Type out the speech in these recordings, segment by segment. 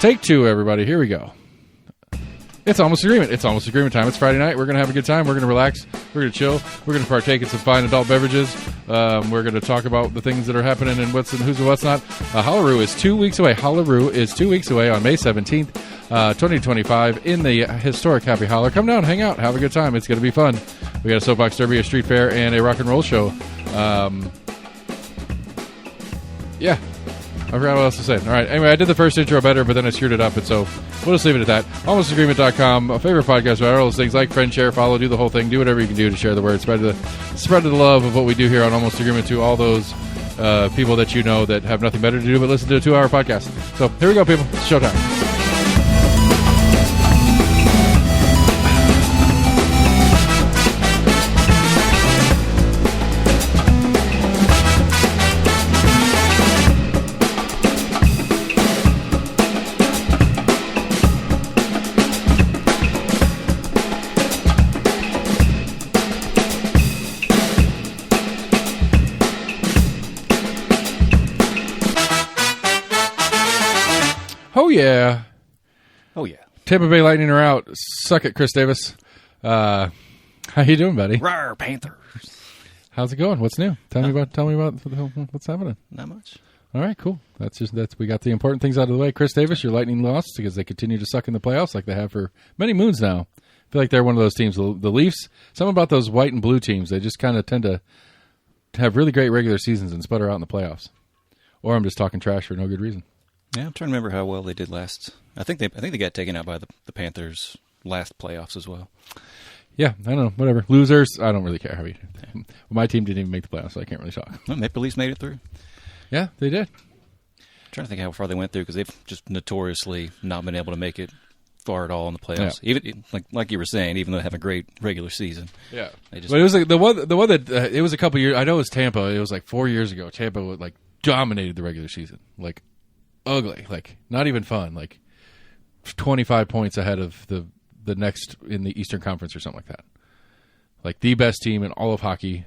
Take two, everybody. Here we go. It's almost agreement. It's almost agreement time. It's Friday night. We're going to have a good time. We're going to relax. We're going to chill. We're going to partake in some fine adult beverages. We're going to talk about the things that are happening and what's and who's and what's not. Halaru is 2 weeks away. Halaru is 2 weeks away on May 17th, 2025 in the historic Happy Holler. Come down, hang out, have a good time. It's going to be fun. We got a soapbox derby, a street fair, and a rock and roll show. Yeah. I forgot what else to say. All right. Anyway, I did the first intro better, but then I screwed it up, and so we'll just leave it at that. AlmostAgreement.com, a favorite podcast about all those things, like, friend, share, follow, do the whole thing, do whatever you can do to share the word, spread the love of what we do here on Almost Agreement to all those people that you know that have nothing better to do but listen to a 2-hour podcast. So here we go, people. It's showtime. Yeah. Oh, yeah. Tampa Bay Lightning are out. Suck it, Chris Davis. How you doing, buddy? Rawr, Panthers. How's it going? What's new? Tell me about what's happening. Not much. All right, cool. That's we got the important things out of the way. Chris Davis, your Lightning lost because they continue to suck in the playoffs like they have for many moons now. I feel like they're one of those teams. The Leafs, something about those white and blue teams, they just kind of tend to have really great regular seasons and sputter out in the playoffs. Or I'm just talking trash for no good reason. Yeah, I'm trying to remember how well they did last. I think they got taken out by the Panthers last playoffs as well. Yeah, I don't know. Whatever. Losers, I don't really care how you do. Well, my team didn't even make the playoffs, so I can't really talk. Well, Maple Leafs made it through. Yeah, they did. I'm trying to think how far they went through because they've just notoriously not been able to make it far at all in the playoffs. Yeah. Even like you were saying, even though they have a great regular season. Yeah, but it was like the one that it was a couple years. I know it was Tampa. It was like 4 years ago. Tampa like dominated the regular season, like ugly, like not even fun, like 25 points ahead of the next in the Eastern Conference or something like that. Like the best team in all of hockey,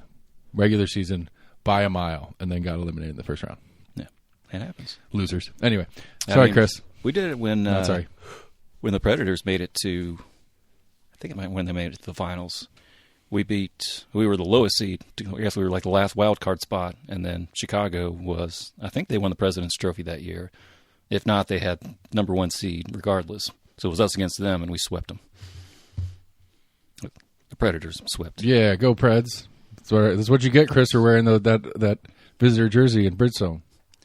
regular season by a mile, and then got eliminated in the first round. Yeah, it happens. Losers. Anyway, sorry, Chris. We did it when sorry. When the Predators made it to, I think it might when they made it to the finals. We were the lowest seed. I guess we were like the last wild card spot, and then Chicago was. I think they won the President's Trophy that year. If not, they had number one seed regardless. So it was us against them, and we swept them. The Predators swept. Yeah, go Preds. That's what you get, Chris, for wearing that visitor jersey in Bridgestone.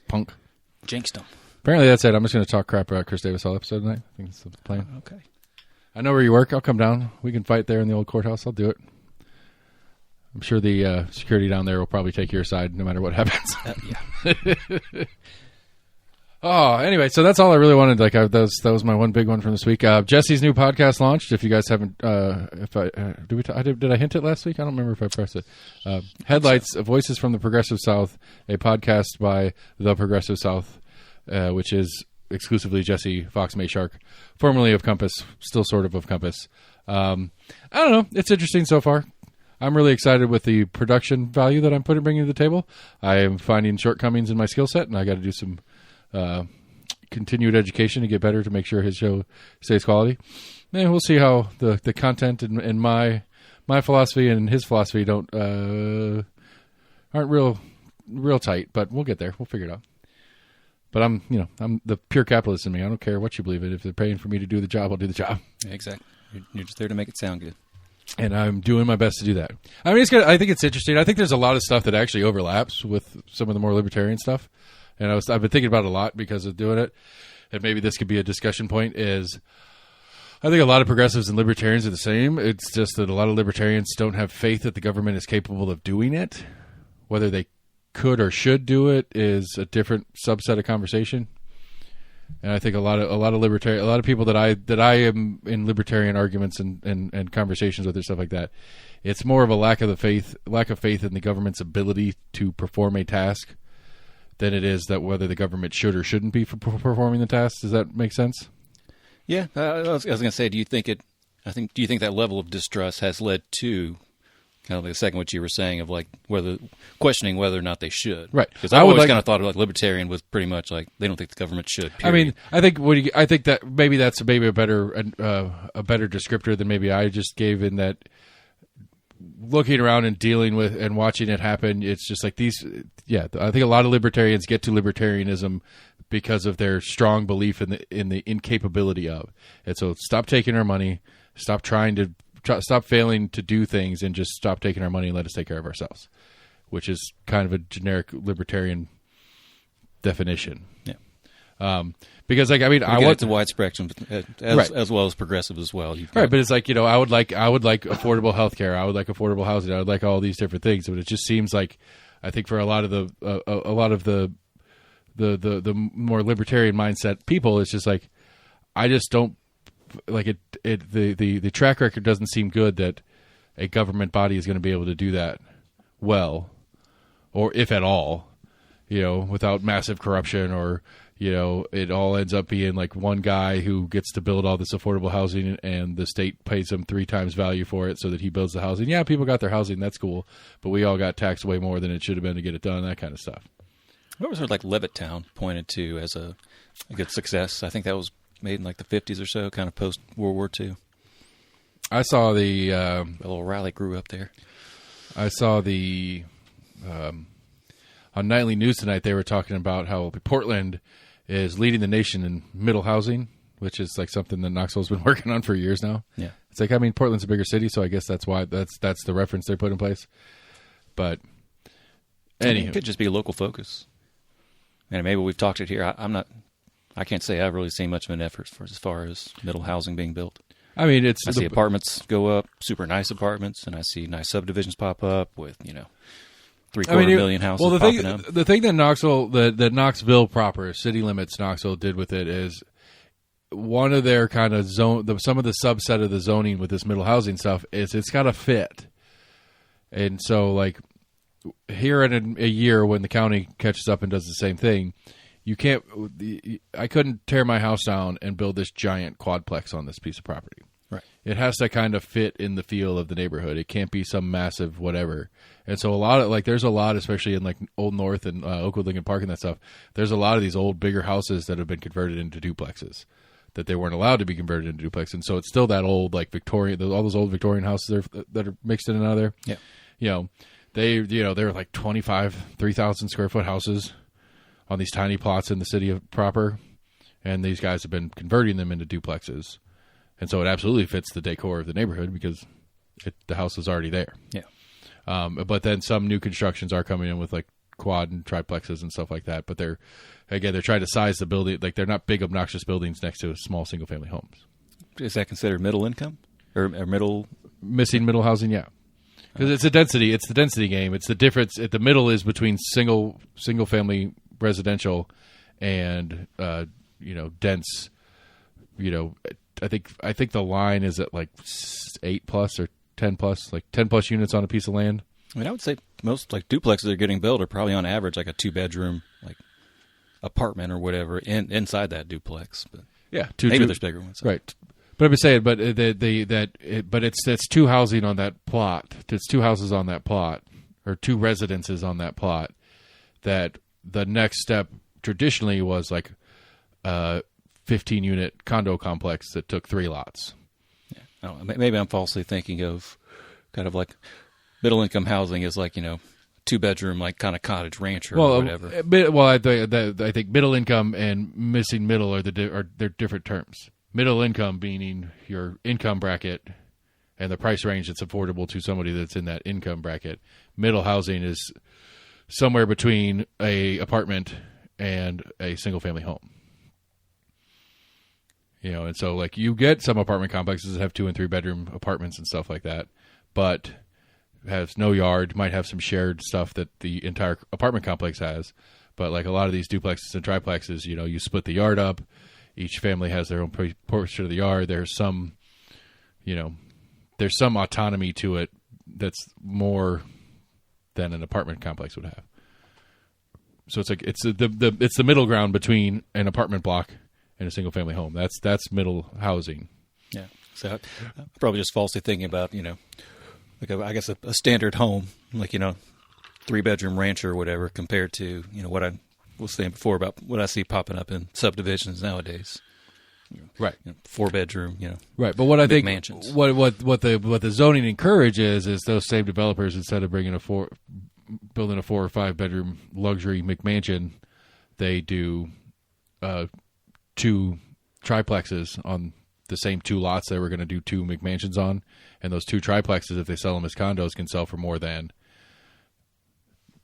Punk. Jinxed them. Apparently that's it. I'm just going to talk crap about Chris Davis all episode tonight. I think that's the plan. Okay. I know where you work. I'll come down. We can fight there in the old courthouse. I'll do it. I'm sure the security down there will probably take your side no matter what happens. Yeah. Oh, anyway, so that's all I really wanted. Like that was my one big one from this week. Jesse's new podcast launched. If you guys haven't, did I hint it last week? I don't remember if I pressed it. Headlights, Voices from the Progressive South, a podcast by the Progressive South, which is exclusively Jesse Fox Mayshark, formerly of Compass, still sort of Compass. I don't know. It's interesting so far. I'm really excited with the production value that I'm bringing to the table. I am finding shortcomings in my skill set, and I got to do some continued education to get better to make sure his show stays quality. And we'll see how the content and my philosophy and his philosophy aren't real tight, but we'll get there. We'll figure it out. But I'm the pure capitalist in me. I don't care what you believe in. If they're paying for me to do the job, I'll do the job. Exactly. You're just there to make it sound good. And I'm doing my best to do that. I mean, I think it's interesting. I think there's a lot of stuff that actually overlaps with some of the more libertarian stuff. And I've been thinking about it a lot because of doing it. And maybe this could be a discussion point is I think a lot of progressives and libertarians are the same. It's just that a lot of libertarians don't have faith that the government is capable of doing it. Whether they could or should do it is a different subset of conversation. And I think a lot of people that I am in libertarian arguments and conversations with and stuff like that, it's more of a lack of faith in the government's ability to perform a task than it is that whether the government should or shouldn't be performing the task. Does that make sense? Yeah, I was going to say, do you think that level of distrust has led to kind of like the second what you were saying of like questioning whether or not they should. Right. Because I always kind of thought of like libertarian was pretty much like they don't think the government should. Period. I mean, I think that maybe that's a better descriptor than maybe I just gave, in that looking around and dealing with and watching it happen, it's just like these. Yeah, I think a lot of libertarians get to libertarianism because of their strong belief in the incapability of. And so stop taking our money, stop failing to do things, and just stop taking our money and let us take care of ourselves, which is kind of a generic libertarian definition. Yeah. Because like, I mean, I want a wide spectrum as well as progressive as well. Right. But it's like, I would like affordable healthcare. I would like affordable housing. I would like all these different things. But it just seems like, I think for a lot of the more libertarian mindset people, it's just like, I just don't like it. The track record doesn't seem good that a government body is going to be able to do that well, or if at all, without massive corruption, or it all ends up being like one guy who gets to build all this affordable housing, and the state pays him 3 times value for it so that he builds the housing. Yeah, people got their housing, that's cool, but we all got taxed way more than it should have been to get it done. That kind of stuff. What was like Levittown pointed to as a good success? I think that was made in like the 50s or so, kind of post World War II. I saw the a little rally grew up there. I saw the on Nightly News tonight. They were talking about how Portland is leading the nation in middle housing, which is like something that Knoxville's been working on for years now. Yeah, it's like, I mean, Portland's a bigger city, so I guess that's why that's the reference they put in place. But anyway, it could just be a local focus. And maybe we've talked it here. I can't say I've really seen much of an effort as far as middle housing being built. I mean, I see apartments go up, super nice apartments, and I see nice subdivisions pop up with, 3/4 million houses popping up. The thing that Knoxville proper, city limits Knoxville did with it is one of their kind of some of the subset of the zoning with this middle housing stuff is it's got to fit. And so like here in a year when the county catches up and does the same thing, I couldn't tear my house down and build this giant quadplex on this piece of property. Right. It has to kind of fit in the feel of the neighborhood. It can't be some massive whatever. And so there's a lot, especially in like Old North and Oakwood Lincoln Park and that stuff, there's a lot of these old, bigger houses that have been converted into duplexes that they weren't allowed to be converted into duplexes. And so it's still that old, like Victorian, all those old Victorian houses that are mixed in and out of there. Yeah. They're like 3,000 square foot houses on these tiny plots in the city of proper, and these guys have been converting them into duplexes, and so it absolutely fits the decor of the neighborhood because the house is already there. Yeah. But then some new constructions are coming in with like quad and triplexes and stuff like that. But they're trying to size the building, like they're not big obnoxious buildings next to small single family homes. Is that considered middle income or middle? Missing middle housing, yeah. Because it's the density game. It's the difference. The middle is between single family residential and dense. I think the line is at like 8+ or 10+, like 10+ units on a piece of land. I mean, I would say most like duplexes that are getting built are probably on average like a 2-bedroom like apartment or whatever inside that duplex. But yeah, maybe there's bigger ones, right? But I'm saying, but it's 2 housing on that plot. It's 2 houses on that plot, or 2 residences on that plot. That the next step traditionally was like a 15-unit condo complex that took 3 lots. Yeah, I don't know, maybe I'm falsely thinking of kind of like middle income housing is like 2-bedroom like kind of cottage rancher or whatever. I think middle income and missing middle are they're different terms. Middle income meaning your income bracket and the price range that's affordable to somebody that's in that income bracket. Middle housing is somewhere between a apartment and a single family home. And so like you get some apartment complexes that have 2 and 3 bedroom apartments and stuff like that, but has no yard, might have some shared stuff that the entire apartment complex has. But like a lot of these duplexes and triplexes, you split the yard up. Each family has their own portion of the yard. There's some autonomy to it that's more than an apartment complex would have. So it's like it's the middle ground between an apartment block and a single family home. That's middle housing. Yeah. So I'm probably just falsely thinking about I guess a standard home, like 3-bedroom rancher or whatever, compared to what I was saying before about what I see popping up in subdivisions nowadays. Right, 4-bedroom, right. But what I think, mansions. what the zoning encourages is those same developers, instead of building a 4 or 5 bedroom luxury McMansion, they do 2 triplexes on the same 2 lots they were going to do 2 McMansions on, and those 2 triplexes, if they sell them as condos, can sell for more than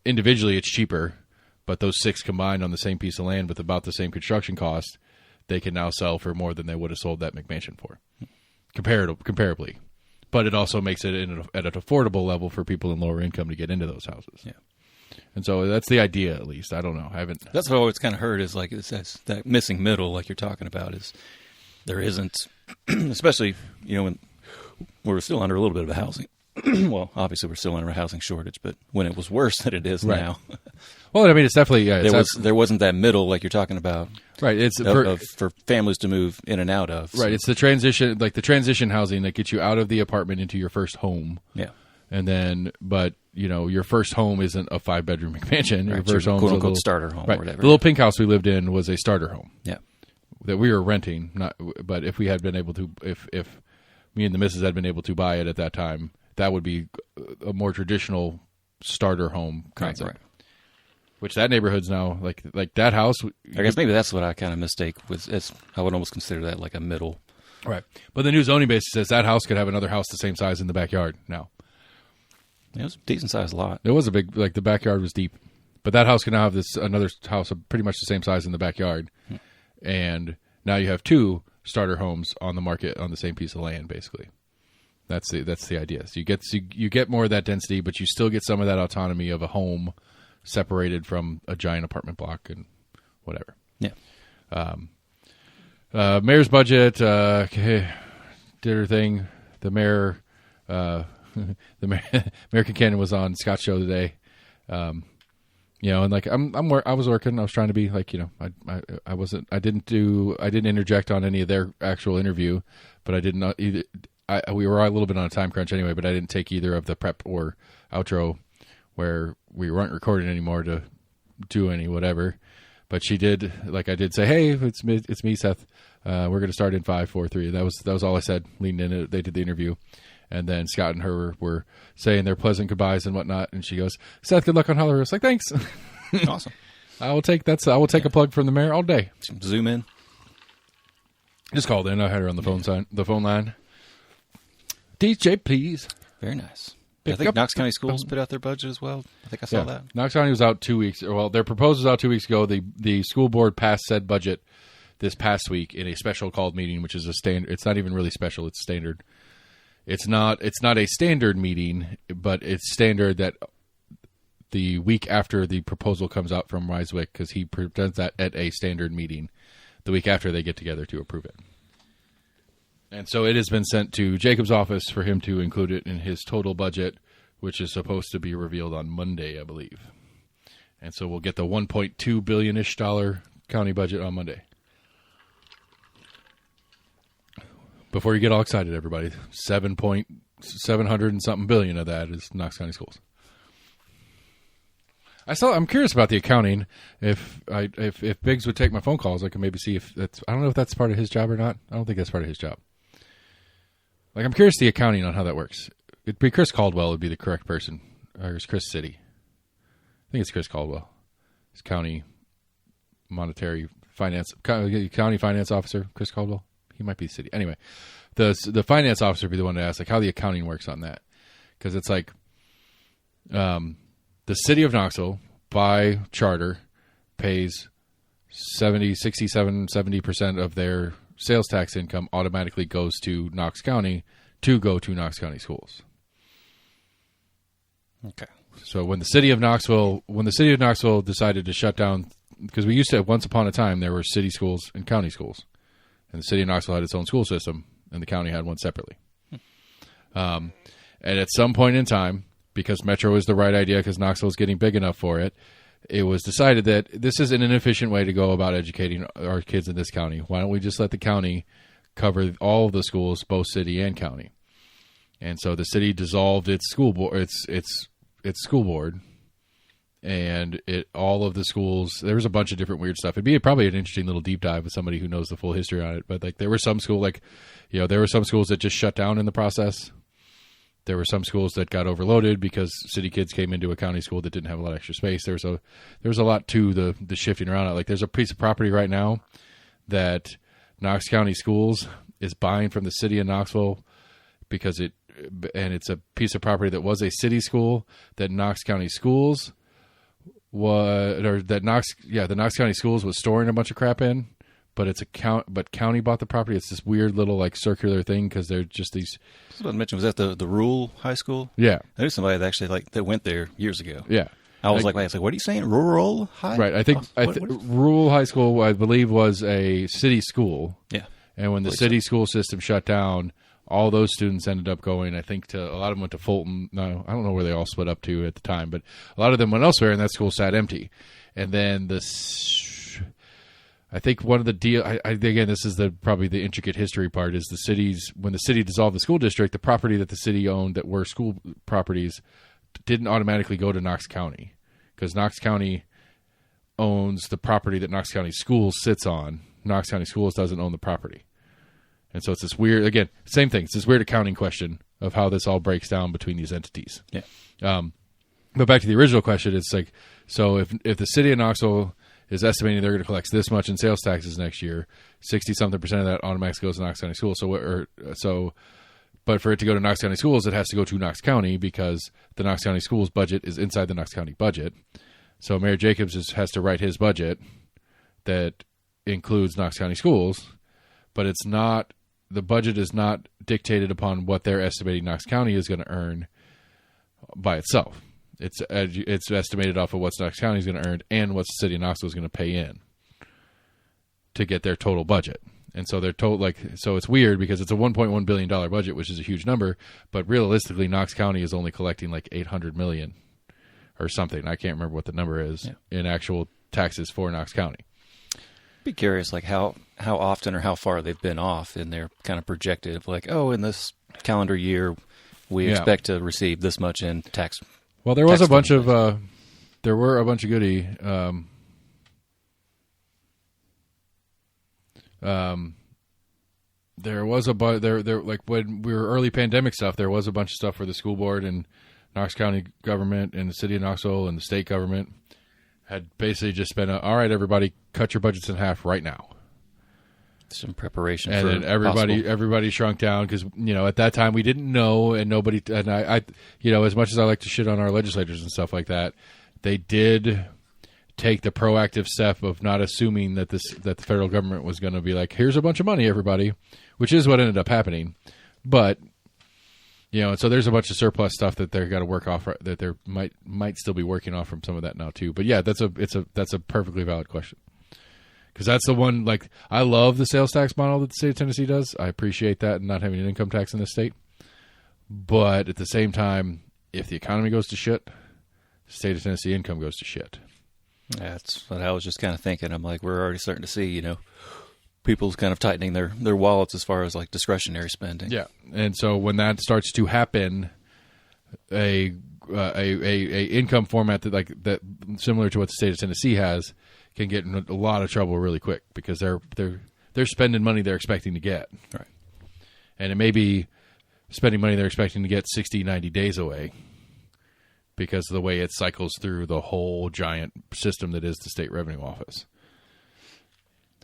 individually. It's cheaper, but those 6 combined on the same piece of land with about the same construction cost, they can now sell for more than they would have sold that McMansion for, comparably. But it also makes it at an affordable level for people in lower income to get into those houses. Yeah. And so that's the idea, at least. I don't know. I haven't. That's what I always kind of heard is like that's that missing middle, like you're talking about, is there isn't, especially when we're still under a little bit of a housing. Well, obviously we're still under a housing shortage, but when it was worse than it is now. Well, I mean, it's definitely there wasn't that middle like you're talking about. Right, it's for families to move in and out of. So. Right, it's the transition housing that gets you out of the apartment into your first home. Yeah, and then, but your first home isn't a 5-bedroom McMansion. Right, your first home quote is unquote starter home, right, or whatever. The little pink house we lived in was a starter home. Yeah, that we were renting. But if we had been able to, if me and the missus had been able to buy it at that time, that would be a more traditional starter home concept. Right. Which that neighborhood's now like that house. I guess maybe that's what I kind of mistake with. I would almost consider that like a middle. Right, but the new zoning basis says that house could have another house the same size in the backyard. Now, it was a decent sized lot. It was a big, the backyard was deep, but that house can now have another house of pretty much the same size in the backyard, and now you have 2 starter homes on the market on the same piece of land, basically. That's the idea. So you get more of that density, but you still get some of that autonomy of a home separated from a giant apartment block and whatever. Yeah. Mayor's budget did her thing. The mayor, Mayor Kincannon was on Scott's show today. And like I was working. I was trying to be like I didn't interject on any of their actual interview, but I did not either. We were a little bit on a time crunch anyway, but I didn't take either of the prep or outro where we weren't recording anymore to do any whatever. But she did, like I did say, hey, it's me, Seth. We're going to start in 5, 4, 3. That was all I said. Leaned in. They did the interview, and then Scott and her were saying their pleasant goodbyes and whatnot. And she goes, Seth, good luck on Halloween. I was like, thanks. Awesome. I will take a plug from the mayor all day. Zoom in. Just called in. I had her on the phone line. DJ, please. Very nice. I think Knox County Schools put out their budget as well. I think I saw that. Knox County was out 2 weeks. Well, their proposal was out 2 weeks ago. The school board passed said budget this past week in a special called meeting, which is a standard. It's not even really special. It's standard. It's not a standard meeting, but it's standard that the week after the proposal comes out from Ryswick, because he presents that at a standard meeting, the week after they get together to approve it. And so it has been sent to Jacob's office for him to include it in his total budget, which is supposed to be revealed on Monday, I believe. And so we'll get the $1.2 billion-ish county budget on Monday. Before you get all excited, everybody, 700 and something billion of that is Knox County Schools. I'm curious about the accounting. If Biggs would take my phone calls, I can maybe see if that's. I don't know if that's part of his job or not. I don't think that's part of his job. Like, I'm curious the accounting on how that works. It'd be Chris Caldwell would be the correct person, or is Chris City? I think it's Chris Caldwell. He's county monetary finance, county finance officer. Chris Caldwell. He might be city. Anyway, the finance officer would be the one to ask like how the accounting works on that, because it's like the city of Knoxville by charter pays 70% of their sales tax income automatically goes to Knox County to go to Knox County Schools. Okay. So when the city of Knoxville decided to shut down, because we used to, once upon a time, there were city schools and county schools, and the city of Knoxville had its own school system, and the county had one separately. And at some point in time, because Metro is the right idea, because Knoxville is getting big enough for it, it was decided that this is an inefficient way to go about educating our kids in this county. Why don't we just let the county cover all of the schools, both city and county? And so the city dissolved its school board, its school board, and all of the schools. There was a bunch of different weird stuff. It'd be probably an interesting little deep dive with somebody who knows the full history on it. But like, there were some schools that just shut down in the process. There were some schools that got overloaded because city kids came into a county school that didn't have a lot of extra space. There was a lot to the shifting around. Like, there's a piece of property right now that Knox County Schools is buying from the city of Knoxville because it's a piece of property that was a city school that Knox County Schools the Knox County Schools was storing a bunch of crap in, but but county bought the property. It's this weird little like circular thing because they're just these. That's what I mentioned. Was that the rural high school? Yeah, I knew somebody that actually that went there years ago. Yeah, I was like, what are you saying? Rural high? Right. I think rural high school, I believe, was a city school. Yeah. And when the city school system shut down, all those students ended up going, I think, a lot of them went to Fulton. No, I don't know where they all split up to at the time, but a lot of them went elsewhere, and that school sat empty. And then I think one of the deal. Again, this is probably the intricate history part. Is when the city dissolved the school district, the property that the city owned that were school properties didn't automatically go to Knox County because Knox County owns the property that Knox County Schools sits on. Knox County Schools doesn't own the property, and so it's this weird. Again, same thing. It's this weird accounting question of how this all breaks down between these entities. Yeah. But back to the original question, it's like, so if the city of Knoxville is estimating they're going to collect this much in sales taxes next year, 60-something% of that automatically goes to Knox County Schools. But for it to go to Knox County Schools, it has to go to Knox County because the Knox County Schools budget is inside the Knox County budget. So Mayor Jacobs has to write his budget that includes Knox County Schools, but the budget is not dictated upon what they're estimating Knox County is going to earn by itself. It's estimated off of what Knox County is going to earn and what the city of Knoxville is going to pay in to get their total budget. And so so it's weird because it's a $1.1 billion budget, which is a huge number, but realistically Knox County is only collecting like $800 million or something. I can't remember what the number is in actual taxes for Knox County. Be curious, like how often or how far they've been off in their kind of projected, like, in this calendar year we expect to receive this much in tax. Well, there was a bunch of there were a bunch of goody. There was there like when we were early pandemic stuff. There was a bunch of stuff for the school board and Knox County government and the city of Knoxville and the state government had basically just been all right, everybody, cut your budgets in half right now. Some preparation, and then everybody shrunk down because at that time we didn't know, and nobody. And I as much as I like to shit on our legislators and stuff like that, they did take the proactive step of not assuming that the federal government was going to be like, here's a bunch of money, everybody, which is what ended up happening. But and so there's a bunch of surplus stuff that they're got to work off that they might still be working off from some of that now too. But yeah, that's a perfectly valid question. Because that's the one, like, I love the sales tax model that the state of Tennessee does. I appreciate that and not having an income tax in this state. But at the same time, if the economy goes to shit, the state of Tennessee income goes to shit. That's what I was just kind of thinking. I'm like, we're already starting to see, people's kind of tightening their wallets as far as, like, discretionary spending. Yeah. And so when that starts to happen, a income format that similar to what the state of Tennessee has can get in a lot of trouble really quick because they're spending money they're expecting to get. Right. And it may be spending money they're expecting to get 60, 90 days away because of the way it cycles through the whole giant system that is the state revenue office.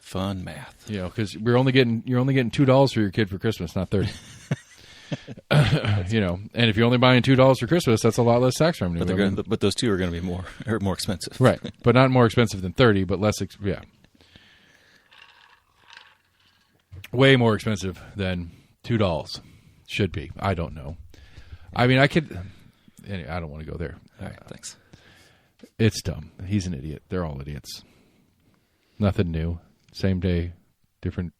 Fun math. Because you're only getting $2 for your kid for Christmas, not 30. And if you're only buying $2 for Christmas, that's a lot less tax revenue. But those two are going to be more expensive, right? But not more expensive than 30, but less. Way more expensive than $2 should be. I don't know. I mean, I could. Anyway, I don't want to go there. All right, thanks. It's dumb. He's an idiot. They're all idiots. Nothing new. Same day, different.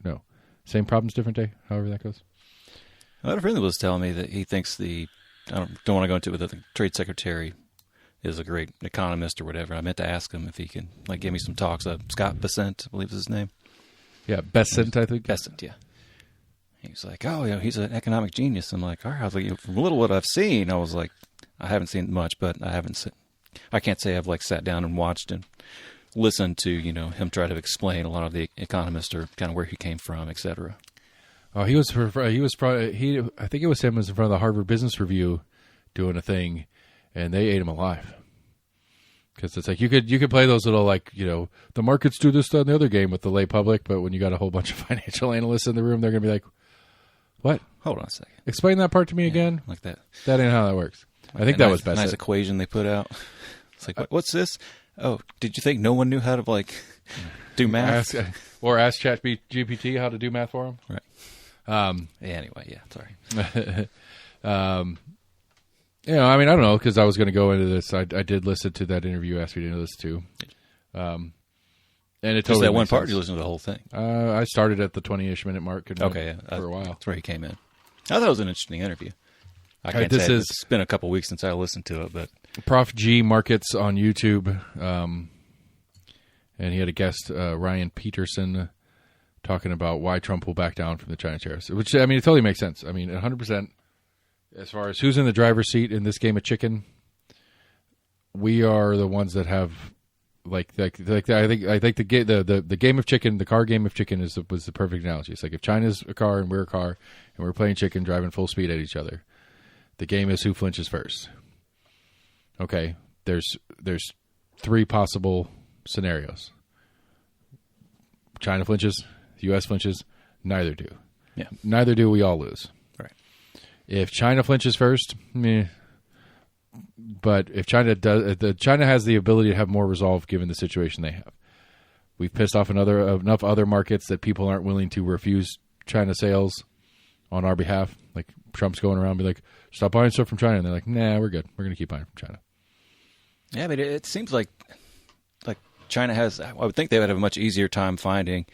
No, same problems, different day. However that goes. I had a friend that was telling me that he thinks I don't want to go into it, but the trade secretary is a great economist or whatever. I meant to ask him if he can give me some talks. Scott Bessent, I believe is his name. Yeah, Bessent, I think. Bessent, yeah. He's like, oh, he's an economic genius. I'm like, all right. I was like, from little what I've seen, I was like, I haven't seen much, but I can't say I've like sat down and watched and listened to, him try to explain a lot of the economists or kind of where he came from, et cetera. Oh, I think it was him was in front of the Harvard Business Review doing a thing, and they ate him alive. Because it's like you could play those little the markets do this, that, and the other game with the lay public, but when you got a whole bunch of financial analysts in the room, they're going to be like, what? Hold on a second. Explain that part to me again. Like that. That ain't how that works. I think that was best. Nice equation they put out. It's like, what's this? Oh, did you think no one knew how to do math? Ask ChatGPT how to do math for them? Right. Anyway, yeah, sorry. I mean, I don't know, because I was going to go into this. I did listen to that interview you asked me to listen to. And it totally just that one makes part, sense. you listened to the whole thing? I started at the 20-ish minute mark for a while. That's where he came in. I thought it was an interesting interview. I can't say it's been a couple weeks since I listened to it, but Prof G Markets on YouTube, and he had a guest, Ryan Peterson, talking about why Trump will back down from the China tariffs. Which, I mean, it totally makes sense. I mean, 100%. As far as who's in the driver's seat in this game of chicken, we are the ones that have I think the game of chicken, the car game of chicken was the perfect analogy. It's like if China's a car and we're a car and we're playing chicken, driving full speed at each other. The game is who flinches first. Okay, there's 3 possible scenarios. China flinches, the U.S. flinches, neither do. Yeah, neither do. We all lose. Right. If China flinches first, meh. But if China does, China has the ability to have more resolve given the situation they have. We've pissed off enough other markets that people aren't willing to refuse China sales on our behalf. Like Trump's going around and be like, stop buying stuff from China. And they're like, nah, we're good. We're going to keep buying from China. Yeah, but it seems like China has, I would think they would have a much easier time finding,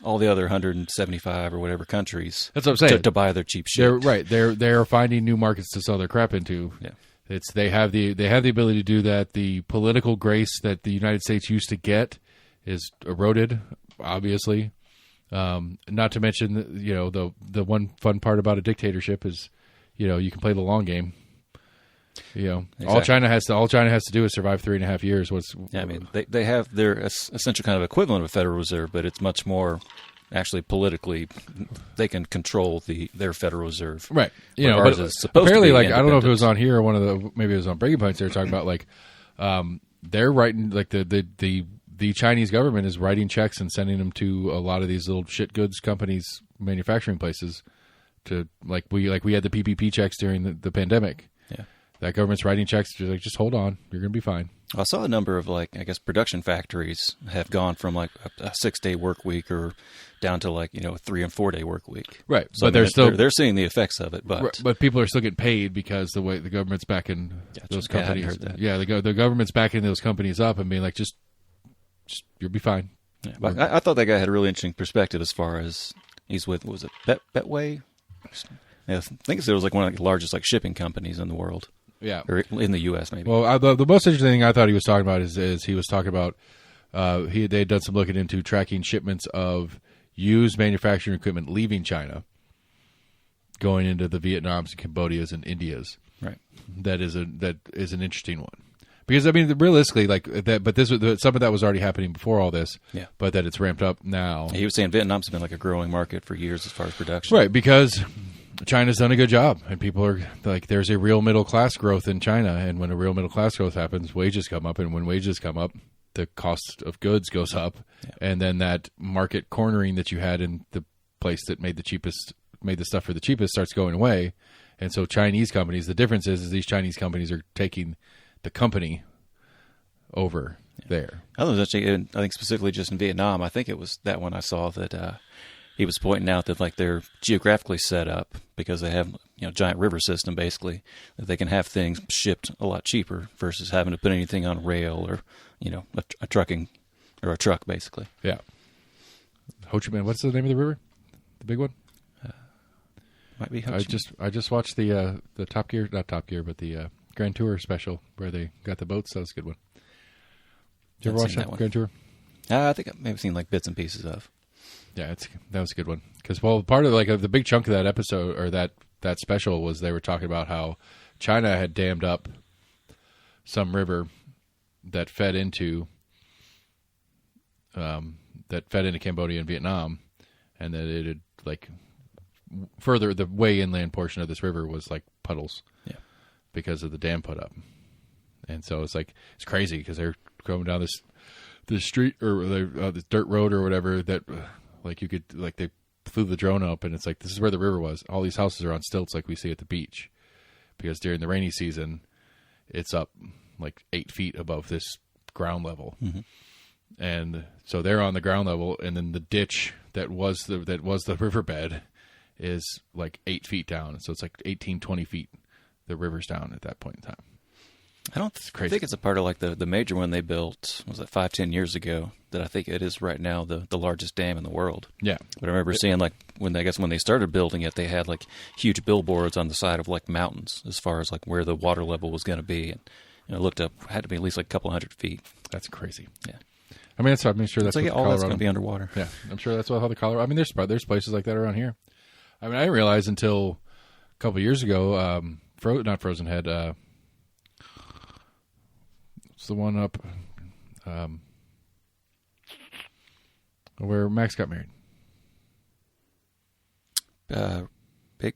all the other 175 or whatever countries. That's what I'm saying. To buy their cheap shit. They're finding new markets to sell their crap into. Yeah. They have the ability to do that. The political grace that the United States used to get is eroded, obviously. Not to mention, the one fun part about a dictatorship is, you can play the long game. Exactly. All China has to do is survive 3.5 years. I mean, they have their essential kind of equivalent of a Federal Reserve, but it's much more actually politically. They can control their Federal Reserve, right? But apparently, I don't know if it was on here or maybe it was on Breaking Points. They were talking about they're writing the Chinese government is writing checks and sending them to a lot of these little shit goods companies, manufacturing places, to we had the PPP checks during the pandemic. Yeah. That government's writing checks. Just hold on. You're going to be fine. I saw a number of production factories have gone from a 6-day work week or down to a 3 and 4 day work week. Right. So but they're seeing the effects of it. But people are still getting paid because the way the government's backing those companies. Yeah, the government's backing those companies up and being like, just you'll be fine. Yeah, but I thought that guy had a really interesting perspective as far as he's with, what was it, Betway? Yeah, I think it was one of the largest shipping companies in the world. Yeah, or in the U.S. maybe. Well, the most interesting thing I thought he was talking about is he was talking about they had done some looking into tracking shipments of used manufacturing equipment leaving China, going into the Vietnams and Cambodias and Indias. Right. That is an interesting one because I mean realistically that, but some of that was already happening before all this. Yeah. But that it's ramped up now. He was saying Vietnam's been a growing market for years as far as production. Right, because China's done a good job, and people are there's a real middle class growth in China, and when a real middle class growth happens, wages come up, and when wages come up, the cost of goods goes up, and then that market cornering that you had in the place that made the stuff for the cheapest starts going away, and so Chinese companies. The difference is these Chinese companies are taking the company over there. I think specifically just in Vietnam. I think it was that one I saw that. He was pointing out that they're geographically set up because they have giant river system basically that they can have things shipped a lot cheaper versus having to put anything on rail or a trucking or a truck basically. Yeah. Ho Chi Minh. What's the name of the river? The big one. Might be. I just watched the Top Gear, not Top Gear, but the Grand Tour special where they got the boats. That was a good one. Did you ever watch that Grand Tour? I think I've maybe seen bits and pieces of. Yeah, that was a good one. Because, well, part of like the big chunk of that episode or that special was they were talking about how China had dammed up some river that fed into Cambodia and Vietnam, and that it had like further the way inland portion of this river was like puddles, because of the dam put up, and so it's crazy because they're going down this street or this dirt road or whatever that like you could like they flew the drone up and it's like this is where the river was. All these houses are on stilts like we see at the beach, because during the rainy season it's up like 8 feet above this ground level. Mm-hmm. And so they're on the ground level, and then the ditch that was the riverbed is like 8 feet down. So it's like 18, 20 feet the river's down at that point in time. I don't think it's a part of like the major one they built, was it 5-10 years ago, that I think it is right now the largest dam in the world. Yeah. But I remember seeing like when they started building it, they had like huge billboards on the side of like mountains as far as like where the water level was going to be. And I looked up, had to be at least like a couple hundred feet. That's crazy. Yeah. I mean, I'm sure that's like all that's going to be underwater. Yeah, I'm sure that's how the Colorado. I mean, there's places like that around here. I mean, I didn't realize until a couple of years ago. Not Frozen Head. It's the one up where Max got married. Big.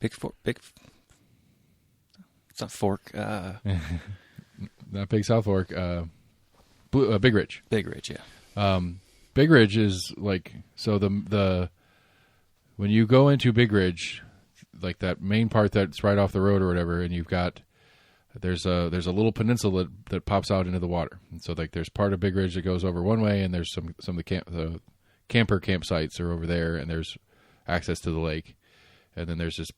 It's not Fork. Not Big South Fork. Big Ridge. Big Ridge, yeah. Big Ridge is like so the when you go into Big Ridge, like that main part that's right off the road or whatever, and you've got there's a little peninsula that pops out into the water, and so like there's part of Big Ridge that goes over one way, and there's some of the camper campsites are over there, and there's access to the lake, and then there's this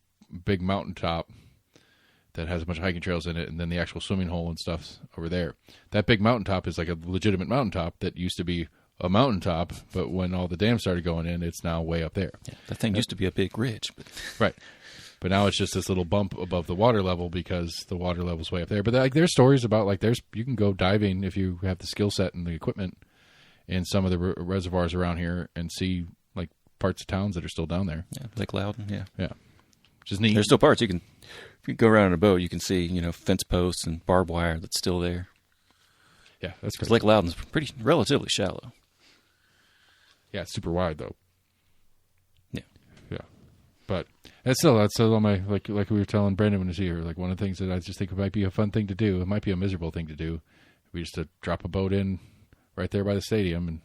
big mountaintop that has a bunch of hiking trails in it, and then the actual swimming hole and stuff's over there. That big mountaintop is like a legitimate mountaintop that used to be a mountaintop, but when all the dams started going in, it's now way up there. Yeah, that thing used to be a big ridge. But... Right. But now it's just this little bump above the water level because the water level's way up there. But like, there's stories about like you can go diving if you have the skill set and the equipment in some of the reservoirs around here and see like parts of towns that are still down there. Yeah, Lake Loudon, yeah. Yeah. Which is neat. There's still parts if you go around in a boat, you can see, fence posts and barbed wire that's still there. Yeah, that's because Lake Loudon's relatively shallow. Yeah, it's super wide though. Yeah, yeah, but that's still on my like we were telling Brandon when he was here. Like one of the things that I just think it might be a fun thing to do. It might be a miserable thing to do. We just to drop a boat in right there by the stadium and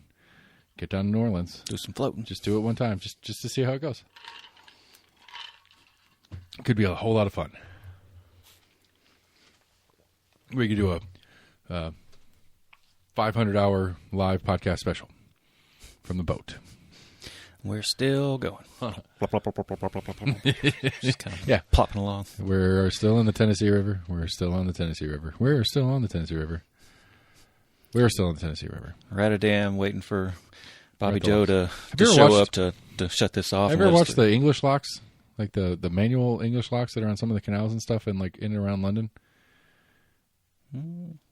get down to New Orleans, do some floating. Just do it one time, just to see how it goes. Could be a whole lot of fun. We could do a 500-hour live podcast special from the boat. We're still going. Just kind of plopping along. We're still in the Tennessee River. We're still on the Tennessee River. We're still on the Tennessee River. We're still on the Tennessee River. We're at a dam waiting for Bobby Joe to show up to shut this off. Have you ever watched the English locks? Like the manual English locks that are on some of the canals and stuff, and like in and around London.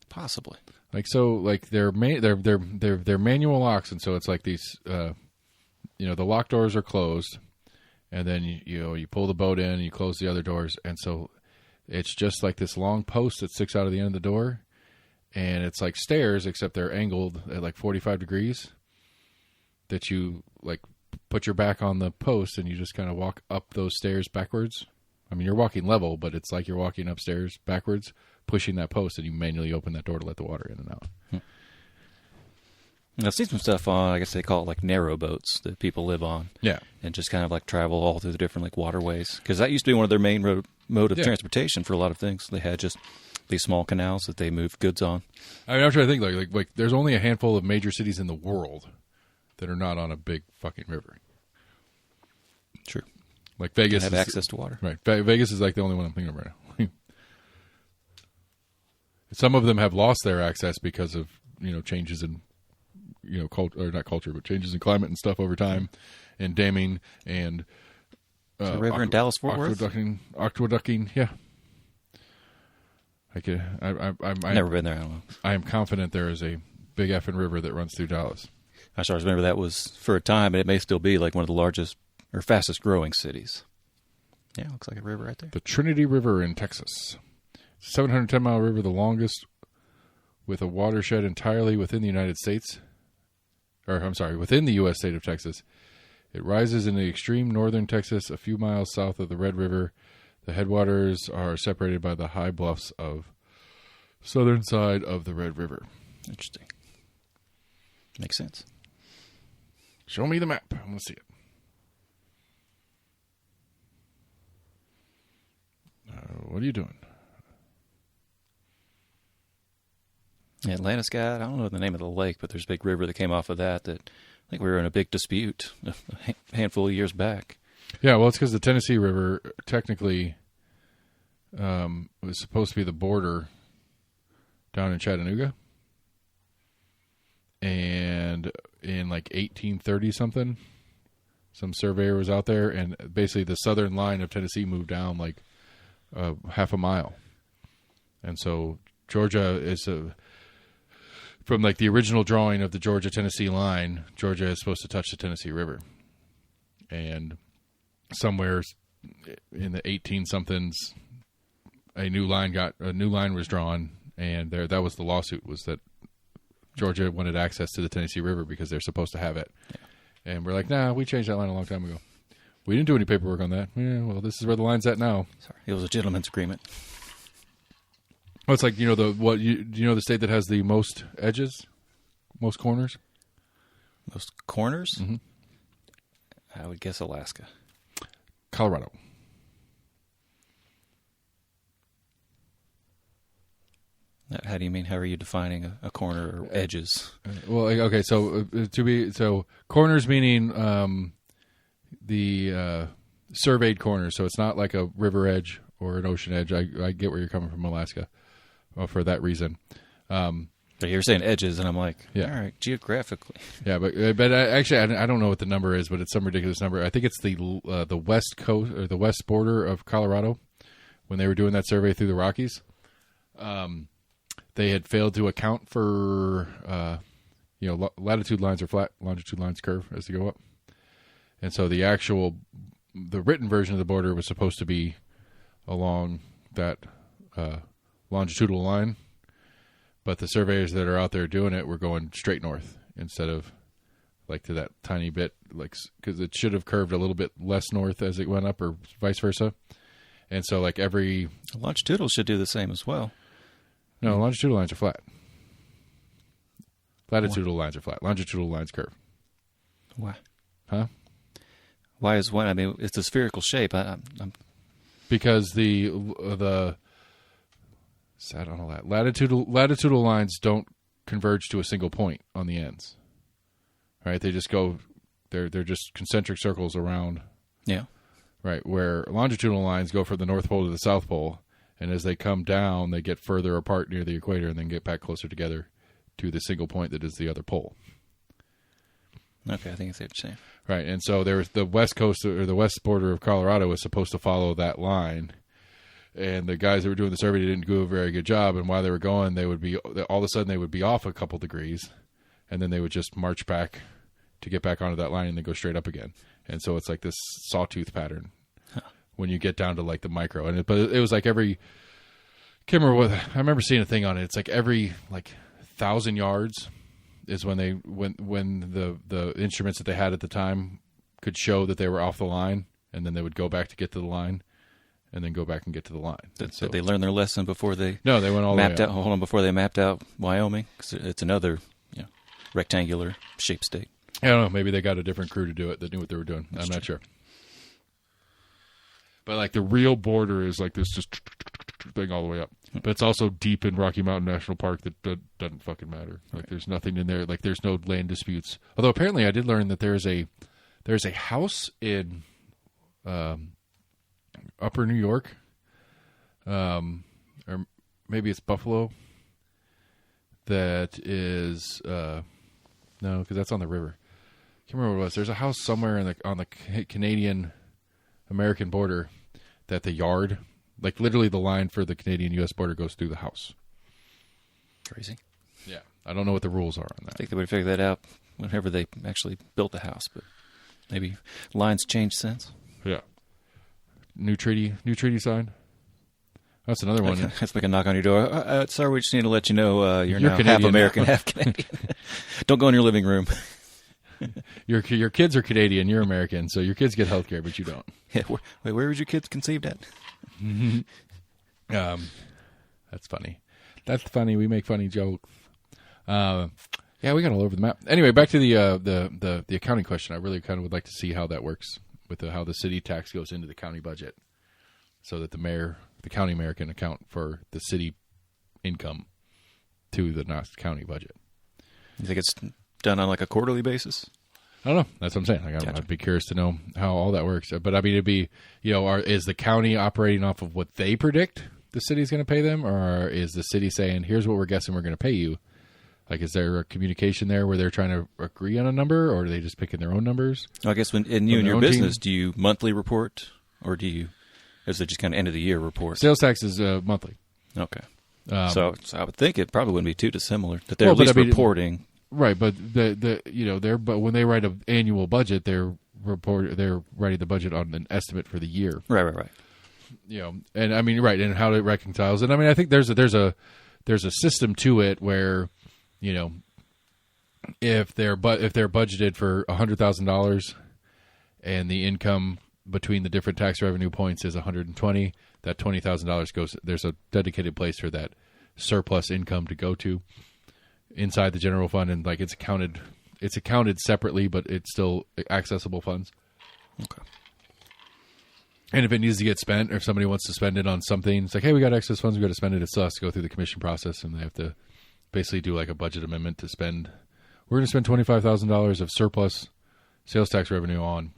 Possibly. Like so, like they're manual locks, and so it's like these. The lock doors are closed, and then you pull the boat in, and you close the other doors, and so it's just like this long post that sticks out of the end of the door, and it's like stairs except they're angled at like 45 degrees. That you like. Put your back on the post and you just kind of walk up those stairs backwards. I mean, you're walking level, but it's like you're walking upstairs backwards, pushing that post, and you manually open that door to let the water in and out. I've seen some stuff on, I guess they call it like narrow boats that people live on. Yeah. And just kind of like travel all through the different like waterways. Because that used to be one of their main mode of transportation for a lot of things. They had just these small canals that they moved goods on. I mean, I'm trying to think like there's only a handful of major cities in the world that are not on a big fucking river. True. Like Vegas have access to water. Right. Vegas is like the only one I'm thinking of right now. Some of them have lost their access because of, changes in, or not culture, but changes in climate and stuff over time, and damming and the river in Dallas Fort Worth. Aqueducting, yeah. I've never been there. I don't know. I am confident there is a big effing river that runs through Dallas. I just remember that was for a time, and it may still be like one of the largest or fastest growing cities. Yeah, looks like a river right there. The Trinity River in Texas. 710-mile river, the longest, with a watershed entirely within the United States. Within the U.S. state of Texas. It rises in the extreme northern Texas, a few miles south of the Red River. The headwaters are separated by the high bluffs of southern side of the Red River. Interesting. Makes sense. Show me the map. I want to see it. What are you doing? Atlantis got, I don't know the name of the lake, but there's a big river that came off of that I think we were in a big dispute a handful of years back. Yeah, well, it's because the Tennessee River technically was supposed to be the border down in Chattanooga. And in like 1830-something, some surveyor was out there, and basically the southern line of Tennessee moved down like half a mile. And so Georgia is from like the original drawing of the Georgia-Tennessee line, Georgia is supposed to touch the Tennessee River. And somewhere in the 18-somethings, a new line was drawn, and that was the lawsuit, was that Georgia wanted access to the Tennessee River because they're supposed to have it. Yeah. And we're like, nah, we changed that line a long time ago. We didn't do any paperwork on that. Yeah, well, this is where the line's at now. Sorry, it was a gentleman's agreement. Well, it's like, do you know the state that has the most edges, most corners? Most corners? Mm-hmm. I would guess Alaska. Colorado. How do you mean? How are you defining a corner or edges? Well, okay, so corners meaning the surveyed corners. So it's not like a river edge or an ocean edge. I get where you're coming from, Alaska, for that reason. But you're saying edges, and I'm like, yeah, all right, geographically. Yeah, but actually, I don't know what the number is, but it's some ridiculous number. I think it's the west coast or the west border of Colorado when they were doing that survey through the Rockies. They had failed to account for, latitude lines are flat, longitude lines curve as they go up. And so the written version of the border was supposed to be along that longitudinal line. But the surveyors that are out there doing it were going straight north instead of like to that tiny bit, like, because it should have curved a little bit less north as it went up or vice versa. And so like every... Longitudinal should do the same as well. No, longitudinal lines are flat. Latitudinal lines are flat. Longitudinal lines curve. Why? Huh? Why is one? I mean, it's a spherical shape. I'm... Because I don't know that. Latitudinal lines don't converge to a single point on the ends. Right? They just go... They're just concentric circles around. Yeah. Right, where longitudinal lines go from the North Pole to the South Pole. And as they come down, they get further apart near the equator and then get back closer together to the single point that is the other pole. Okay, I think it's safe to say. Right, and so there's the west coast or the west border of Colorado was supposed to follow that line. And the guys that were doing the survey didn't do a very good job. And while they were going, they would be all of a sudden they would be off a couple degrees, and then they would just march back to get back onto that line and then go straight up again. And so it's like this sawtooth pattern. When you get down to like the micro, but it was like every. Can't remember what I remember seeing a thing on it. It's like every 1,000 yards is when the instruments that they had at the time could show that they were off the line, and then they would go back to get to the line, and then go back and get to the line. Did they learn their lesson before they? No, they went all mapped the way out. Hold on, before they mapped out Wyoming, because it's another rectangular shaped state. I don't know. Maybe they got a different crew to do it that knew what they were doing. I'm not sure. But like the real border is like this just thing all the way up. But it's also deep in Rocky Mountain National Park that doesn't fucking matter. Like there's nothing in there. Like there's no land disputes. Although apparently I did learn that there's a house in Upper New York, or maybe it's Buffalo. That is no, because that's on the river. I can't remember what it was. There's a house somewhere on the Canadian American border that the yard, like literally the line for the Canadian-U.S. border goes through the house. Crazy. Yeah. I don't know what the rules are on that. I think they would figure that out whenever they actually built the house, but maybe lines changed since. Yeah. New treaty signed. That's another one. That's like a knock on your door. Sorry, we just need to let you know you're now Canadian half American, now. half Canadian. Don't go in your living room. Your kids are Canadian. You're American, so your kids get health care, but you don't. Yeah, where was your kids conceived at? That's funny. That's funny. We make funny jokes. Yeah, we got all over the map. Anyway, back to the accounting question. I really kind of would like to see how that works with how the city tax goes into the county budget, so that the county mayor can account for the city income to the Knox County budget. You think it's done on like a quarterly basis? I don't know. That's what I'm saying. Like, I'd be curious to know how all that works. But I mean, it'd be, is the county operating off of what they predict the city's going to pay them, or is the city saying, "Here's what we're guessing we're going to pay you"? Like, is there a communication there where they're trying to agree on a number, or are they just picking their own numbers? I guess in your business, do you monthly report, or is it just kind of end of the year report? Sales tax is monthly. Okay. So I would think it probably wouldn't be too dissimilar that they're at least reporting. Right, but but when they write an annual budget, they're writing the budget on an estimate for the year. Right. And I mean, right, and how it reconciles. And I mean, I think there's a system to it where, if they're budgeted for $100,000 and the income between the different tax revenue points is $120, that $20,000 goes. There's a dedicated place for that surplus income to go to inside the general fund, and like it's accounted separately, but it's still accessible funds. Okay. And if it needs to get spent, or if somebody wants to spend it on something, it's like, hey, we got excess funds, we got to spend it. It still has to go through the commission process, and they have to basically do like a budget amendment to spend. We're going to spend $25,000 of surplus sales tax revenue on,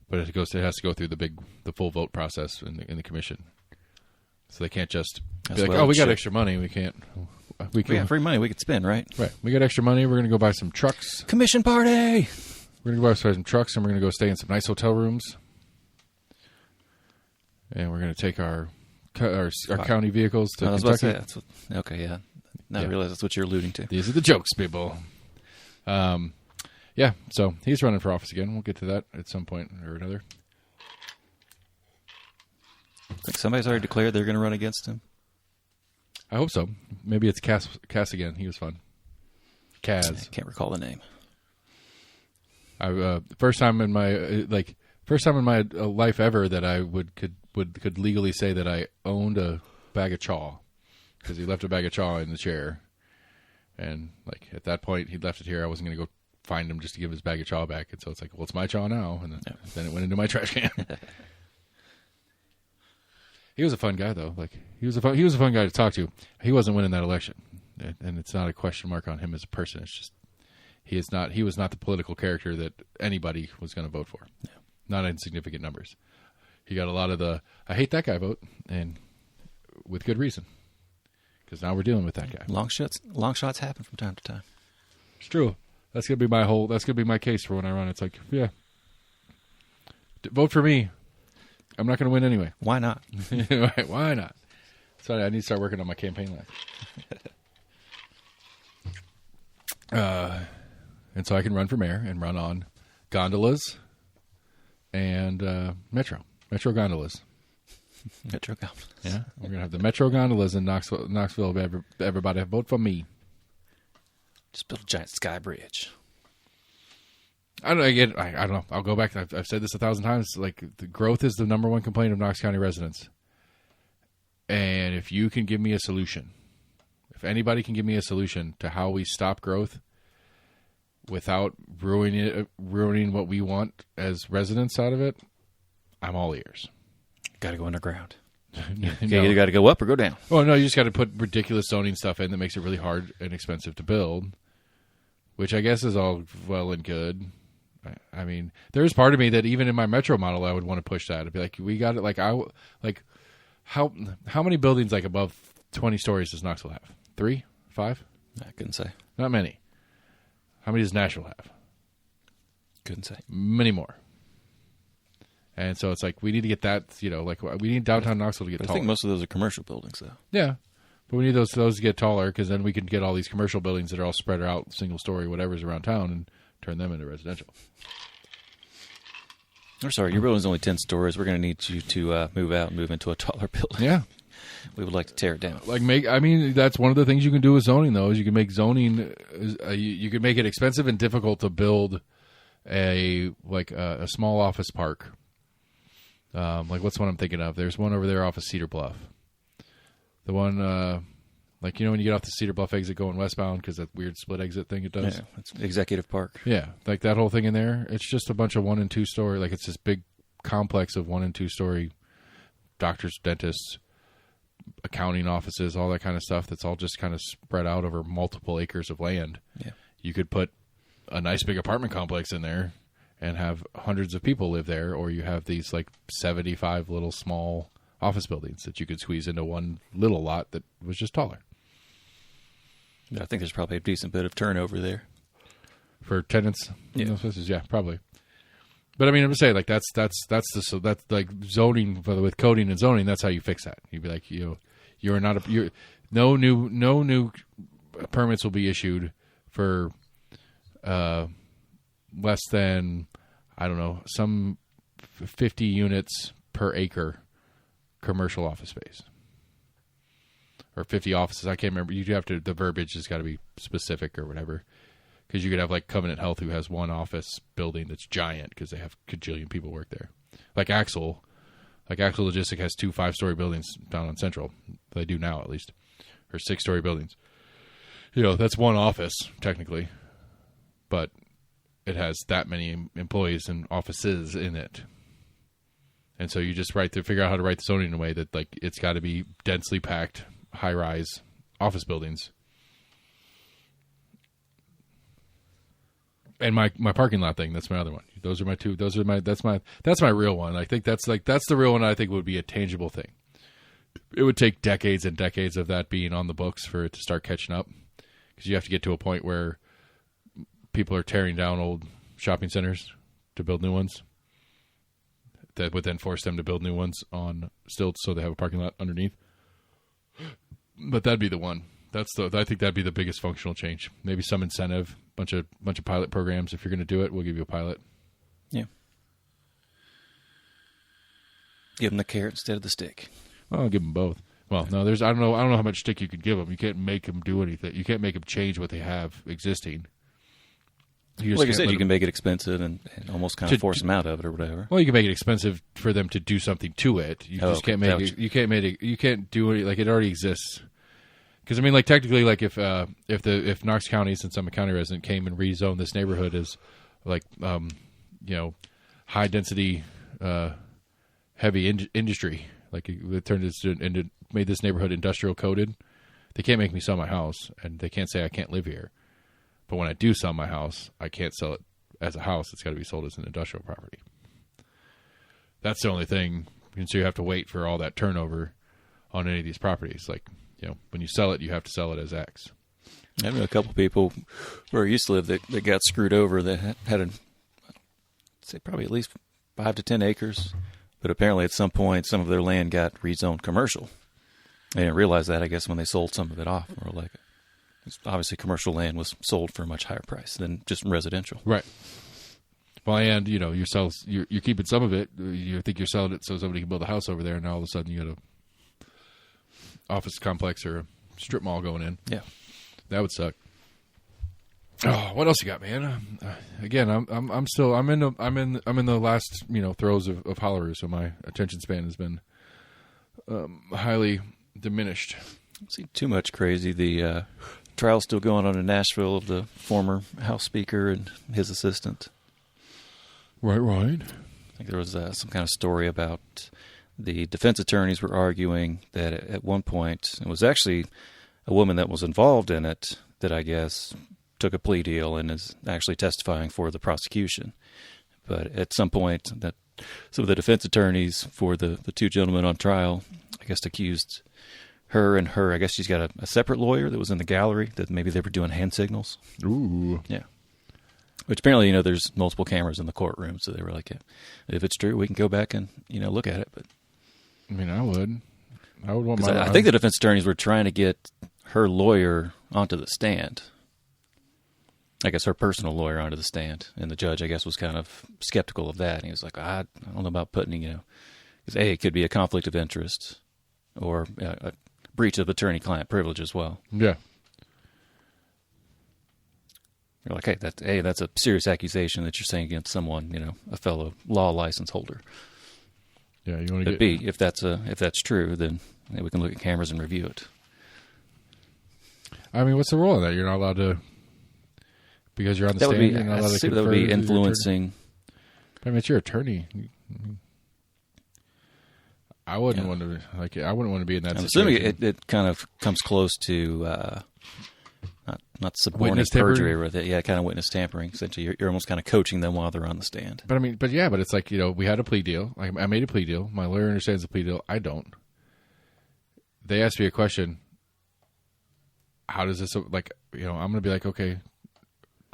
but it has to go through the full vote process in the commission. So they can't just be like, oh, we got extra money, we can't. We have free money we could spend, right? Right. We got extra money. We're going to go buy some trucks. Commission party. We're going to go buy some trucks, and we're going to go stay in some nice hotel rooms. And we're going to take our county vehicles to Kentucky. Okay, yeah. Now I realize that's what you're alluding to. These are the jokes, people. Yeah, so he's running for office again. We'll get to that at some point or another. I think somebody's already declared they're going to run against him. I hope so. Maybe it's Cass again. He was fun. Kaz. I can't recall the name. First time in my life ever that I could legally say that I owned a bag of chaw, because he left a bag of chaw in the chair, and like at that point he left it here. I wasn't going to go find him just to give his bag of chaw back, and so it's like, well, it's my chaw now, and then it went into my trash can. He was a fun guy, though. Like he was a fun guy to talk to. He wasn't winning that election, and it's not a question mark on him as a person. It's just he was not the political character that anybody was going to vote for. Yeah. Not in significant numbers. He got a lot of the "I hate that guy" vote, and with good reason, because now we're dealing with that guy. Long shots happen from time to time. It's true. That's gonna be my case for when I run. It's like, yeah, vote for me. I'm not going to win anyway. Why not? Right, why not? Sorry, I need to start working on my campaign line. And so I can run for mayor and run on gondolas and metro gondolas. Metro gondolas. Yeah, we're going to have the metro gondolas in Knoxville. Everybody vote for me. Just build a giant sky bridge. I don't know. I'll go back. I've said this 1,000 times. Like, the growth is the number one complaint of Knox County residents. And if you can give me a solution, if anybody can give me a solution to how we stop growth without ruining what we want as residents out of it, I'm all ears. Got to go underground. No. You either got to go up or go down. Well, no, you just got to put ridiculous zoning stuff in that makes it really hard and expensive to build, which I guess is all well and good. I mean, there's part of me that even in my metro model, I would want to push that. I'd be like, we got it. How many buildings like above 20 stories does Knoxville have? 3, 5? I couldn't say. Not many. How many does Nashville have? Couldn't say. Many more. And so it's like, we need to get that, we need downtown Knoxville to get taller. I think most of those are commercial buildings, though. Yeah. But we need those to get taller because then we can get all these commercial buildings that are all spread out, single story, whatever's around town, and turn them into residential. We're sorry, your building's only 10 stories. We're going to need you to move out and move into a taller building. Yeah. We would like to tear it down. That's one of the things you can do with zoning, though, is you can make zoning, you can make it expensive and difficult to build a small office park. What's one I'm thinking of? There's one over there off of Cedar Bluff. The one, when you get off the Cedar Bluff exit going westbound, because that weird split exit thing it does. Yeah, it's Executive Park. Yeah, like that whole thing in there. It's just a bunch of 1 and 2 story. Like it's this big complex of 1 and 2 story doctors, dentists, accounting offices, all that kind of stuff. That's all just kind of spread out over multiple acres of land. Yeah, you could put a nice big apartment complex in there and have hundreds of people live there, or you have these like 75 little small office buildings that you could squeeze into one little lot that was just taller. I think there's probably a decent bit of turnover there for tenants. Yeah, in those places, yeah, probably. But I mean, I'm just saying, like that's like zoning with coding and zoning. That's how you fix that. You'd be like, you're not no new permits will be issued for less than, I don't know, some 50 units per acre commercial office space, or 50 offices. I can't remember. You have to, the verbiage has got to be specific or whatever, because you could have like Covenant Health, who has one office building that's giant because they have cajillion people work there. Like Axle Logistic has 2 5-story buildings down on Central. They do now, at least, or 6-story buildings. That's one office technically, but it has that many employees and offices in it. And so you just figure out how to write the zoning in a way that like it's got to be densely packed, high-rise office buildings. And my parking lot thing, that's my other one. Those are my two. That's my real one. I think that's the real one I think would be a tangible thing. It would take decades and decades of that being on the books for it to start catching up, because you have to get to a point where people are tearing down old shopping centers to build new ones. That would then force them to build new ones on stilts, so they have a parking lot underneath. But that'd be the one. I think that'd be the biggest functional change. Maybe some incentive, bunch of pilot programs. If you're going to do it, we'll give you a pilot. Yeah. Give them the carrot instead of the stick. Well, I'll give them both. Well, no, I don't know how much stick you could give them. You can't make them do anything. You can't make them change what they have existing. Like I said, you can make it expensive and almost kind of force them out of it or whatever. Well, you can make it expensive for them to do something to it. You just can't make it. You can't make it. You can't do it like it already exists. Because I mean, like technically, like if Knox County, since I'm a county resident, came and rezoned this neighborhood as like high density heavy industry, like it turned this into made this neighborhood industrial coded, they can't make me sell my house, and they can't say I can't live here. But when I do sell my house, I can't sell it as a house. It's got to be sold as an industrial property. That's the only thing. And so you have to wait for all that turnover on any of these properties. Like, when you sell it, you have to sell it as X. I know a couple people where I used to live that got screwed over that had I'd say probably at least 5 to 10 acres. But apparently at some point, some of their land got rezoned commercial. They didn't realize that, I guess, when they sold some of it off. Or like, obviously commercial land was sold for a much higher price than just residential. Right. Well, and you're keeping some of it. You think you're selling it so somebody can build a house over there, and now all of a sudden you got a office complex or a strip mall going in. Yeah, that would suck. Oh, what else you got, man? Again, I'm in the last throes of Holloway, so my attention span has been highly diminished. I don't see too much crazy. The trial's still going on in Nashville of the former House Speaker and his assistant. Right. I think there was some kind of story about the defense attorneys were arguing that at one point, it was actually a woman that was involved in it that I guess took a plea deal and is actually testifying for the prosecution. But at some point, that some of the defense attorneys for the two gentlemen on trial, I guess, accused her, I guess she's got a separate lawyer that was in the gallery, that maybe they were doing hand signals. Ooh. Yeah. Which apparently, there's multiple cameras in the courtroom, so they were like, yeah, if it's true, we can go back and, look at it. But I mean, I would. I would want 'Cause I think the defense attorneys were trying to get her lawyer onto the stand. I guess her personal lawyer onto the stand, and the judge, I guess, was kind of skeptical of that. And he was like, I don't know about putting, because it could be a conflict of interest or a breach of attorney-client privilege as well. Yeah. You're like, that's a serious accusation that you're saying against someone, a fellow law license holder. Yeah, you want to get... if that's true, then we can look at cameras and review it. I mean, what's the role in that? You're not allowed to, because you're on the stand. You're not allowed to that would be influencing. I mean, it's your attorney. I wouldn't want to I wouldn't want to be in that situation. Assuming it kind of comes close to not suborning perjury with it. Yeah, kind of witness tampering. Essentially, you're almost kind of coaching them while they're on the stand. But it's like, we had a plea deal. I made a plea deal. My lawyer understands the plea deal. I don't. They asked me a question. How does this, I'm going to be like, okay.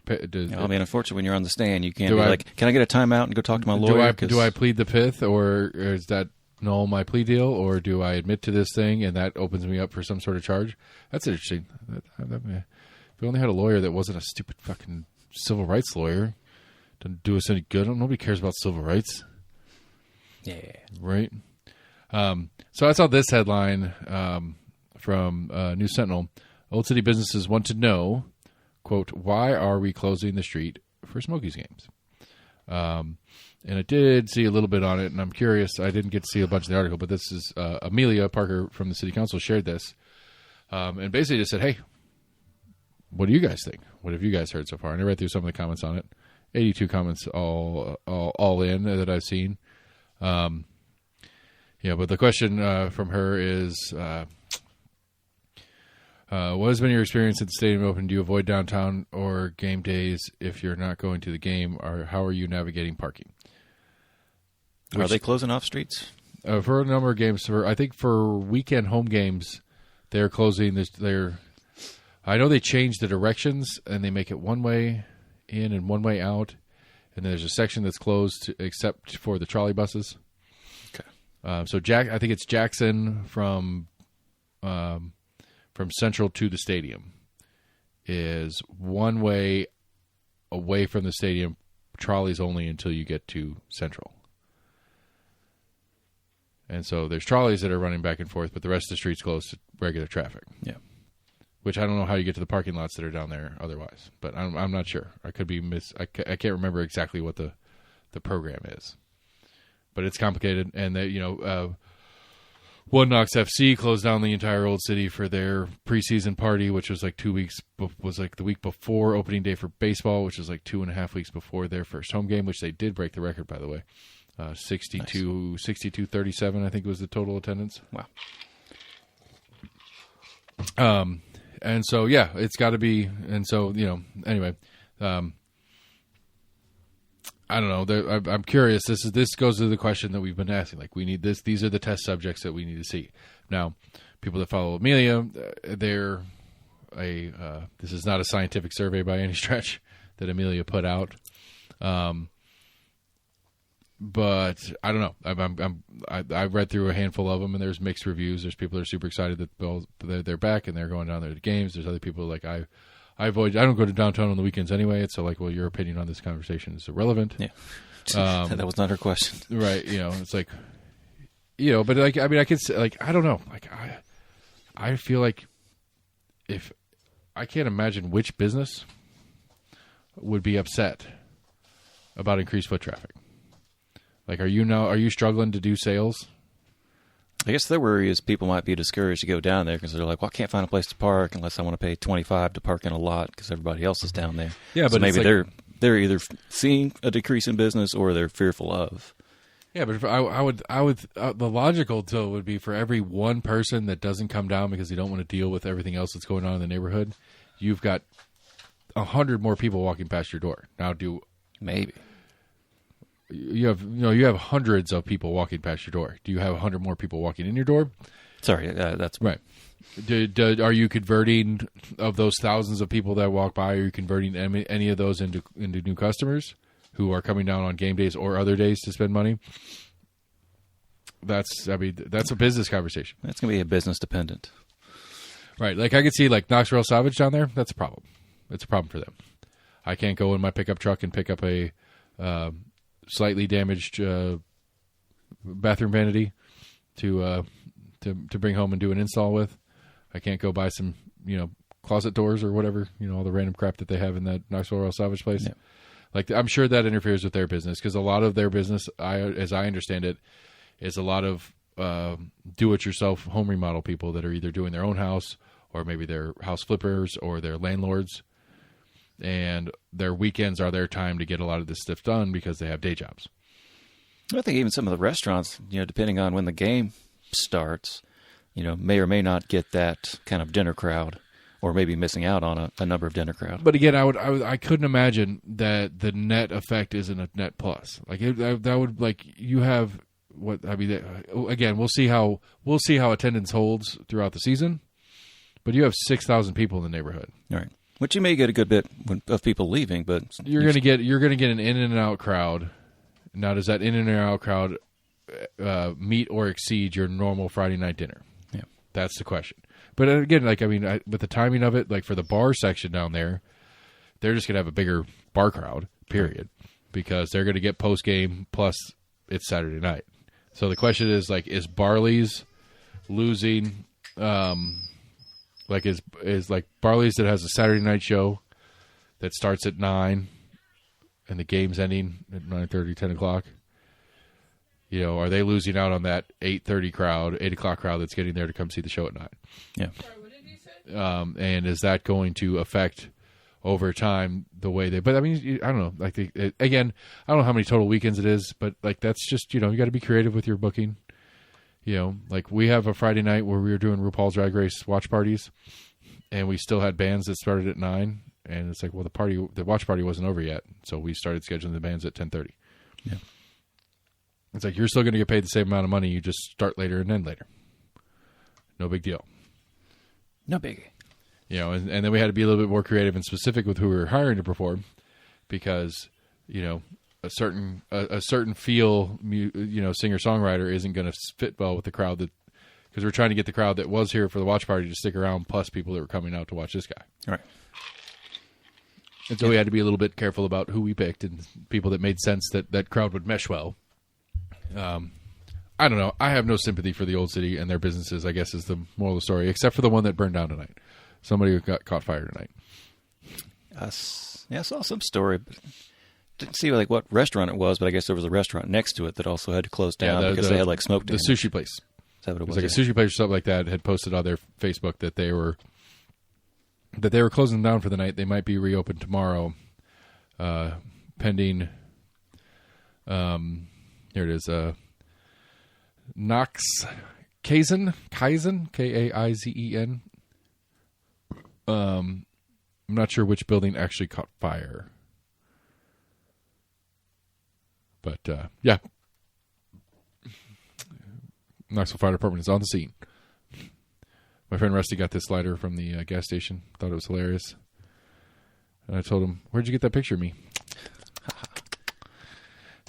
Unfortunately, when you're on the stand, you can't be like, can I get a timeout and go talk to my lawyer? Do I plead the fifth, or is that null my plea deal, or do I admit to this thing and that opens me up for some sort of charge? That's interesting. If we only had a lawyer that wasn't a stupid fucking civil rights lawyer, doesn't do us any good. Nobody cares about civil rights. Yeah. Right? So I saw this headline from News Sentinel. Old City businesses want to know, quote, why are we closing the street for Smokies games? And I did see a little bit on it, and I'm curious. I didn't get to see a bunch of the article, but this is Amelia Parker from the city council shared this, and basically just said, hey, what do you guys think? What have you guys heard so far? And I read through some of the comments on it. 82 comments all in that I've seen. But the question from her is, what has been your experience at the stadium open? Do you avoid downtown or game days if you're not going to the game? Or how are you navigating parking? Are they closing off streets? For a number of games. I think for weekend home games, they're closing. I know they changed the directions, and they make it one way in and one way out. And there's a section that's closed except for the trolley buses. Okay. So I think it's Jackson from Central to the stadium is one way away from the stadium, trolleys only until you get to Central. And so there's trolleys that are running back and forth, but the rest of the street's closed to regular traffic. Yeah. Which I don't know how you get to the parking lots that are down there otherwise, but I'm not sure. I could be I can't remember exactly what the program is, but it's complicated. And One Knox FC closed down the entire Old City for their preseason party, which was like 2 weeks, was like the week before opening day for baseball, which was like 2.5 weeks before their first home game, which they did break the record, by the way. 62-37, I think was the total attendance. Wow. And so, yeah, it's got to be, and so, anyway, I don't know. I'm curious. This goes to the question that we've been asking. Like, we need this. These are the test subjects that we need to see. Now, people that follow Amelia, this is not a scientific survey by any stretch that Amelia put out. But I don't know. I've read through a handful of them, and there's mixed reviews. There's people that are super excited that they're back and they're going down there to games. There's other people like I don't go to downtown on the weekends anyway. It's so like, well, your opinion on this conversation is irrelevant. Yeah. That was not her question. Right. It's like, but like, I mean, I could say, like, I don't know. Like, I feel like if I can't imagine which business would be upset about increased foot traffic. Like, are you struggling to do sales? I guess their worry is people might be discouraged to go down there because they're like, well, I can't find a place to park unless I want to pay $25 to park in a lot because everybody else is down there. Yeah, so but maybe they're either seeing a decrease in business or they're fearful of. Yeah, but if I would the logical deal would be for every one person that doesn't come down because they don't want to deal with everything else that's going on in the neighborhood, you've got 100 more people walking past your door. Now, maybe. You have hundreds of people walking past your door. Do you have 100 more people walking in your door? Sorry, that's right. Are you converting of those thousands of people that walk by? Are you converting any of those into new customers who are coming down on game days or other days to spend money? that's a business conversation. That's going to be a business dependent. Right. Like I could see like Knoxville Salvage down there. That's a problem. It's a problem for them. I can't go in my pickup truck and pick up a slightly damaged bathroom vanity to bring home and do an install with. I can't go buy some, closet doors or whatever, all the random crap that they have in that Knoxville Royal Salvage place. Yeah. Like, I'm sure that interferes with their business because a lot of their business, as I understand it, is a lot of do-it-yourself home remodel people that are either doing their own house or maybe they're house flippers or they're landlords. And their weekends are their time to get a lot of this stuff done because they have day jobs. I think even some of the restaurants, depending on when the game starts, may or may not get that kind of dinner crowd, or maybe missing out on a number of dinner crowd. But again, I couldn't imagine that the net effect isn't a net plus. Like that would like you have what I mean. Again, we'll see how attendance holds throughout the season. But you have 6,000 people in the neighborhood. All right. Which you may get a good bit of people leaving, but you're going to get an in and out crowd. Now, does that in and out crowd meet or exceed your normal Friday night dinner? Yeah, that's the question. But again, with the timing of it, like for the bar section down there, they're just going to have a bigger bar crowd. Period, because they're going to get post game plus it's Saturday night. So the question is is Barley's losing? Is Barley's that has a Saturday night show that starts at 9 and the game's ending at 9:30, 10 o'clock. Are they losing out on that 8:30 crowd, 8 o'clock crowd that's getting there to come see the show at 9? Yeah. Sorry, what did you say? And is that going to affect over time the way they? But I mean, I don't know. Again, I don't know how many total weekends it is, but that's just you got to be creative with your booking. We have a Friday night where we were doing RuPaul's Drag Race watch parties, and we still had bands that started at 9. And it's well, the watch party wasn't over yet, so we started scheduling the bands at 10:30. Yeah, it's you're still going to get paid the same amount of money. You just start later and end later. No big deal. No biggie. And then we had to be a little bit more creative and specific with who we were hiring to perform, because a certain feel singer songwriter isn't going to fit well with the crowd because we're trying to get the crowd that was here for the watch party to stick around, plus people that were coming out to watch this guy. All right. And so we had to be a little bit careful about who we picked and people that made sense that crowd would mesh well. I don't know. I have no sympathy for the Old City and their businesses, I guess, is the moral of the story, except for the one that burned down tonight. Somebody who got caught fire tonight. I saw some story, but didn't see what restaurant it was, but I guess there was a restaurant next to it that also had to close down because they had smoke damage. The sushi place. Is that what it was? A sushi place or something like that had posted on their Facebook that they were closing down for the night. They might be reopened tomorrow, pending. Here it is. Knox Kaizen, Kaizen. I'm not sure which building actually caught fire. But, yeah. Knoxville Fire Department is on the scene. My friend Rusty got this slider from the gas station. Thought it was hilarious. And I told him, "Where'd you get that picture of me?"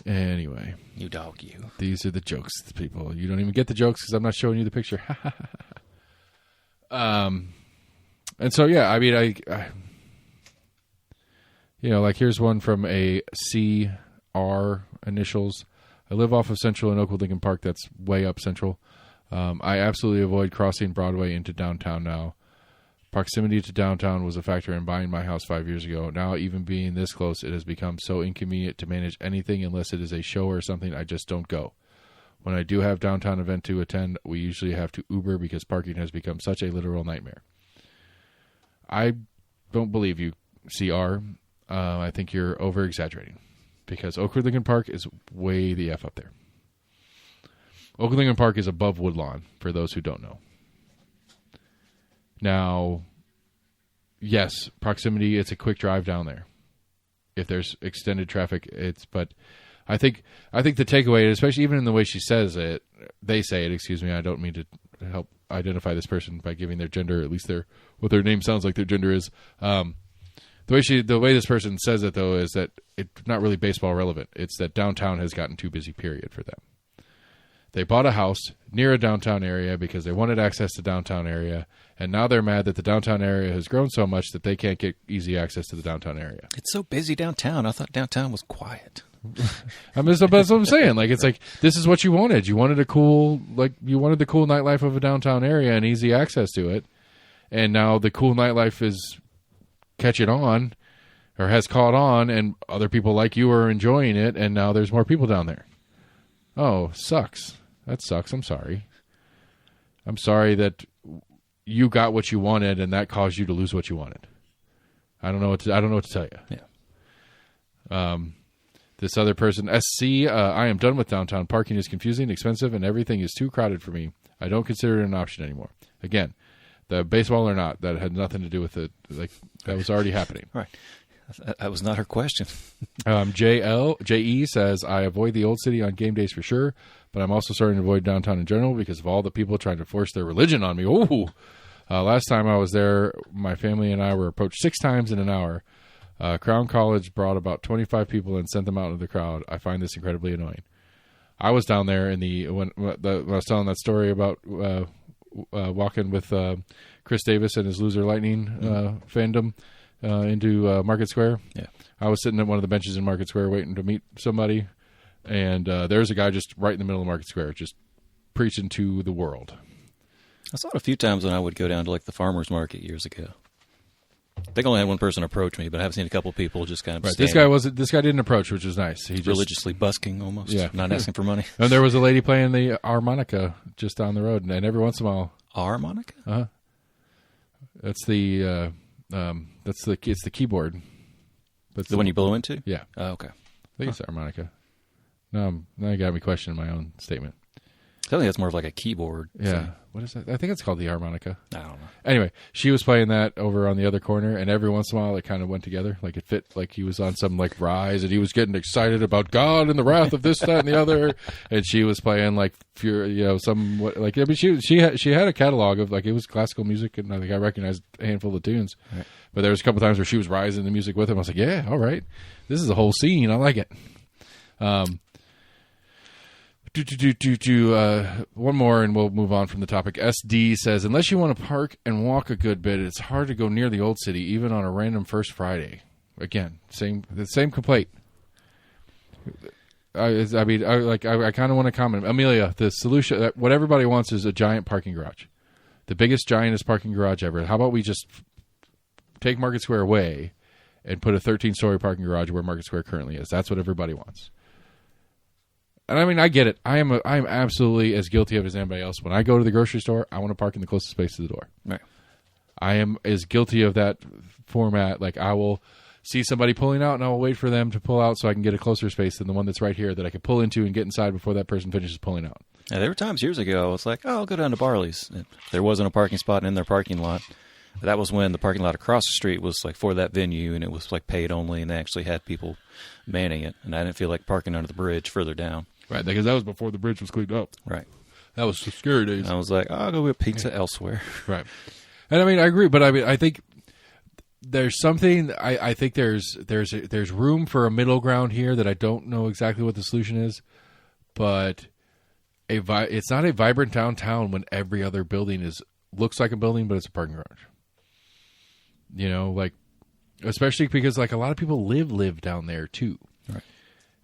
Anyway. You dog, you. These are the jokes, people. You don't even get the jokes because I'm not showing you the picture. And so, yeah, I mean, I here's one from a CR initials. I live off of Central in Oakwood Lincoln Park. That's way up Central. I absolutely avoid crossing Broadway into downtown now. Proximity to downtown was a factor in buying my house 5 years ago. Now, even being this close, it has become so inconvenient to manage anything unless it is a show or something. I just don't go. When I do have downtown event to attend, we usually have to Uber because parking has become such a literal nightmare. I don't believe you, CR. I think you're over-exaggerating because Oakwood Lincoln Park is way the F up there. Oakwood Lincoln Park is above Woodlawn, for those who don't know. Now, yes, proximity, it's a quick drive down there. If there's extended traffic, but I think the takeaway, especially even in the way she says it, they say it, excuse me, I don't mean to help identify this person by giving their gender, at least what their name sounds like their gender is. The way this person says it, though, is that it's not really baseball relevant. It's that downtown has gotten too busy, period, for them. They bought a house near a downtown area because they wanted access to downtown area, and now they're mad that the downtown area has grown so much that they can't get easy access to the downtown area. It's so busy downtown. I thought downtown was quiet. I mean, that's what I'm saying. Like, it's like, this is what you wanted. You wanted the cool nightlife of a downtown area and easy access to it. And now the cool nightlife is catching on, or has caught on, and other people like you are enjoying it, and now there's more people down there. Oh, sucks. That sucks. I'm sorry. I'm sorry that you got what you wanted, and that caused you to lose what you wanted. I don't know what to tell you. Yeah. This other person, SC, I am done with downtown. Parking is confusing, expensive, and everything is too crowded for me. I don't consider it an option anymore. Again, the baseball or not, that had nothing to do with it. Like, that was already happening. Right. That was not her question. JE says, I avoid the old city on game days for sure, but I'm also starting to avoid downtown in general because of all the people trying to force their religion on me. Ooh. Last time I was there, my family and I were approached 6 times in an hour. Crown College brought about 25 people and sent them out into the crowd. I find this incredibly annoying. I was down there when I was telling that story about walking with Chris Davis and his Loser Lightning fandom into Market Square. Yeah, I was sitting at one of the benches in Market Square waiting to meet somebody, and there's a guy just right in the middle of Market Square, just preaching to the world. I saw it a few times when I would go down to like the farmers market years ago. I think I only had one person approach me, but I've seen a couple people just kind of right. standing. This guy didn't approach, which was nice. He just religiously busking almost, yeah, not asking for money. And there was a lady playing the harmonica just down the road, and every once in a while, Harmonica? It's the keyboard. The one you blow into? Yeah. Oh, okay. I think it's harmonica. No, now you got me questioning my own statement. I think that's more of like a keyboard. Yeah. thing. What is that? I think it's called the harmonica. I don't know. Anyway, she was playing that over on the other corner, and every once in a while it kind of went together. Like it fit, like he was on some like rise, and he was getting excited about God and the wrath of this, that, and the other. And she was playing like she had a catalog of like, it was classical music, and I think I recognized a handful of tunes. Right. But there was a couple times where she was rising the music with him. I was like, yeah, all right, this is a whole scene. I like it. One more and we'll move on from the topic. SD says, unless you want to park and walk a good bit, it's hard to go near the old city, even on a random first Friday. Again, the same complaint. I kind of want to comment. Amelia, the solution, what everybody wants is a giant parking garage. The biggest, giantest parking garage ever. How about we just take Market Square away and put a 13-story parking garage where Market Square currently is? That's what everybody wants. And I mean, I get it. I am absolutely as guilty of it as anybody else. When I go to the grocery store, I want to park in the closest space to the door. Right. I am as guilty of that format. Like, I will see somebody pulling out, and I will wait for them to pull out so I can get a closer space than the one that's right here that I can pull into and get inside before that person finishes pulling out. Yeah, there were times years ago I was like, I'll go down to Barley's. There wasn't a parking spot in their parking lot. That was when the parking lot across the street was like for that venue, and it was like paid only, and they actually had people manning it. And I didn't feel like parking under the bridge further down. Right, because that was before the bridge was cleaned up. Right. That was the scary days. And I was like, I'll go get pizza elsewhere. Right. And I mean, I agree, but I mean, I think there's something. I think there's room for a middle ground here that I don't know exactly what the solution is, but it's not a vibrant downtown when every other building looks like a building, but it's a parking garage. You know, like, especially because like a lot of people live down there too. Right.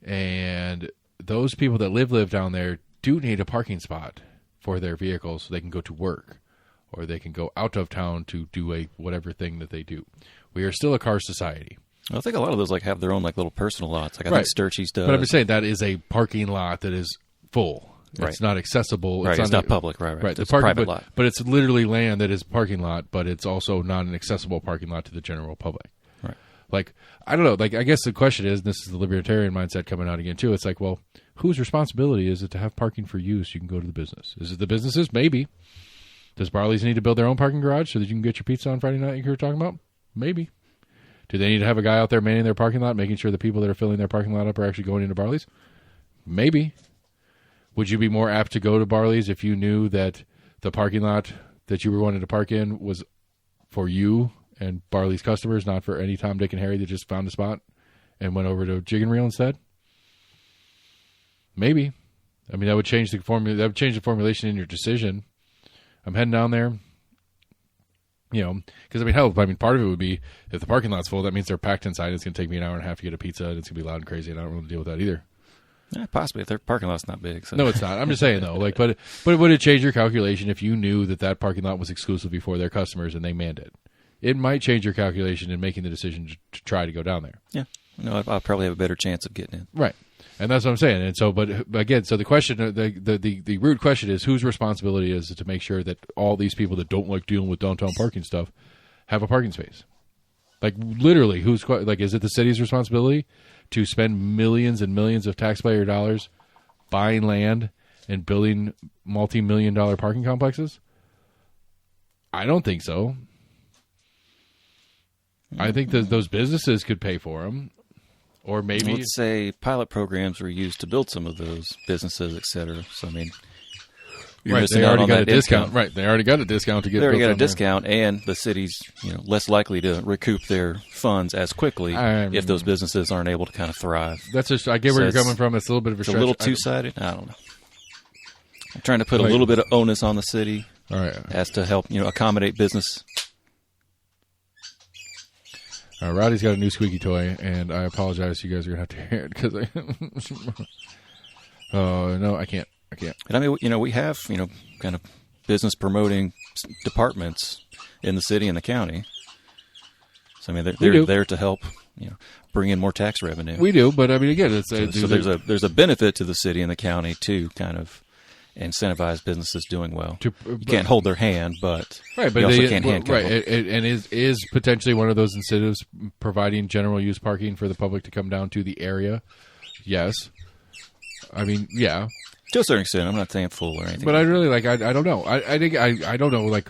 And those people that live down there do need a parking spot for their vehicles so they can go to work or they can go out of town to do whatever thing that they do. We are still a car society. I think a lot of those like have their own like little personal lots. Like I Right. think Sturchy's does. But I'm just saying that is a parking lot that is full. Right. It's not accessible. Right, it's not public. Right. Right. It's a private lot. But it's literally land that is parking lot, but it's also not an accessible parking lot to the general public. Right. Like, I don't know. Like, I guess the question is, and this is the libertarian mindset coming out again, too. It's like, well, whose responsibility is it to have parking for you so you can go to the business? Is it the businesses? Maybe. Does Barley's need to build their own parking garage so that you can get your pizza on Friday night you were talking about? Maybe. Do they need to have a guy out there manning their parking lot, making sure the people that are filling their parking lot up are actually going into Barley's? Maybe. Would you be more apt to go to Barley's if you knew that the parking lot that you were wanting to park in was for you and Barley's customers, not for any Tom, Dick, and Harry that just found a spot and went over to Jig and Reel instead? Maybe. I mean, that would change the formula. That would change the formulation in your decision. I'm heading down there. Because hell, part of it would be if the parking lot's full, that means they're packed inside. It's going to take me an hour and a half to get a pizza, and it's going to be loud and crazy, and I don't want to deal with that either. Yeah, possibly if their parking lot's not big. So. No, it's not. I'm just saying though. But would it change your calculation if you knew that parking lot was exclusively for their customers and they manned it? It might change your calculation in making the decision to try to go down there. Yeah, no, I'll probably have a better chance of getting in. Right. And that's what I'm saying. And so, but again, so the question, the root question is whose responsibility is it to make sure that all these people that don't like dealing with downtown parking stuff have a parking space? Like literally, is it the city's responsibility to spend millions and millions of taxpayer dollars buying land and building multi-million-dollar parking complexes? I don't think so. I think that those businesses could pay for them. Or maybe let's say pilot programs were used to build some of those businesses, et cetera. So I mean, you're right, they already got a discount. Right, they already got a discount to get. They already got a discount, and the city's less likely to recoup their funds as quickly if those businesses aren't able to kind of thrive. That's just I get where you're coming from. It's a little bit of a stretch. A little two-sided. I don't know. I'm trying to put a little bit of onus on the city, all right, as to help accommodate business. Roddy's got a new squeaky toy, and I apologize. You guys are going to have to hear it because oh, no, I can't. And I mean, we have, kind of business promoting departments in the city and the county. So, I mean, they're there to help, bring in more tax revenue. We do, but I mean, again, it's so there's a benefit to the city and the county to kind of incentivize businesses doing well. You can't hold their hand, but you also can't handcuff them. And is potentially one of those incentives providing general use parking for the public to come down to the area? Yes. I mean, yeah. To a certain extent, I'm not saying full or anything. But I really I don't know. I think I don't know. Like,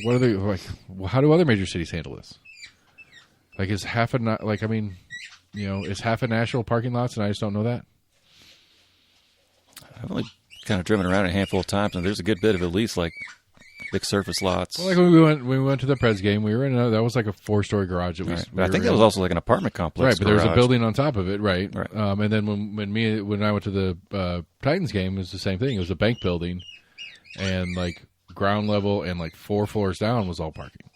what are they like? How do other major cities handle this? Like, is half is half a national parking lots, and I just don't know that. I've only kind of driven around a handful of times, and there's a good bit of at least like big surface lots. Well, like when we went to the Preds game, we were in that was like a 4-story garage. But I think that was also like an apartment complex, right? But there was a building on top of it, right? Right. And then when I went to the Titans game, it was the same thing. It was a bank building, and like ground level and like 4 floors down was all parking.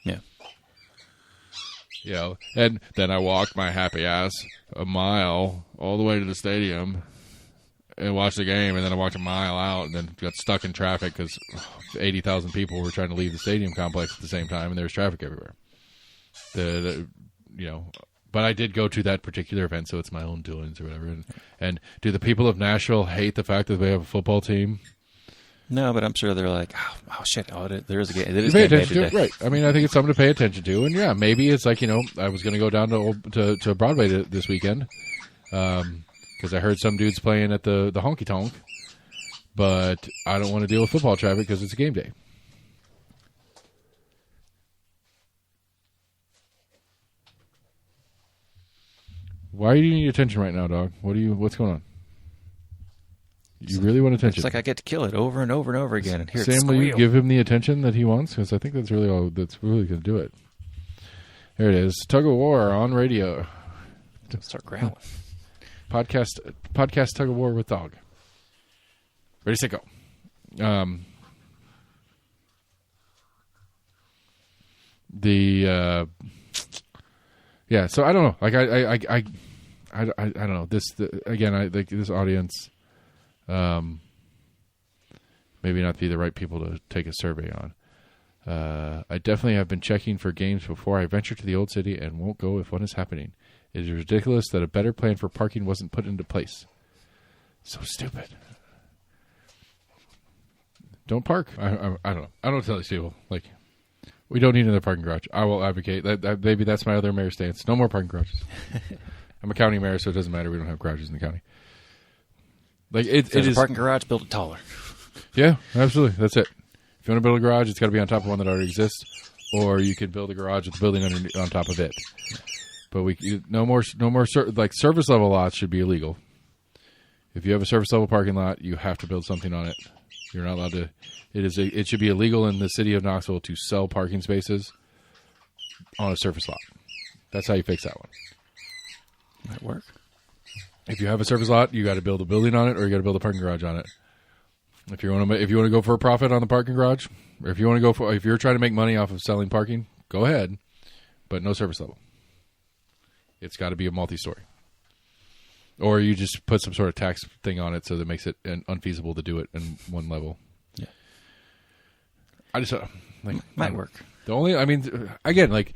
Yeah. And then I walked my happy ass a mile all the way to the stadium and watched the game, and then I walked a mile out and then got stuck in traffic because 80,000 people were trying to leave the stadium complex at the same time, and there was traffic everywhere. But I did go to that particular event, so it's my own doings or whatever. And do the people of Nashville hate the fact that they have a football team? No, but I'm sure they're like, oh shit, there is a game. It is pay game attention to it, right? I mean, I think it's something to pay attention to, and yeah, maybe it's like I was going to go down to Broadway this weekend. Because I heard some dudes playing at the honky tonk, but I don't want to deal with football traffic because it's a game day. Why do you need attention right now, dog? What's going on? You really want attention? It's like I get to kill it over and over and over again and hear it Sam, squeal. will you give him the attention that he wants? Because I think that's really all. That's really going to do it. There it is. Tug of War on radio. Start growling. Podcast Tug of War with Dog. Ready, set, go. So I don't know. Like I don't know. This audience, maybe not be the right people to take a survey on. I definitely have been checking for games before I venture to the old city and won't go if one is happening. It is ridiculous that a better plan for parking wasn't put into place. So stupid. Don't park. I don't know. I don't tell these people. Like, we don't need another parking garage. I will advocate. Maybe that's my other mayor stance. No more parking garages. I'm a county mayor, so it doesn't matter. We don't have garages in the county. Like if there's a parking garage, build it taller. Yeah, absolutely. That's it. If you want to build a garage, it's got to be on top of one that already exists, or you can build a garage with the building on top of it. But no more like service level lots should be illegal. If you have a service level parking lot, you have to build something on it. You're not allowed to. It should be illegal in the city of Knoxville to sell parking spaces on a surface lot. That's how you fix that one. Might work. If you have a surface lot, you got to build a building on it, or you got to build a parking garage on it. If you want to go for a profit on the parking garage, or if you're trying to make money off of selling parking, go ahead, but no surface level. It's got to be a multi-story, or you just put some sort of tax thing on it so that makes it unfeasible to do it in one level. Yeah, I just might work. The only, I mean, again, like.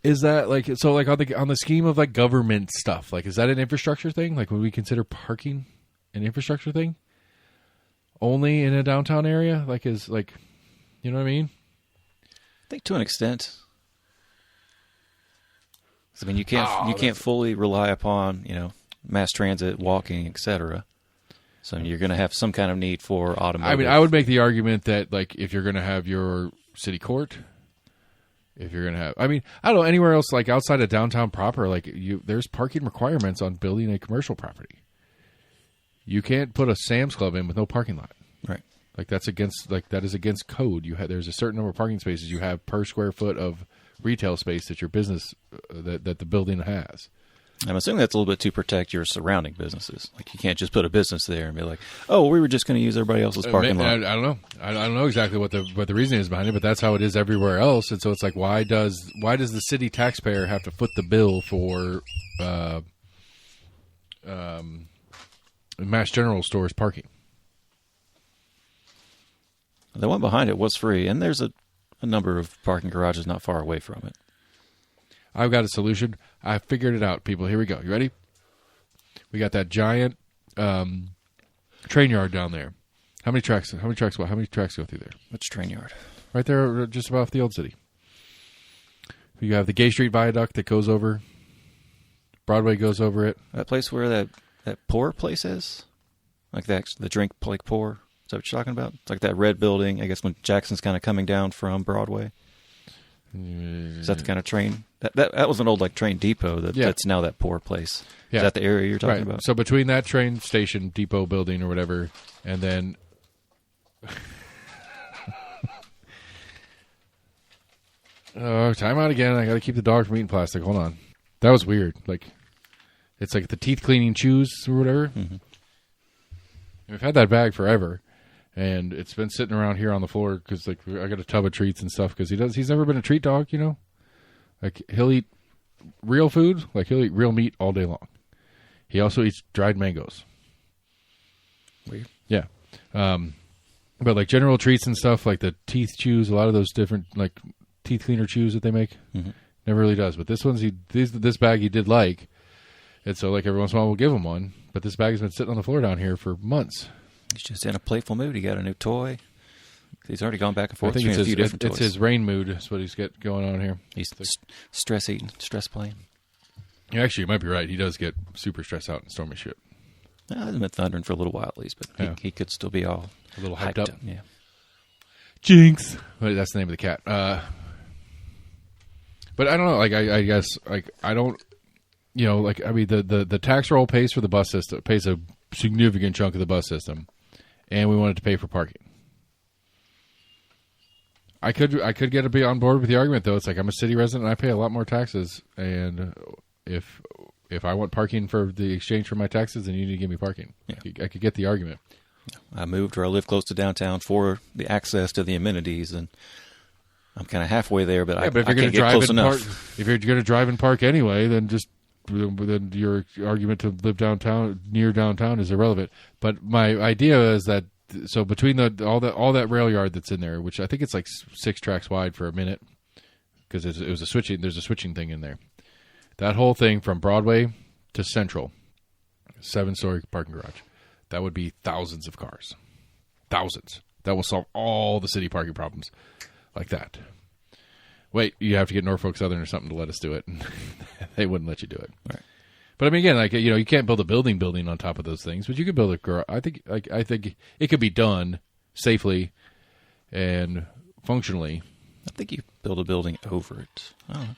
Is that like so? Like on the scheme of like government stuff, like is that an infrastructure thing? Like would we consider parking an infrastructure thing? Only in a downtown area, like is like, you know what I mean? I think to an extent. I mean, you can't fully rely upon mass transit, walking, etc. So you're going to have some kind of need for automotive. I mean, I would make the argument that like if you're going to have your city court. If you're gonna have, I mean, I don't know anywhere else like outside of downtown proper. Like there's parking requirements on building a commercial property. You can't put a Sam's Club in with no parking lot, right? Like that is against code. There's a certain number of parking spaces you have per square foot of retail space that your business that the building has. I'm assuming that's a little bit to protect your surrounding businesses. Like you can't just put a business there and be like, "Oh, we were just going to use everybody else's parking lot." I don't know. I don't know exactly what the reasoning is behind it, but that's how it is everywhere else. And so it's like, why does the city taxpayer have to foot the bill for Mass General Store's parking? The one behind it was free, and there's a number of parking garages not far away from it. I've got a solution. I figured it out, people. Here we go. You ready? We got that giant train yard down there. How many tracks go through there? Which train yard? Right there, just above the old city. You have the Gay Street Viaduct that goes over. Broadway goes over it. That place where that pour place is? Like the drink like pour? Is that what you're talking about? It's like that red building, I guess, when Jackson's kind of coming down from Broadway. Is that the kind of train? That was an old like train depot that's now that poor place. Yeah. Is that the area you're talking about? So between that train station, depot building or whatever, and then time out again. I got to keep the dog from eating plastic. Hold on. That was weird. Like it's like the teeth cleaning chews or whatever. Mm-hmm. We've had that bag forever. And it's been sitting around here on the floor because, like, I got a tub of treats and stuff because he's never been a treat dog, Like, he'll eat real food, like, he'll eat real meat all day long. He also eats dried mangoes. Weird. Yeah. But, like, general treats and stuff, like the teeth chews, a lot of those different, like, teeth cleaner chews that they make, never really does. But this bag he did like. And so, like, every once in a while we'll give him one. But this bag has been sitting on the floor down here for months. He's just in a playful mood. He got a new toy. He's already gone back and forth. I think it's his rain mood. Is what he's got going on here. He's stress eating, stress playing. Yeah, actually, you might be right. He does get super stressed out in stormy shit. He hasn't been thundering for a little while at least, but he could still be all a little hyped up. Yeah. Jinx. But that's the name of the cat. But I don't know. Like I guess like I don't. Like I mean the tax roll pays for the bus system, pays a significant chunk of the bus system, and we wanted to pay for parking. I could get to be on board with the argument though. It's like I'm a city resident and I pay a lot more taxes, and if I want parking for the exchange for my taxes, then you need to give me parking. Yeah. I could get the argument. I moved or I live close to downtown for the access to the amenities, and I'm kind of halfway there, but I can't get close enough. If you're going to drive and park anyway, then your argument to live near downtown is irrelevant. But my idea is that so between all that rail yard that's in there, which I think it's like 6 tracks wide for a minute, because there's a switching thing in there. That whole thing from Broadway to Central, 7-story parking garage, that would be thousands of cars, thousands. That will solve all the city parking problems like that. Wait, you have to get Norfolk Southern or something to let us do it. They wouldn't let you do it. Right. But I mean, again, like you can't build a building on top of those things, but you could build a garage. I think it could be done safely and functionally. I think you build a building over it. I don't know.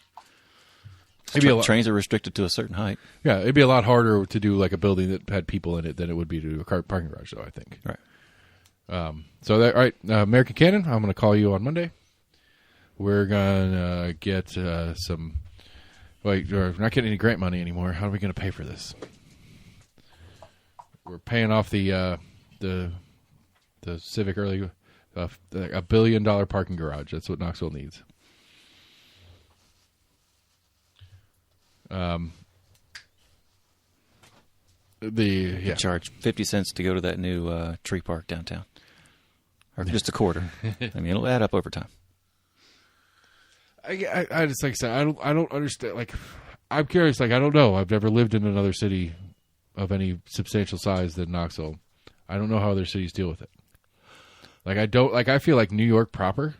Maybe trains are restricted to a certain height. Yeah, it'd be a lot harder to do like a building that had people in it than it would be to do a parking garage, though, I think. Right. All right, American Cannon, I'm going to call you on Monday. We're going to get some Wait, we're not getting any grant money anymore. How are we going to pay for this? We're paying off the Civic early, $1 billion parking garage. That's what Knoxville needs. You charge 50 cents to go to that new tree park downtown, or just a quarter. I mean, it'll add up over time. I just, like I said, I don't understand. Like, I'm curious. Like, I don't know. I've never lived in another city of any substantial size than Knoxville. I don't know how other cities deal with it. Like, I feel like New York proper,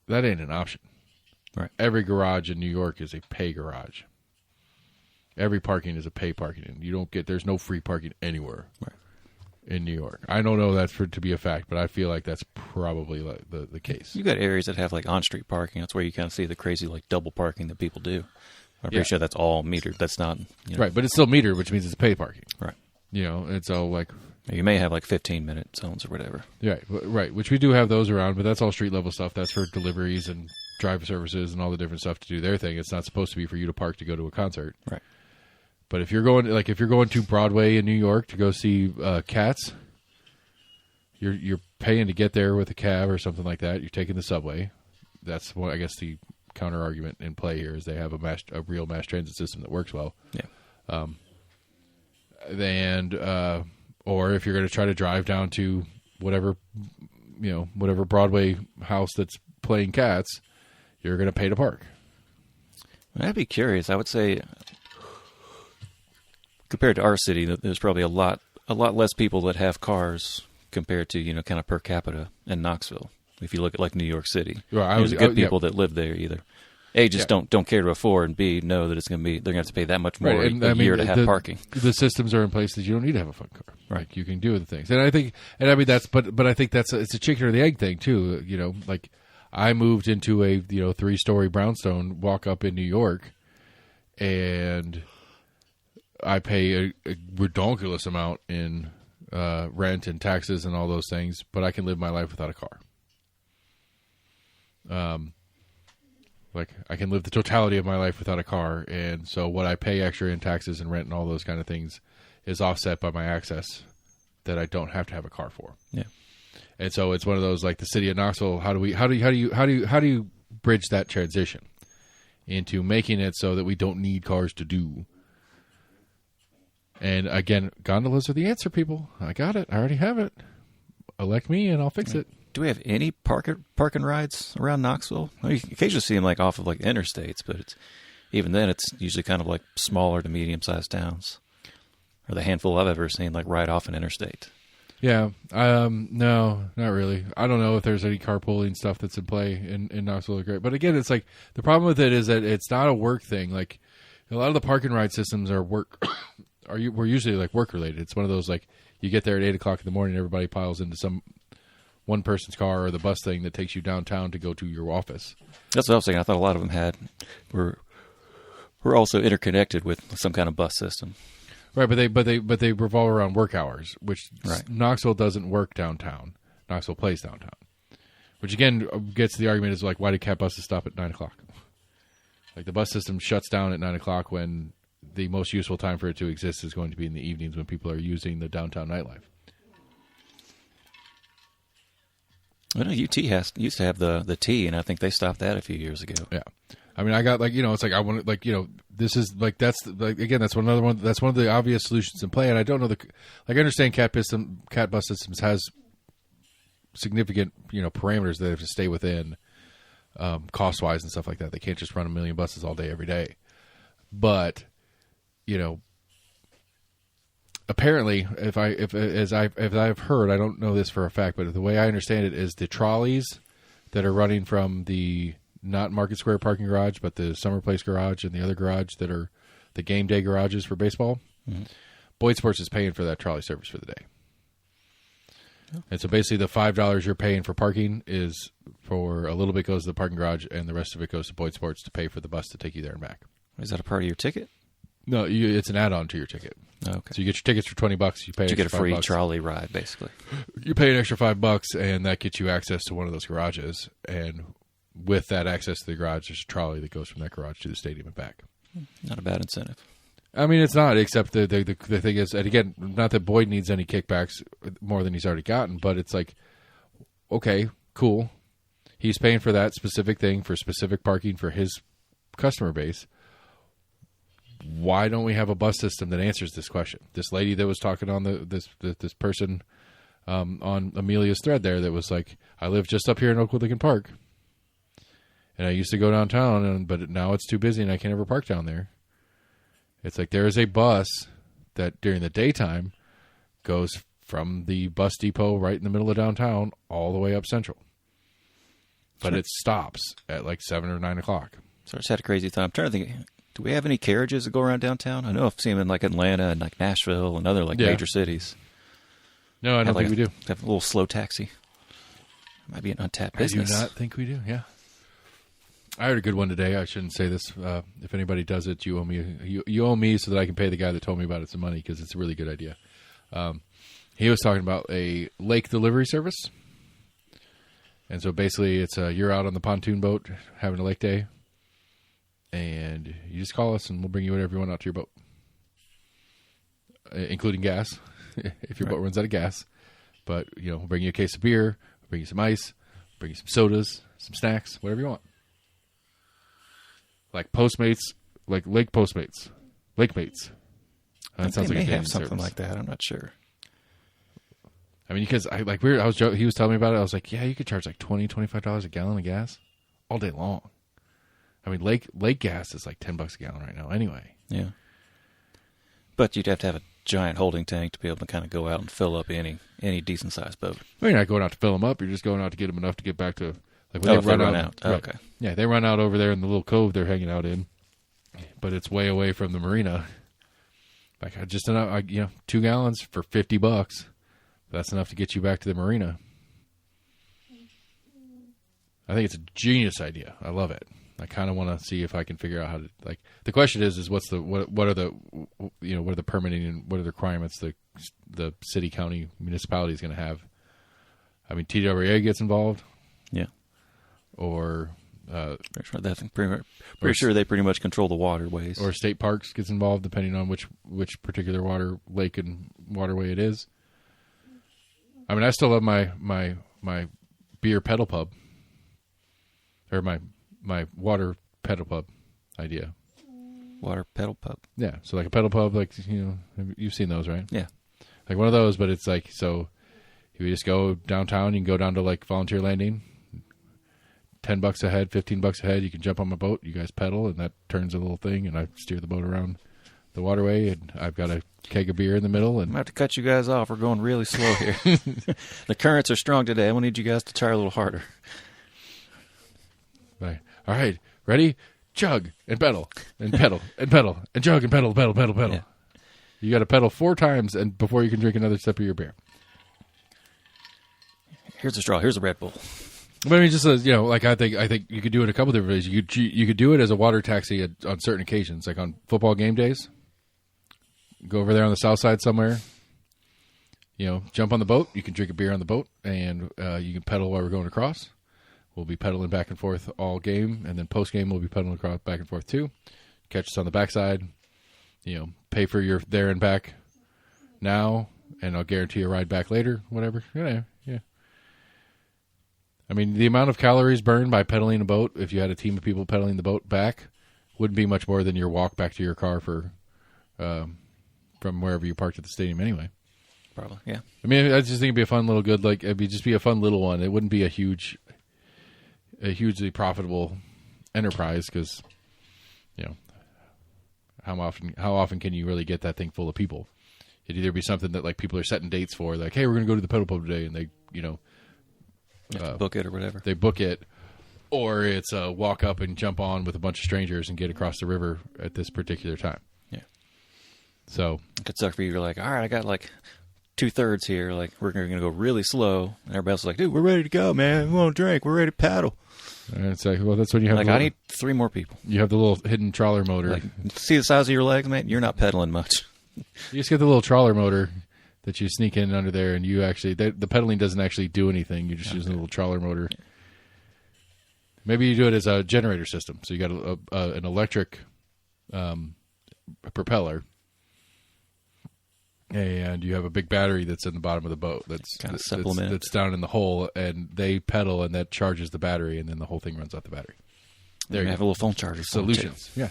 that ain't an option. Right. Every garage in New York is a pay garage. Every parking is a pay parking, and there's no free parking anywhere in New York. I don't know that's to be a fact, but I feel like that's probably like the case. You got areas that have like on-street parking. That's where you kind of see the crazy like double parking that people do. I'm pretty sure that's all metered. That's not right, but it's still metered, which means it's pay parking. Right. And so like you may have like 15-minute zones or whatever. Right, which we do have those around, but that's all street level stuff. That's for deliveries and drive services and all the different stuff to do their thing. It's not supposed to be for you to park to go to a concert. Right. But if you're going to Broadway in New York to go see Cats, you're paying to get there with a cab or something like that. You're taking the subway. That's what I guess the counter argument in play here is they have a real mass transit system that works well. Yeah. Or if you're going to try to drive down to whatever Broadway house that's playing Cats, you're going to pay to park. I'd be curious. I would say, compared to our city, there's probably a lot less people that have cars compared to kind of per capita in Knoxville. If you look at like New York City, there's good people that live there either. A, just don't care to afford, and B, know that they're going to have to pay that much more a year to have parking. The systems are in place that you don't need to have a fun car. Right, like you can do the things, and I think but I think it's a chicken or the egg thing too. Like I moved into a 3-story brownstone walk up in New York, and I pay a ridiculous amount in rent and taxes and all those things, but I can live my life without a car. Like I can live the totality of my life without a car, and so what I pay extra in taxes and rent and all those kind of things is offset by my access that I don't have to have a car for. Yeah, and so it's one of those like the city of Knoxville. How do you bridge that transition into making it so that we don't need cars to do? And again, gondolas are the answer, people. I got it. I already have it. Elect me, and I'll fix it. Do we have any parking rides around Knoxville? I mean, you occasionally see them like off of like interstates, but even then it's usually kind of like smaller to medium-sized towns, or the handful I've ever seen like right off an interstate. Yeah, no, not really. I don't know if there's any carpooling stuff that's in play in Knoxville. Great, but again, it's like the problem with it is that it's not a work thing. Like a lot of the parking ride systems are work. We're usually like work related. It's one of those like you get there at 8:00 in the morning, everybody piles into some one person's car or the bus thing that takes you downtown to go to your office. That's what I was saying. I thought a lot of them were also interconnected with some kind of bus system. Right, but they revolve around work hours, which Knoxville doesn't work downtown. Knoxville plays downtown, which again gets to the argument is like, why do cat buses stop at 9:00? Like the bus system shuts down at 9:00 when the most useful time for it to exist is going to be in the evenings when people are using the downtown nightlife. I know UT used to have the T, and I think they stopped that a few years ago. Yeah, I mean, I got like it's like I want like this is like that's like again that's one of the obvious solutions in play, and I don't know I understand cat bus systems has significant parameters that they have to stay within, cost wise and stuff like that. They can't just run a million buses all day every day, but apparently, as I've heard, I don't know this for a fact, but the way I understand it is the trolleys that are running from the not Market Square parking garage, but the Summer Place garage and the other garage that are the game day garages for baseball. Mm-hmm. Boyd Sports is paying for that trolley service for the day. Oh. And so basically the $5 you're paying for parking is for a little bit goes to the parking garage and the rest of it goes to Boyd Sports to pay for the bus to take you there and back. Is that a part of your ticket? No, it's an add-on to your ticket. Oh, okay. So you get your tickets for $20. You pay. You get a free $5. trolley ride, basically. You pay an extra $5, and that gets you access to one of those garages. And with that access to the garage, there's a trolley that goes from that garage to the stadium and back. Not a bad incentive. I mean, it's not, except the thing is, and again, not that Boyd needs any kickbacks more than he's already gotten, but it's like, okay, cool. He's paying for that specific thing, for specific parking for his customer base. Why don't we have a bus system that answers this question? This lady that was talking on this person on Amelia's thread there that was like, I live just up here in Oakwood Lincoln Park, and I used to go downtown, but now it's too busy and I can't ever park down there. It's like there is a bus that during the daytime goes from the bus depot right in the middle of downtown all the way up Central. But it stops at like 7 or 9 o'clock. So I just had a crazy thought. I'm trying to think, do we have any carriages that go around downtown? I know I've seen them in like Atlanta and like Nashville and other like major cities. No, I don't think we do. Have a little slow taxi. Might be an untapped business. I do not think we do, yeah. I heard a good one today. I shouldn't say this. If anybody does it, you owe me. You owe me so that I can pay the guy that told me about it some money because it's a really good idea. He was talking about a lake delivery service, and so basically, it's you're out on the pontoon boat having a lake day, and you just call us and we'll bring you whatever you want out to your boat, including gas, if your boat runs out of gas. But we'll bring you a case of beer, we'll bring you some ice, we'll bring you some sodas, some snacks, whatever you want. Like Postmates, like Lake Postmates, Lake Mates. That sounds like a have something service like that. I'm not sure. I mean, because he was telling me about it. I was like, yeah, you could charge like $20, $25 a gallon of gas all day long. I mean, lake gas is like $10 a gallon right now anyway. Yeah. But you'd have to have a giant holding tank to be able to kind of go out and fill up any decent sized boat. Well, you're not going out to fill them up. You're just going out to get them enough to get back to. Like when they run out. Oh, right. Okay. Yeah, they run out over there in the little cove they're hanging out in, but it's way away from the marina. Like just enough, 2 gallons for $50. That's enough to get you back to the marina. I think it's a genius idea. I love it. I kind of want to see if I can figure out how to like. The question is what are the permitting and what are the requirements the city, county, municipality is going to have. I mean, TWA gets involved. Yeah. Or pretty sure they pretty much control the waterways. Or state parks gets involved, depending on which particular water lake and waterway it is. I mean, I still love my beer pedal pub, or my water pedal pub idea. Water pedal pub. Yeah, so like a pedal pub, like you've seen those, right? Yeah, like one of those, but it's like so. You just go downtown. You can go down to like Volunteer Landing. $10 a head, $15 a head. You can jump on my boat. You guys pedal, and that turns a little thing, and I steer the boat around the waterway. And I've got a keg of beer in the middle. And I'm going to have to cut you guys off. We're going really slow here. The currents are strong today. I will need you guys to try a little harder. Right. All right, ready? Chug and pedal and pedal and pedal and chug and pedal, pedal, pedal, pedal. Yeah. You got to pedal 4 times and before you can drink another sip of your beer. Here's a straw. Here's a Red Bull. But I mean, just as, like I think you could do it a couple different ways. You could do it as a water taxi on certain occasions, like on football game days. Go over there on the south side somewhere. Jump on the boat. You can drink a beer on the boat, and you can pedal while we're going across. We'll be pedaling back and forth all game, and then post game we'll be pedaling across back and forth too. Catch us on the backside. Pay for your there and back now, and I'll guarantee a ride back later. Whatever. Yeah. I mean, the amount of calories burned by pedaling a boat, if you had a team of people pedaling the boat back, wouldn't be much more than your walk back to your car from wherever you parked at the stadium anyway. Probably, yeah. I mean, I just think it'd be a fun little it'd just be a fun little one. It wouldn't be a hugely profitable enterprise because, how often can you really get that thing full of people? It'd either be something that like people are setting dates for, like, hey, we're going to go to the pedal pub today, and they, book it or whatever. They book it, or it's a walk up and jump on with a bunch of strangers and get across the river at this particular time. Yeah. So it could suck for you. You're like, all right, I got like 2/3 here. Like, we're going to go really slow. And everybody else is like, dude, we're ready to go, man. We won't drink. We're ready to paddle. And it's like, well, that's when you have like, I need 3 more people. You have the little hidden trawler motor. Like, see the size of your legs, man? You're not pedaling much. You just get the little trawler motor that you sneak in under there, and you actually the pedaling doesn't actually do anything. You're just using a little trawler motor. Maybe you do it as a generator system. So you got an electric propeller, and you have a big battery that's in the bottom of the boat. That's kind of supplement. That's down in the hole, and they pedal, and that charges the battery, and then the whole thing runs out the battery. There you have a little phone charger. Solutions, yeah.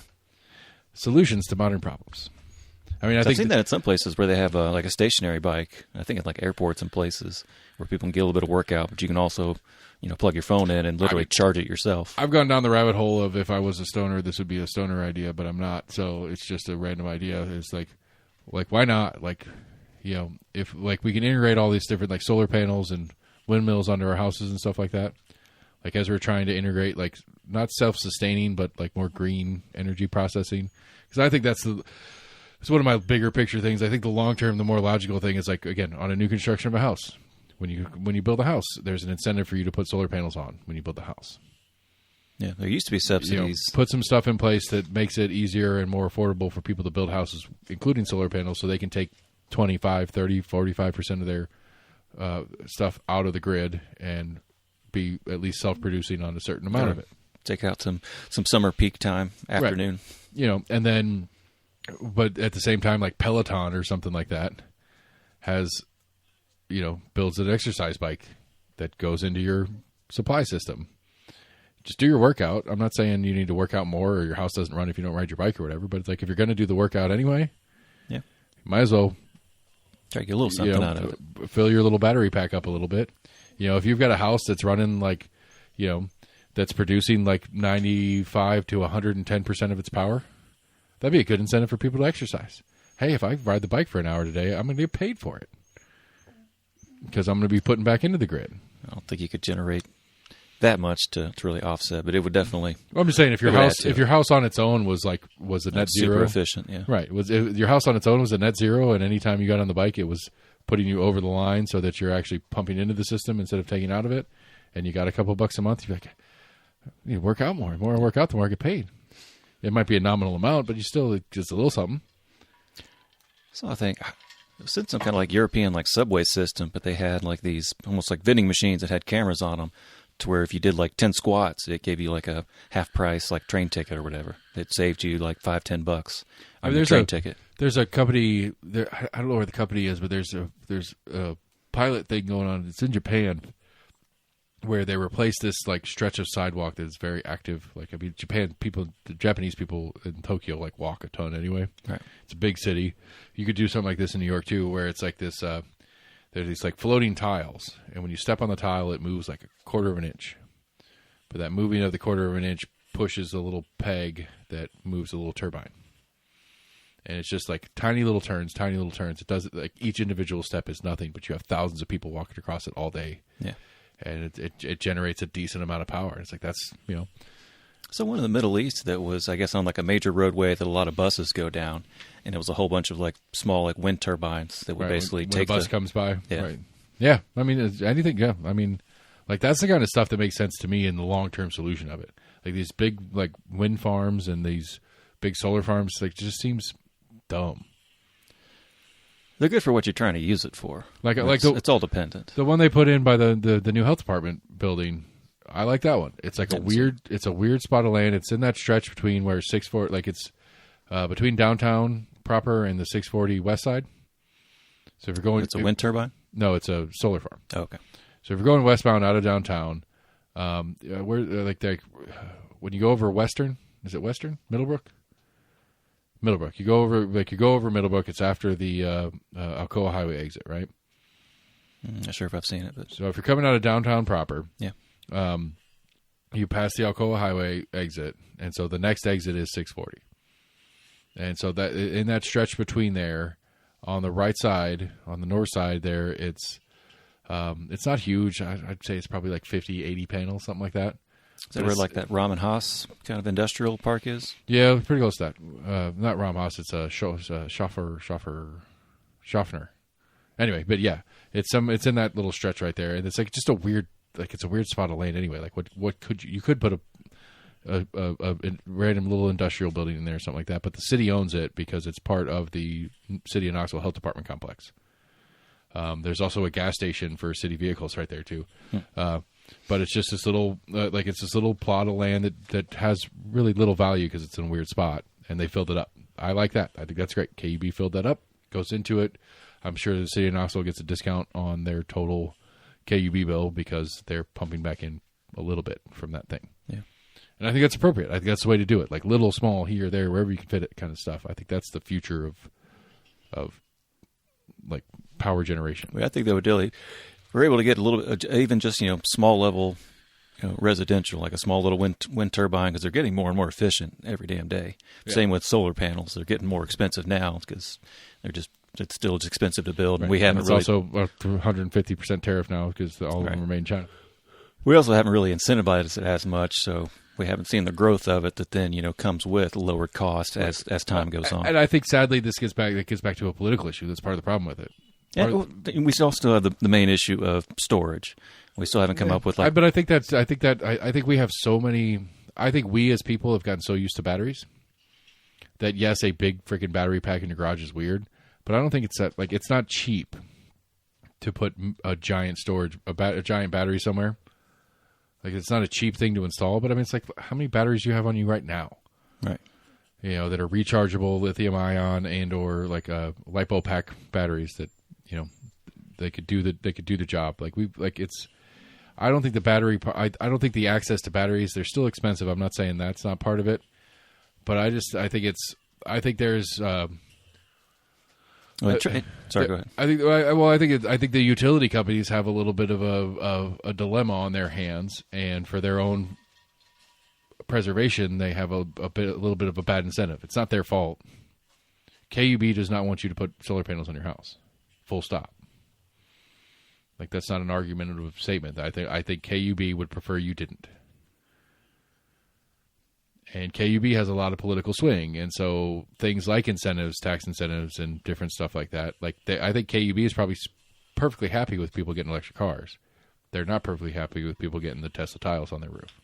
Solutions to modern problems. I mean, I've seen that at some places where they have like a stationary bike. I think at like airports and places where people can get a little bit of workout, but you can also, plug your phone in and literally charge it yourself. I've gone down the rabbit hole of if I was a stoner, this would be a stoner idea, but I'm not. So it's just a random idea. It's like why not? If we can integrate all these different like solar panels and windmills under our houses and stuff like that. Like as we're trying to integrate like not self-sustaining, but like more green energy processing. Because I think it's one of my bigger picture things. I think the long term, the more logical thing is like, again, on a new construction of a house. When you build a house, there's an incentive for you to put solar panels on when you build the house. Yeah, there used to be subsidies. Put some stuff in place that makes it easier and more affordable for people to build houses, including solar panels, so they can take 25, 30, 45% of their stuff out of the grid and be at least self-producing on a certain amount of it. Take out some summer peak time afternoon. Right. And then, but at the same time, like Peloton or something like that has, builds an exercise bike that goes into your supply system. Just do your workout. I'm not saying you need to work out more or your house doesn't run if you don't ride your bike or whatever, but it's like if you're going to do the workout anyway, you might as well try to get a little something out of it. Fill your little battery pack up a little bit. If you've got a house that's running like, that's producing like 95 to 110% of its power, that'd be a good incentive for people to exercise. Hey, if I ride the bike for an hour today, I'm going to get paid for it because I'm going to be putting back into the grid. I don't think you could generate that much to really offset, but it would definitely. Well, I'm just saying if your house on its own was a net zero, super efficient, yeah, right? Your house on its own was a net zero, and anytime you got on the bike, it was putting you over the line so that you're actually pumping into the system instead of taking out of it, and you got a couple bucks a month. You're like, you work out more. The more I work out, the more I get paid. It might be a nominal amount, but you still just a little something. So I think it was in some kind of like European like subway system, but they had like these almost like vending machines that had cameras on them, to where if you did like 10 squats, it gave you like a half price like train ticket or whatever. It saved you like $5-10 on the train ticket. There's a company there. I don't know where the company is, but there's a pilot thing going on. It's in Japan, where they replaced this like stretch of sidewalk that is very active. Like the Japanese people in Tokyo like walk a ton anyway. Right. It's a big city. You could do something like this in New York too, where it's like this. There's these like floating tiles, and when you step on the tile, it moves like a quarter of an inch. But that moving of the quarter of an inch pushes a little peg that moves a little turbine. And it's just like tiny little turns. It does it like each individual step is nothing, but you have thousands of people walking across it all day. Yeah. And it generates a decent amount of power. It's like that's, So one in the Middle East that was, I guess, on like a major roadway that a lot of buses go down, and it was a whole bunch of like small like wind turbines that would basically when take the bus comes by. Yeah. Right. Yeah. I mean, anything. Yeah. I mean, like that's the kind of stuff that makes sense to me in the long-term solution of it. Like these big like wind farms and these big solar farms, like just seems dumb. They're good for what you're trying to use it for. It's all dependent. The one they put in by the new health department building, I like that one. It's like a weird spot of land. It's in that stretch between where 640, like it's between downtown proper and the 640 west side. So if you're going, it's a wind turbine. No, it's a solar farm. Oh, okay. So if you're going westbound out of downtown, when you go over Western, is it Western Middlebrook? Middlebrook. You go over Middlebrook. It's after the Alcoa Highway exit, right? Not sure if I've seen it, but so if you're coming out of downtown proper, yeah, you pass the Alcoa Highway exit, and so the next exit is 640. And so that in that stretch between there, on the right side, on the north side there, it's not huge. I'd say it's probably like 50, 80 panels, something like that. Is that where like that Ramen Haas kind of industrial park is? Yeah, pretty close to that. Not Ramen Haas, it's a Schaffner. Anyway, but yeah, it's in that little stretch right there, and it's like just a weird spot of land anyway. Like what could you could put a random little industrial building in there or something like that, but the city owns it because it's part of the City of Knoxville Health Department complex. There's also a gas station for city vehicles right there too. But it's just this little, it's this little plot of land that has really little value because it's in a weird spot, and they filled it up. I like that. I think that's great. KUB filled that up, goes into it. I'm sure the city of Knoxville gets a discount on their total KUB bill because they're pumping back in a little bit from that thing. Yeah. And I think that's appropriate. I think that's the way to do it. Like little, small, here, there, wherever you can fit it kind of stuff. I think that's the future of like power generation. I think they would really, we're able to get a little bit, even just, small level, residential, like a small little wind turbine, because they're getting more and more efficient every damn day. Yeah. Same with solar panels. They're getting more expensive now because it's still expensive to build. Right. And we haven't it's really, also a 150% tariff now because all of them remain in China. We also haven't really incentivized it as much, so we haven't seen the growth of it that then, comes with lowered cost as time goes on. And I think sadly this gets back to a political issue. That's part of the problem with it. We still have the main issue of storage. We still haven't come up with but I think we have so many. I think we as people have gotten so used to batteries that yes, a big freaking battery pack in your garage is weird, but I don't think it's that it's not cheap to put a giant a giant battery somewhere. Like it's not a cheap thing to install, but I mean it's like how many batteries do you have on you right now? Right. That are rechargeable lithium ion and or like lipo pack batteries that they could do the job. I don't think the battery. I don't think the access to batteries. They're still expensive. I'm not saying that's not part of it, but I think there's. Sorry, go ahead. I think the utility companies have a little bit of a dilemma on their hands, and for their own preservation, they have a little bit of a bad incentive. It's not their fault. KUB does not want you to put solar panels on your house. Full stop. Like that's not an argumentative statement. I think KUB would prefer you didn't. And KUB has a lot of political swing, and so things like incentives, tax incentives, and different stuff like that. I think KUB is probably perfectly happy with people getting electric cars. They're not perfectly happy with people getting the Tesla tiles on their roof.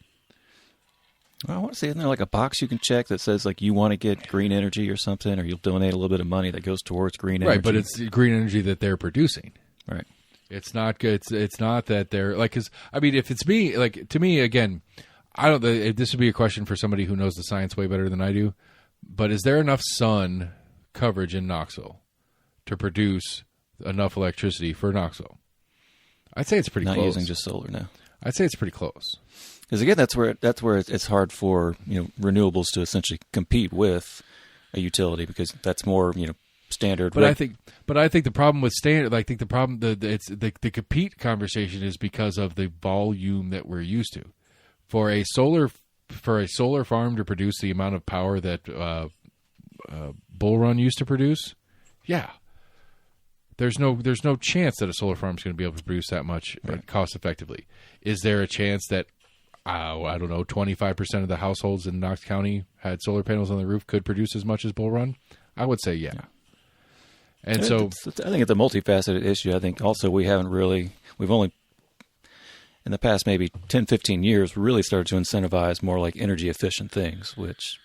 Well, I want to say, isn't there like a box you can check that says like you want to get green energy or something, or you'll donate a little bit of money that goes towards green energy? Right, but it's green energy that they're producing. Right. It's not good. It's not that they're because if it's me, to me again, I don't. This would be a question for somebody who knows the science way better than I do. But is there enough sun coverage in Knoxville to produce enough electricity for Knoxville? I'd say it's pretty close. Not using just solar now. I'd say it's pretty close. Because again, that's where it's hard for renewables to essentially compete with a utility because that's more standard. But I think the problem with standard, I think the problem the compete conversation is because of the volume that we're used to. For a solar farm to produce the amount of power that Bull Run used to produce, yeah, there's no chance that a solar farm is going to be able to produce that much cost effectively. Is there a chance that I don't know 25% of the households in Knox County had solar panels on the roof could produce as much as Bull Run? I would say yeah. And so I think it's a multifaceted issue. I think also we've only in the past maybe 10, 15 years really started to incentivize more like energy efficient things, which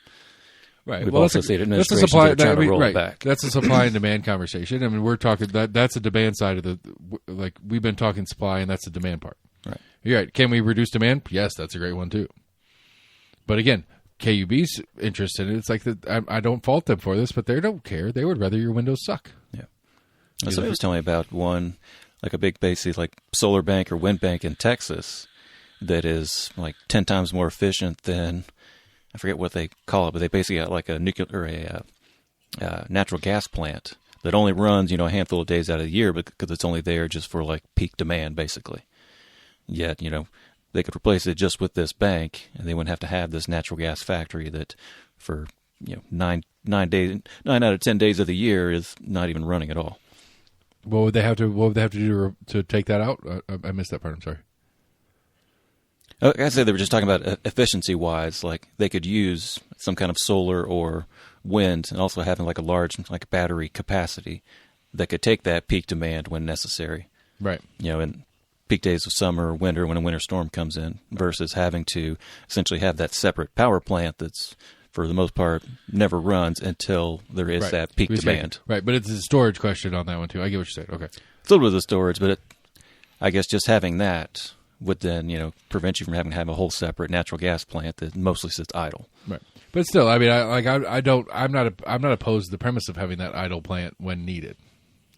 we've also seen administrations that are trying to roll it back. That's a supply and demand conversation. I mean, we're talking that's a demand side of we've been talking supply, and that's the demand part. Right. You're right. Can we reduce demand? Yes, that's a great one too. But again, KUB's interest in it. It's like I don't fault them for this, but they don't care. They would rather your windows suck. Yeah. Somebody was telling me about one, like a big basically like solar bank or wind bank in Texas that is like 10 times more efficient than, I forget what they call it, but they basically got like a nuclear or a natural gas plant that only runs, a handful of days out of the year because it's only there just for like peak demand basically. Yet, they could replace it just with this bank and they wouldn't have to have this natural gas factory that for, 9 out of 10 days of the year is not even running at all. What would they have to do to take that out? I missed that part. I'm sorry. I said they were just talking about efficiency-wise, like they could use some kind of solar or wind and also having like a large like battery capacity that could take that peak demand when necessary. Right. In peak days of summer or winter when a winter storm comes in versus having to essentially have that separate power plant that's for the most part never runs until there is that peak demand. Right, but it's a storage question on that one too. I get what you're saying. Okay. It's a little bit of the storage, but I guess just having that would then, prevent you from having to have a whole separate natural gas plant that mostly sits idle. Right. But still, I mean, I'm not opposed to the premise of having that idle plant when needed.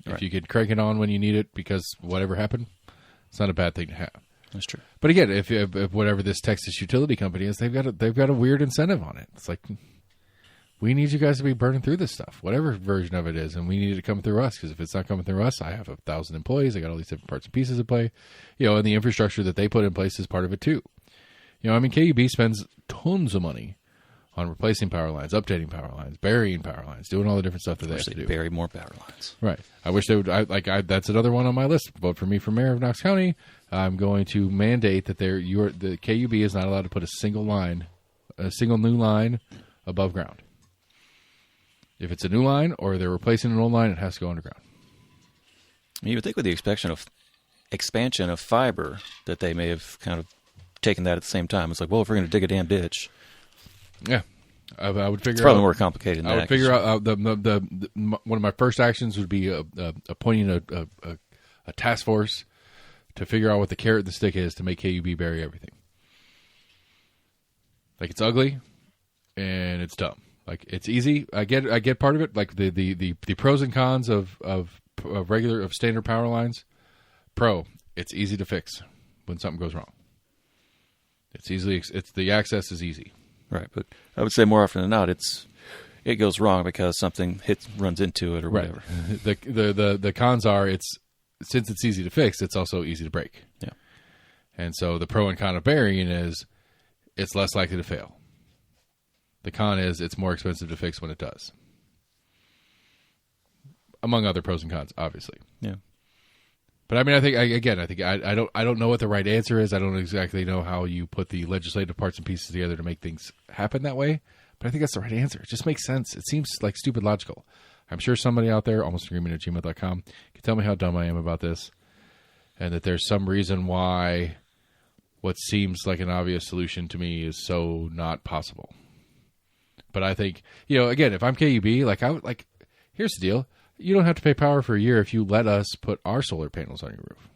If Right. you could crank it on when you need it because whatever happened, it's not a bad thing to have. That's true. But again, if whatever this Texas utility company is, they've got a weird incentive on it. It's like, we need you guys to be burning through this stuff, whatever version of it is, and we need it to come through us, because if it's not coming through us, I have 1,000 employees, I got all these different parts and pieces to play, and the infrastructure that they put in place is part of it too. I mean, KUB spends tons of money on replacing power lines, updating power lines, burying power lines, doing all the different stuff that they have to do. Bury more power lines. Right. I wish they would. That's another one on my list. Vote for me for mayor of Knox County. I'm going to mandate that the KUB is not allowed to put a single new line above ground. If it's a new line or they're replacing an old line, it has to go underground. You would think with the expansion of fiber that they may have kind of taken that at the same time. It's like, well, if we're going to dig a damn ditch, yeah, I would figure. It's probably out, more complicated than that. I would figure out one of my first actions would be appointing a task force to figure out what the carrot and the stick is to make KUB bury everything. Like, it's ugly and it's dumb. Like, it's easy. I get part of it. Like the pros and cons of standard power lines. Pro, it's easy to fix when something goes wrong. It's the access is easy. Right, but I would say more often than not, it goes wrong because something runs into it or whatever. Right. The cons are since it's easy to fix, it's also easy to break. Yeah, and so the pro and con of burying is it's less likely to fail. The con is it's more expensive to fix when it does. Among other pros and cons, obviously. Yeah. But I mean, I don't know what the right answer is. I don't exactly know how you put the legislative parts and pieces together to make things happen that way. But I think that's the right answer. It just makes sense. It seems like stupid logical. I'm sure somebody out there, almostagreement@gmail.com, can tell me how dumb I am about this, and that there's some reason why what seems like an obvious solution to me is so not possible. But I think, again, if I'm KUB, here's the deal. You don't have to pay power for a year if you let us put our solar panels on your roof.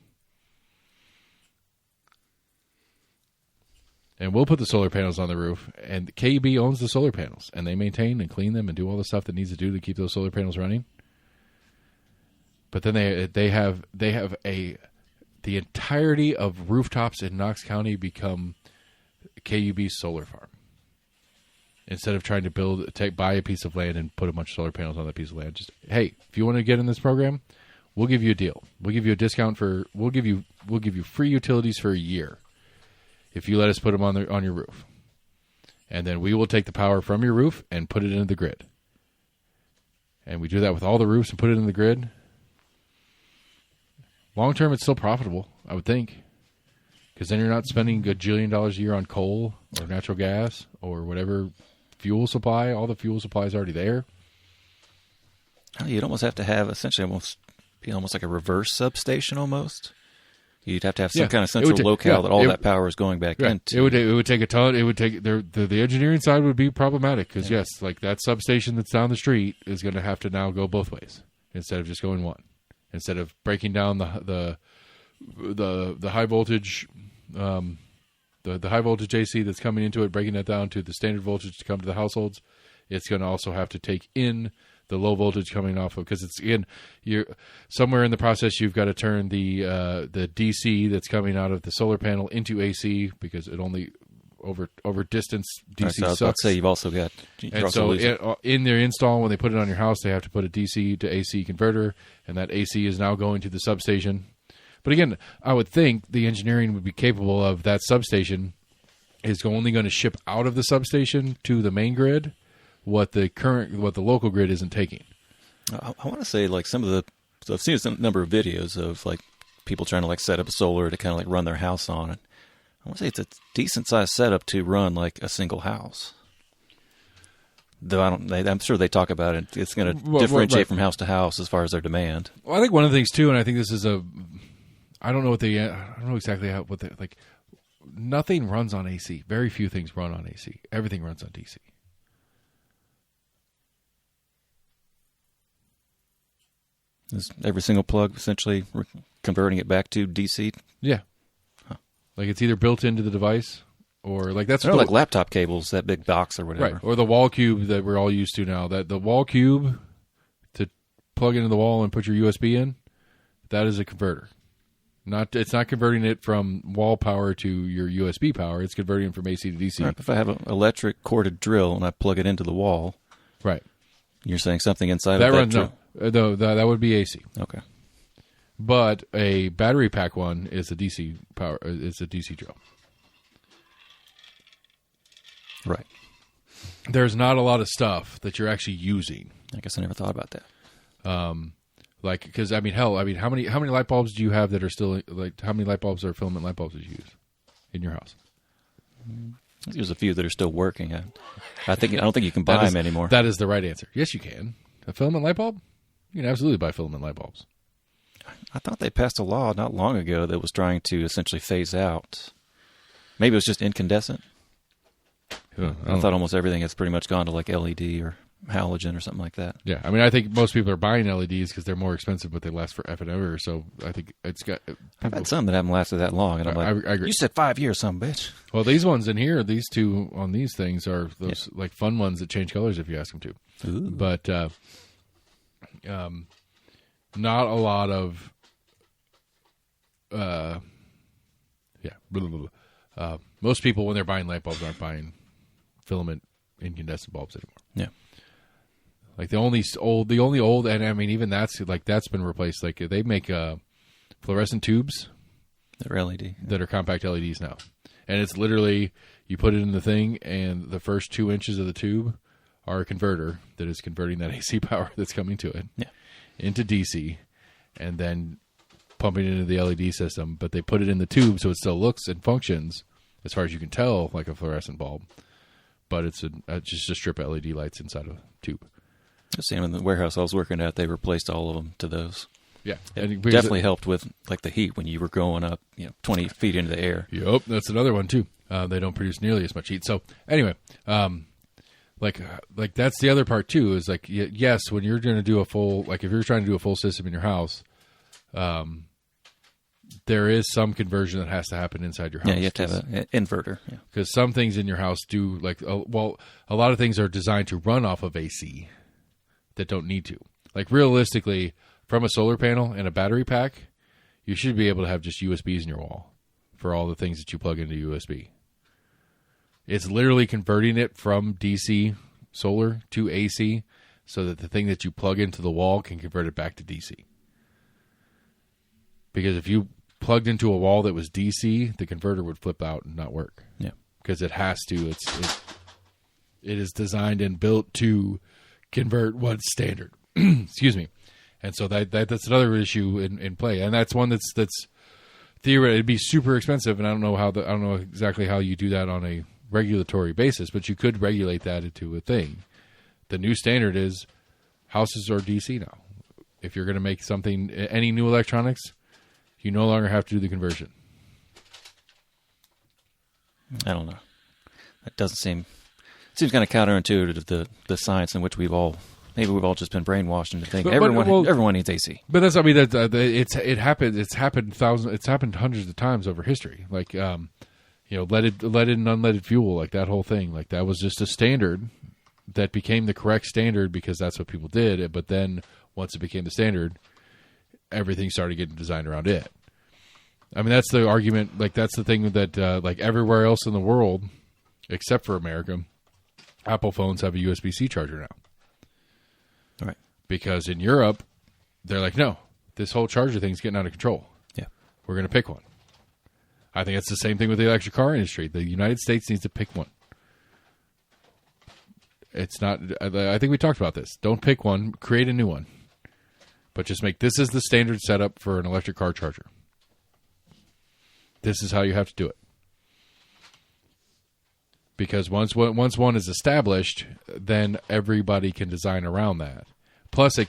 And we'll put the solar panels on the roof, and KUB owns the solar panels, and they maintain and clean them and do all the stuff that needs to do to keep those solar panels running. But then they have the entirety of rooftops in Knox County become KUB's solar farm. Instead of trying to buy a piece of land and put a bunch of solar panels on that piece of land, just, hey, if you want to get in this program, we'll give you a deal. We'll give you a discount we'll give you free utilities for a year if you let us put them on your roof. And then we will take the power from your roof and put it into the grid. And we do that with all the roofs and put it in the grid. Long term, it's still profitable, I would think. Because then you're not spending $1 gajillion a year on coal or natural gas or whatever fuel supply. All the fuel supply is already there. You'd almost have to have essentially almost like a reverse substation almost. You'd have to have some kind of central locale that all that power is going back into. It would take a ton. It would take the engineering side would be problematic because yes, like that substation that's down the street is going to have to now go both ways instead of just going one. Instead of breaking down the high voltage, the high voltage AC that's coming into it, breaking that down to the standard voltage to come to the households, it's going to also have to take in the low voltage coming off of, because it's you're somewhere in the process you've got to turn the DC that's coming out of the solar panel into AC because it only over distance DC sucks. I'd say you've also got in their install when they put it on your house they have to put a DC to AC converter, and that AC is now going to the substation. But again, I would think the engineering would be capable of that substation is only going to ship out of the substation to the main grid what the local grid isn't taking. I want to say like I've seen a number of videos of like people trying to like set up solar to kind of like run their house on it. I want to say it's a decent sized setup to run like a single house. Though I'm sure they talk about it. It's going to differentiate from house to house as far as their demand. Well, I think one of the things too, and I think this is I don't know exactly like. Nothing runs on AC. Very few things run on AC. Everything runs on DC. Is every single plug essentially converting it back to DC? Yeah. Huh. Like it's either built into the device or like that's They're like laptop cables, that big box or whatever. right, or the wall cube that we're all used to now. That the wall cube to plug into the wall and put your USB in, that is a converter. It's not converting it from wall power to your USB power. It's converting it from AC to DC. Right, if I have an electric corded drill and I plug it into the wall, right. You're saying something inside That of that runs drill? no, that would be AC. Okay. But a battery pack one is a DC power. It's a DC drill. Right. There's not a lot of stuff that you're actually using. I guess I never thought about that. Like, because how many light bulbs do you have that are still like? How many light bulbs or filament light bulbs do you use in your house? There's a few that are still working. I don't think you can buy them anymore. That is the right answer. Yes, you can. A filament light bulb? You can absolutely buy filament light bulbs. I thought they passed a law not long ago that was trying to essentially phase out. Maybe it was just incandescent. I thought almost everything has pretty much gone to like LED or halogen or something like that. Yeah, I mean, I think most people are buying LEDs because they're more expensive, but they last for ever. So I think it's got. I've had some that haven't lasted that long, and I'm like, I agree. You said 5 years, some bitch. Well, these ones in here, these two on these things are those like fun ones that change colors if you ask them to. Ooh. But not a lot of. Most people when they're buying light bulbs aren't buying filament incandescent bulbs anymore. Yeah. Like the only old, and I mean even that's been replaced. Like they make fluorescent tubes They're LED. that are compact LEDs now, and it's literally you put it in the thing, and the first 2 inches of the tube are a converter that is converting that AC power that's coming to it into DC, and then pumping it into the LED system. But they put it in the tube so it still looks and functions, as far as you can tell, like a fluorescent bulb. But it's just a strip of LED lights inside a tube. I've seen them in the warehouse I was working at. They replaced all of them to those. Yeah, It definitely helped with like the heat when you were going up, 20 feet into the air. Yep, that's another one too. They don't produce nearly as much heat. So anyway, like that's the other part too. Is like yes, when you're going to do a full, like if you're trying to do a full system in your house, there is some conversion that has to happen inside your house. Yeah, you have to have an inverter. Because some things in your house do like a lot of things are designed to run off of AC that don't need to. Like realistically, from a solar panel and a battery pack, you should be able to have just USBs in your wall for all the things that you plug into USB. It's literally converting it from DC solar to AC so that the thing that you plug into the wall can convert it back to DC. Because if you plugged into a wall that was DC, the converter would flip out and not work. Yeah. Because it has to. It is designed and built to convert what's standard. Excuse me. And so that's another issue in play, and that's one that's theoretically it'd be super expensive, and I don't know exactly how you do that on a regulatory basis, but you could regulate that into a thing. The new standard is houses are DC now. If you're going to make something, any new electronics, you no longer have to do the conversion. I don't know. That doesn't seem kind of counterintuitive to the science in which we've all just been brainwashed into thinking everyone needs AC. But that's, I mean, it happened. It's happened hundreds of times over history. Like, leaded and unleaded fuel, like that whole thing. Like that was just a standard that became the correct standard because that's what people did. But then once it became the standard, everything started getting designed around it. I mean, that's the argument. Like that's the thing that like everywhere else in the world, except for America, Apple phones have a USB-C charger now. Right. Because in Europe, they're like, no, this whole charger thing's getting out of control. Yeah. We're going to pick one. I think it's the same thing with the electric car industry. The United States needs to pick one. It's not, I think we talked about this. Don't pick one, create a new one. But just make this is the standard setup for an electric car charger. This is how you have to do it. Because once one is established, then everybody can design around that. Plus, it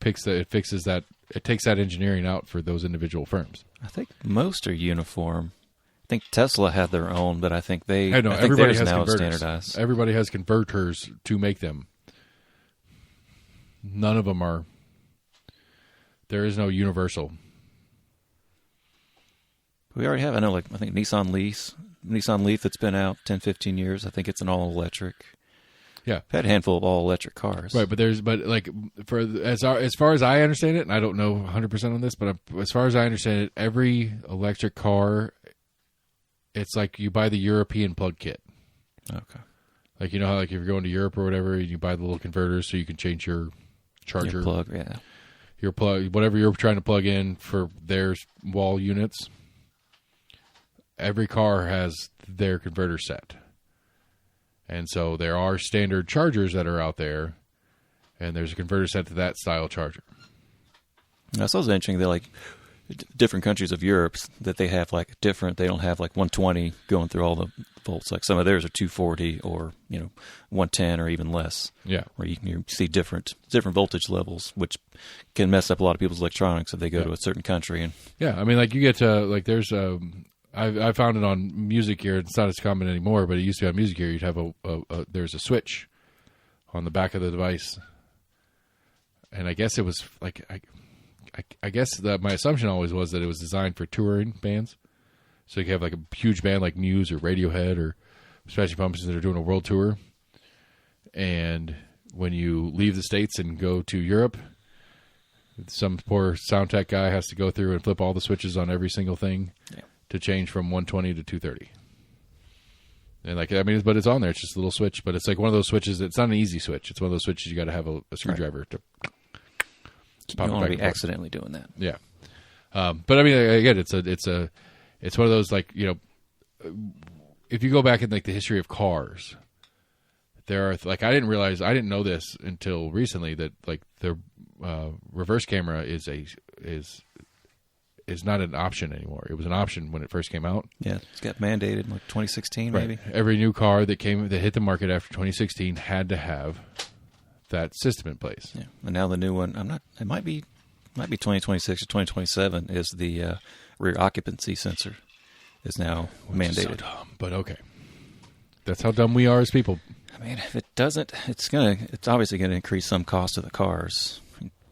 fixes that. It takes that engineering out for those individual firms. I think most are uniform. I think Tesla had their own, but I think everybody has now converters. Standardized. Everybody has converters to make them. None of them are. There is no universal. We already have. I know, I think Nissan Leaf that's been out 10, 15 years. I think it's an all-electric. Yeah. I've had a handful of all-electric cars. Right, but for as far as I understand it, and I don't know 100% on this, but as far as I understand it, every electric car, it's like you buy the European plug kit. Okay. Like, you know how, like, if you're going to Europe or whatever, you buy the little converters so you can change your charger. Your plug, yeah. Your plug, whatever you're trying to plug in for their wall units. Every car has their converter set. And so there are standard chargers that are out there, and there's a converter set to that style charger. That's also interesting that, different countries of Europe, that they have, they don't have, 120 going through all the volts. Like, some of theirs are 240 or, 110 or even less. Yeah. Where you can see different voltage levels, which can mess up a lot of people's electronics if they go to a certain country. And yeah, I mean, you get to, there's I found it on Music Gear. It's not as common anymore, but it used to be on Music Gear. You'd have there's a switch on the back of the device, and I guess it was I guess that my assumption always was that it was designed for touring bands, so you could have a huge band like Muse or Radiohead or Smashing Pumpkins that are doing a world tour, and when you leave the States and go to Europe, some poor sound tech guy has to go through and flip all the switches on every single thing. Yeah. To change from 120 to 230. And but it's on there. It's just a little switch, but it's like one of those switches. It's not an easy switch. It's one of those switches you got to have a screwdriver to pop you don't want to be accidentally doing that. Yeah. But I mean, again, it's one of those, if you go back in the history of cars, there are, I didn't know this until recently, that the reverse camera is not an option anymore. It was an option when it first came out. Yeah, it's got mandated in 2016, maybe. Right. Every new car that hit the market after 2016 had to have that system in place. Yeah, and now the new one, it might be 2026 or 2027, is the rear occupancy sensor is now mandated. Is so dumb, but okay. That's how dumb we are as people. I mean, if it doesn't, it's obviously going to increase some cost of the cars.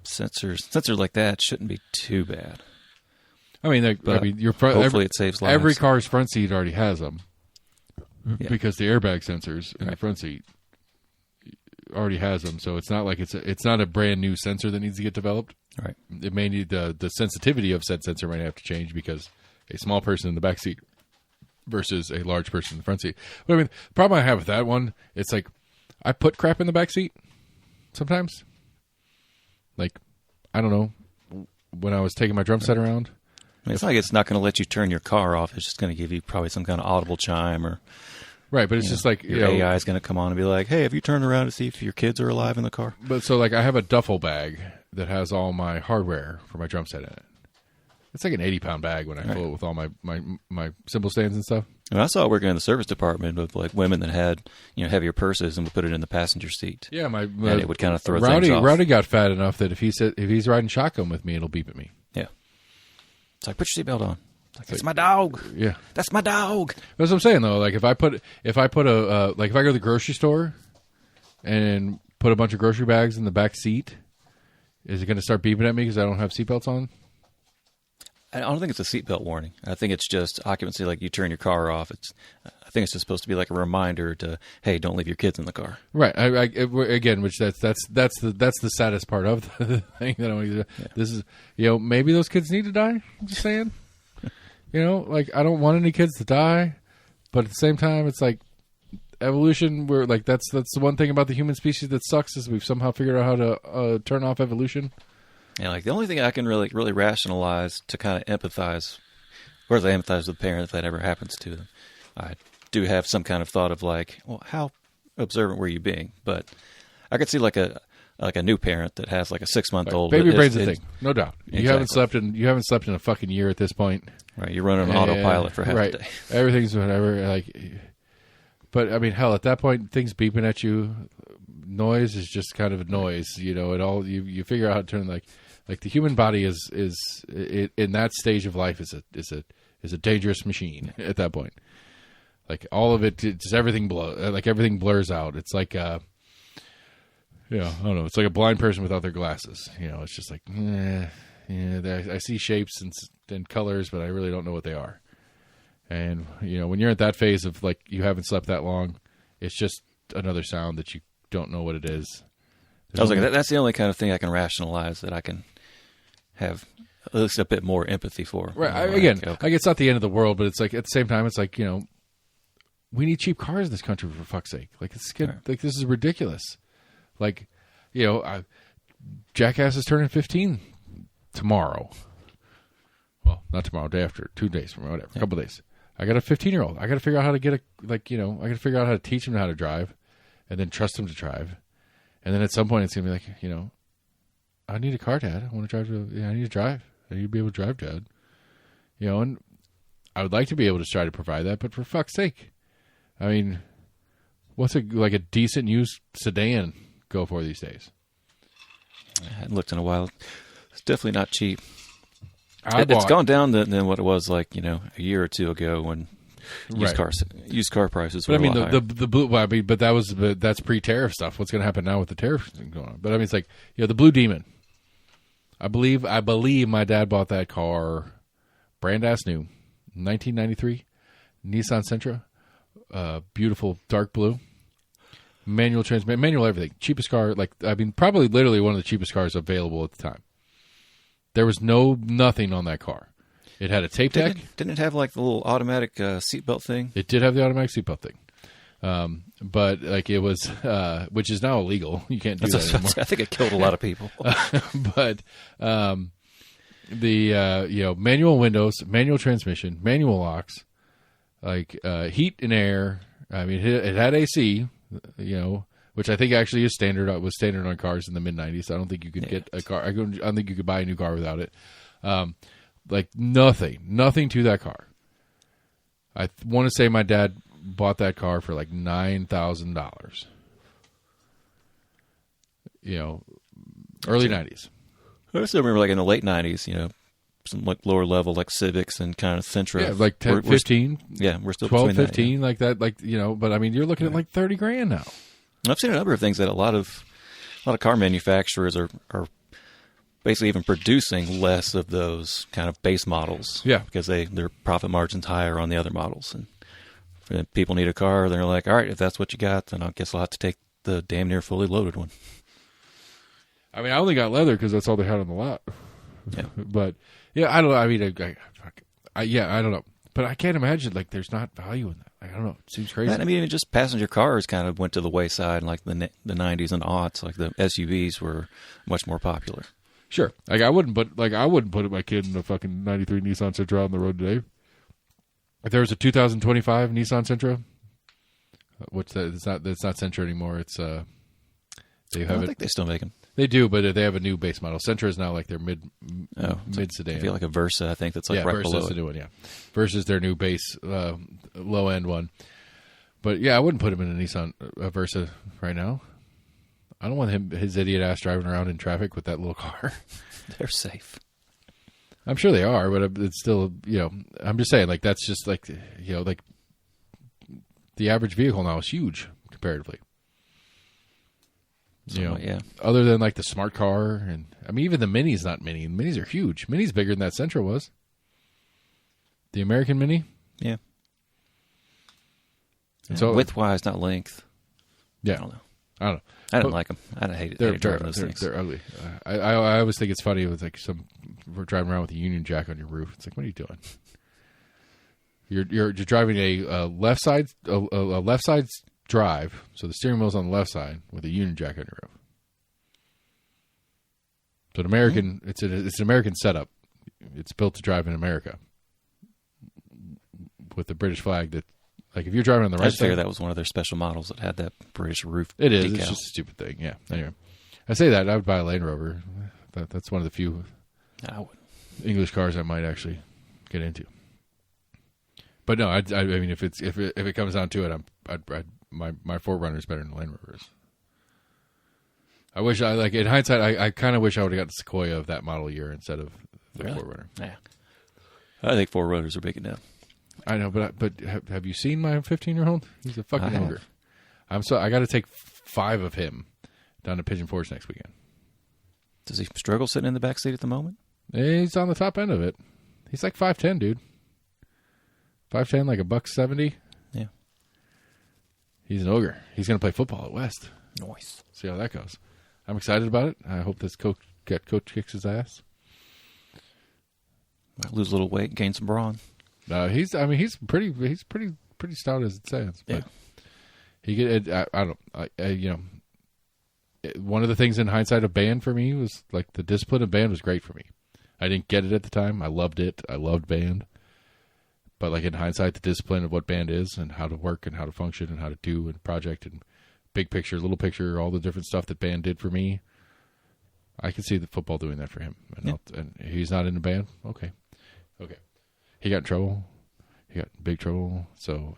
Sensors like that shouldn't be too bad. I mean, hopefully it saves lives. Every car's front seat already has them, because the airbag sensors in the front seat already has them. So it's not like it's not a brand new sensor that needs to get developed. Right. It may need the sensitivity of said sensor might have to change because a small person in the back seat versus a large person in the front seat. But I mean, the problem I have with that one, it's I put crap in the back seat sometimes. I don't know, when I was taking my drum set around. It's it's not going to let you turn your car off. It's just going to give you probably some kind of audible chime, or right. But it's just your AI is going to come on and be like, "Hey, have you turned around to see if your kids are alive in the car?" But so I have a duffel bag that has all my hardware for my drum set in it. It's like an 80-pound bag when I fill it with all my cymbal stands and stuff. And I saw working in the service department with women that had heavier purses and would put it in the passenger seat. Yeah, and it would kind of throw things off. Rowdy got fat enough that if he's riding shotgun with me, it'll beep at me. Yeah. It's put your seatbelt on. It's my dog. Yeah, that's my dog. That's what I'm saying though. If I go to the grocery store and put a bunch of grocery bags in the back seat, is it going to start beeping at me because I don't have seatbelts on? I don't think it's a seatbelt warning. I think it's just occupancy. You turn your car off. I think it's just supposed to be a reminder to, hey, don't leave your kids in the car. Right. Again, which that's the saddest part of the thing that I want to do. Yeah. This is maybe those kids need to die. I'm just saying. I don't want any kids to die, but at the same time, it's evolution. We're that's the one thing about the human species that sucks is we've somehow figured out how to turn off evolution. Yeah, the only thing I can really rationalize to kind of empathize, or as I empathize with parents if that ever happens to them, I do have some kind of thought of well, how observant were you being? But I could see a new parent that has a 6-month-old. Baby brain's a thing, no doubt. Exactly. You haven't slept in a fucking year at this point. Right, you're running on autopilot for half the day. Everything's whatever. But I mean, hell, at that point, things beeping at you, noise is just kind of a noise. It all you figure out how to turn the human body is in that stage of life is a dangerous machine at that point. All of it, just everything everything blurs out. It's I don't know. It's like a blind person without their glasses. It's just I see shapes and colors, but I really don't know what they are. And, when you're at that phase of, like, you haven't slept that long, it's just another sound that you don't know what it is. I was like, that's the only kind of thing I can rationalize that I can have at least a bit more empathy for. Right. Okay. It's not the end of the world, but it's like, at the same time, it's like, we need cheap cars in this country, for fuck's sake. Like, it's good. Right. Like, this is ridiculous. Like, Jackass is turning 15 tomorrow. Well, not tomorrow, day after, 2 days from now, whatever, a couple days. I got a 15-year-old. I got to figure out how to get I got to figure out how to teach him how to drive and then trust him to drive. And then at some point it's going to be like, I need a car, Dad. I want to drive. I need to drive. I need to be able to drive, Dad. And I would like to be able to try to provide that, but for fuck's sake. I mean, what's a decent used sedan go for these days? I hadn't looked in a while. It's definitely not cheap. It's gone down than what it was like, a year or two ago when used car prices were a lot higher. The blue. Well, but that's pre-tariff stuff. What's going to happen now with the tariff thing going on? But I mean, it's like the Blue Demon. I believe my dad bought that car, brand ass new, 1993, Nissan Sentra, beautiful dark blue, manual transmission, manual everything, cheapest car. Probably literally one of the cheapest cars available at the time. There was nothing on that car. It had a tape deck. Didn't it have like the little automatic seatbelt thing? It did have the automatic seatbelt thing. But it was, which is now illegal. You can't do that anymore. I think it killed a lot of people. But the manual windows, manual transmission, manual locks, heat and air. I mean, it had AC. Which I think actually is standard. Was standard on cars in the mid '90s. I don't think you could get a car. I don't think you could buy a new car without it. Nothing to that car. I want to say my dad bought that car for like $9,000. Early '90s. I still remember, like in the late '90s, some like lower level like Civics and kind of Sentra. Yeah, like 10, 15. We're still 12, between 15, that, yeah. like that. But I mean, you're looking at like $30,000 now. I've seen a number of things that a lot of car manufacturers are basically even producing less of those kind of base models. Yeah, because their profit margin's higher on the other models, and if people need a car, they're like, all right, if that's what you got, then I guess I'll have to take the damn near fully loaded one. I mean, I only got leather because that's all they had on the lot. Yeah, but yeah, I don't know. I mean, I don't know. But I can't imagine there's not value in that. I don't know. It seems crazy. I mean, just passenger cars kind of went to the wayside in the 90s and aughts. Like the SUVs were much more popular. Sure. I wouldn't put my kid in a fucking '93 Nissan Sentra on the road today. If there was a 2025 Nissan Sentra, what's that? It's not Sentra anymore. It's I think they still make them. They do, but they have a new base model. Sentra is now like their mid sedan. I feel like a Versa. I think that's right Versa's below it. The new one. Yeah, Versa's their new base low end one. But yeah, I wouldn't put him in a Nissan Versa right now. I don't want his idiot ass driving around in traffic with that little car. They're safe. I'm sure they are, but it's still I'm just saying that's just the average vehicle now is huge comparatively. Yeah. Other than the smart car, and I mean even the Mini's not Mini. Minis are huge. Mini's bigger than that Sentra was. The American Mini. Yeah. So width-wise, not length. Yeah. I don't know. I didn't like them. I hate driving those things. They're ugly. I always think it's funny with we're driving around with a Union Jack on your roof. It's like, what are you doing? You're driving a left side drive, so the steering wheel's on the left side with a Union Jack on your roof. So an American, it's an American setup. It's built to drive in America with the British flag. That if you're driving on the right I just side, figured that was one of their special models that had that British roof. It is. Decal. It's just a stupid thing. Yeah. Anyway, I say that I would buy a Range Rover. That's one of the few English cars I might actually get into. But no, I mean, if it comes down to it, my 4Runner is better than the Land Rover is. I wish in hindsight, I kind of wish I would have got the Sequoia of that model year instead of the 4Runner. Yeah, I think 4Runners are big enough. I know, but have you seen my 15-year-old? He's a fucking ogre. I got to take 5 of him down to Pigeon Forge next weekend. Does he struggle sitting in the back seat at the moment? He's on the top end of it. He's like 5'10", dude. 5'10", like $170. Yeah. He's an ogre. He's going to play football at West. Nice. See how that goes. I'm excited about it. I hope this coach kicks his ass. Might lose a little weight, gain some brawn. He's pretty stout as it sounds. But he get. One of the things in hindsight of band for me was like the discipline of band was great for me. I didn't get it at the time. I loved it. I loved band. But like in hindsight, the discipline of what band is and how to work and how to function and how to do and project and big picture, little picture, all the different stuff that band did for me. I can see the football doing that for him. And he's not in the band. Okay. He got in trouble. He got in big trouble. So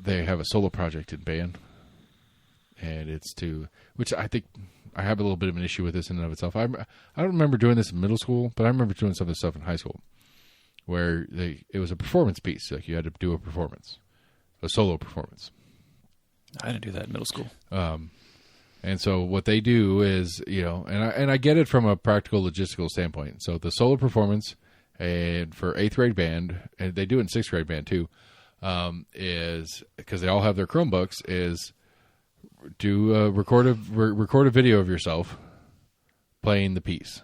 they have a solo project in band. And it's which I think I have a little bit of an issue with this in and of itself. I don't remember doing this in middle school, but I remember doing some of this stuff in high school where it was a performance piece. Like you had to do a performance, a solo performance. I didn't do that in middle school. And so what they do is, and I get it from a practical logistical standpoint. So the solo performance and for 8th grade band, and they do it in 6th grade band too, is because they all have their Chromebooks, is record a video of yourself playing the piece.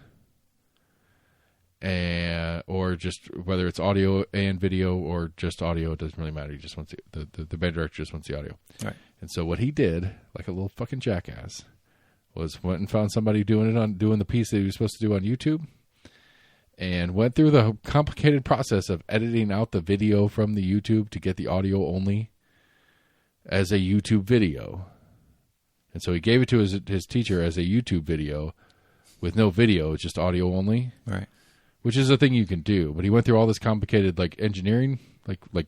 Or just whether it's audio and video or just audio, it doesn't really matter. You just want the band director just wants the audio. Right. And so what he did, like a little fucking jackass, was went and found somebody doing the piece that he was supposed to do on YouTube, and went through the complicated process of editing out the video from the YouTube to get the audio only as a YouTube video. And so he gave it to his teacher as a YouTube video with no video, just audio only. Right. Which is a thing you can do, but he went through all this complicated like engineering, like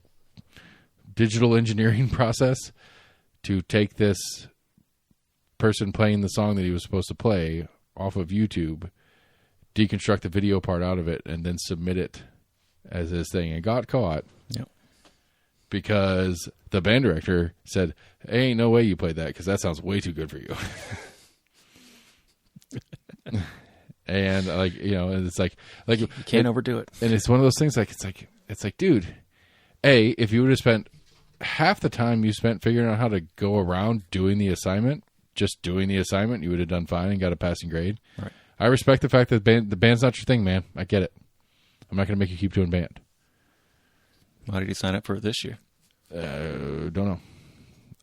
digital engineering process to take this person playing the song that he was supposed to play off of YouTube, deconstruct the video part out of it, and then submit it as his thing, and got caught. Yep. Because the band director said, "Hey, ain't no way you played that because that sounds way too good for you." And it's like you can't overdo it. And it's one of those things it's like, dude, if you would have spent half the time you spent figuring out how to go around doing the assignment, just doing the assignment, you would have done fine and got a passing grade. Right. I respect the fact that the band's not your thing, man. I get it. I'm not going to make you keep doing band. Why did he sign up for it this year? Don't know.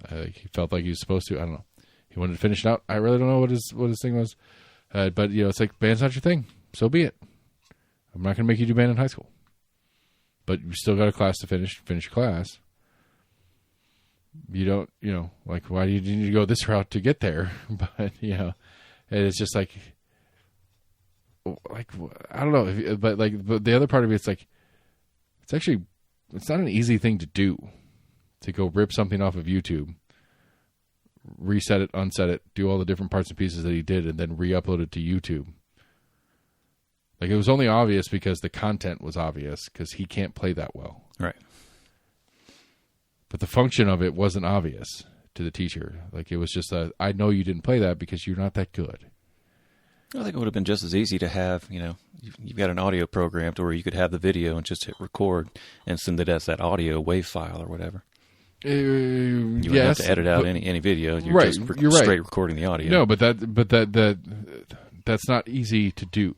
He felt like he was supposed to. I don't know. He wanted to finish it out. I really don't know what his thing was. But it's like band's not your thing. So be it. I'm not going to make you do band in high school. But you still got a class to finish class. You don't, why do you need to go this route to get there? But, and it's just like I don't know. But the other part of it's like, it's not an easy thing to do, to go rip something off of YouTube, reset it, unset it, do all the different parts and pieces that he did, and then re-upload it to YouTube. Like, it was only obvious because the content was obvious, because he can't play that well. Right. But the function of it wasn't obvious to the teacher. Like, it was just I know you didn't play that because you're not that good. I think it would have been just as easy to have, you've got an audio program to where you could have the video and just hit record and send it as that audio WAV file or whatever. You wouldn't have to edit out any video. You're just straight recording the audio. No, but that's not easy to do.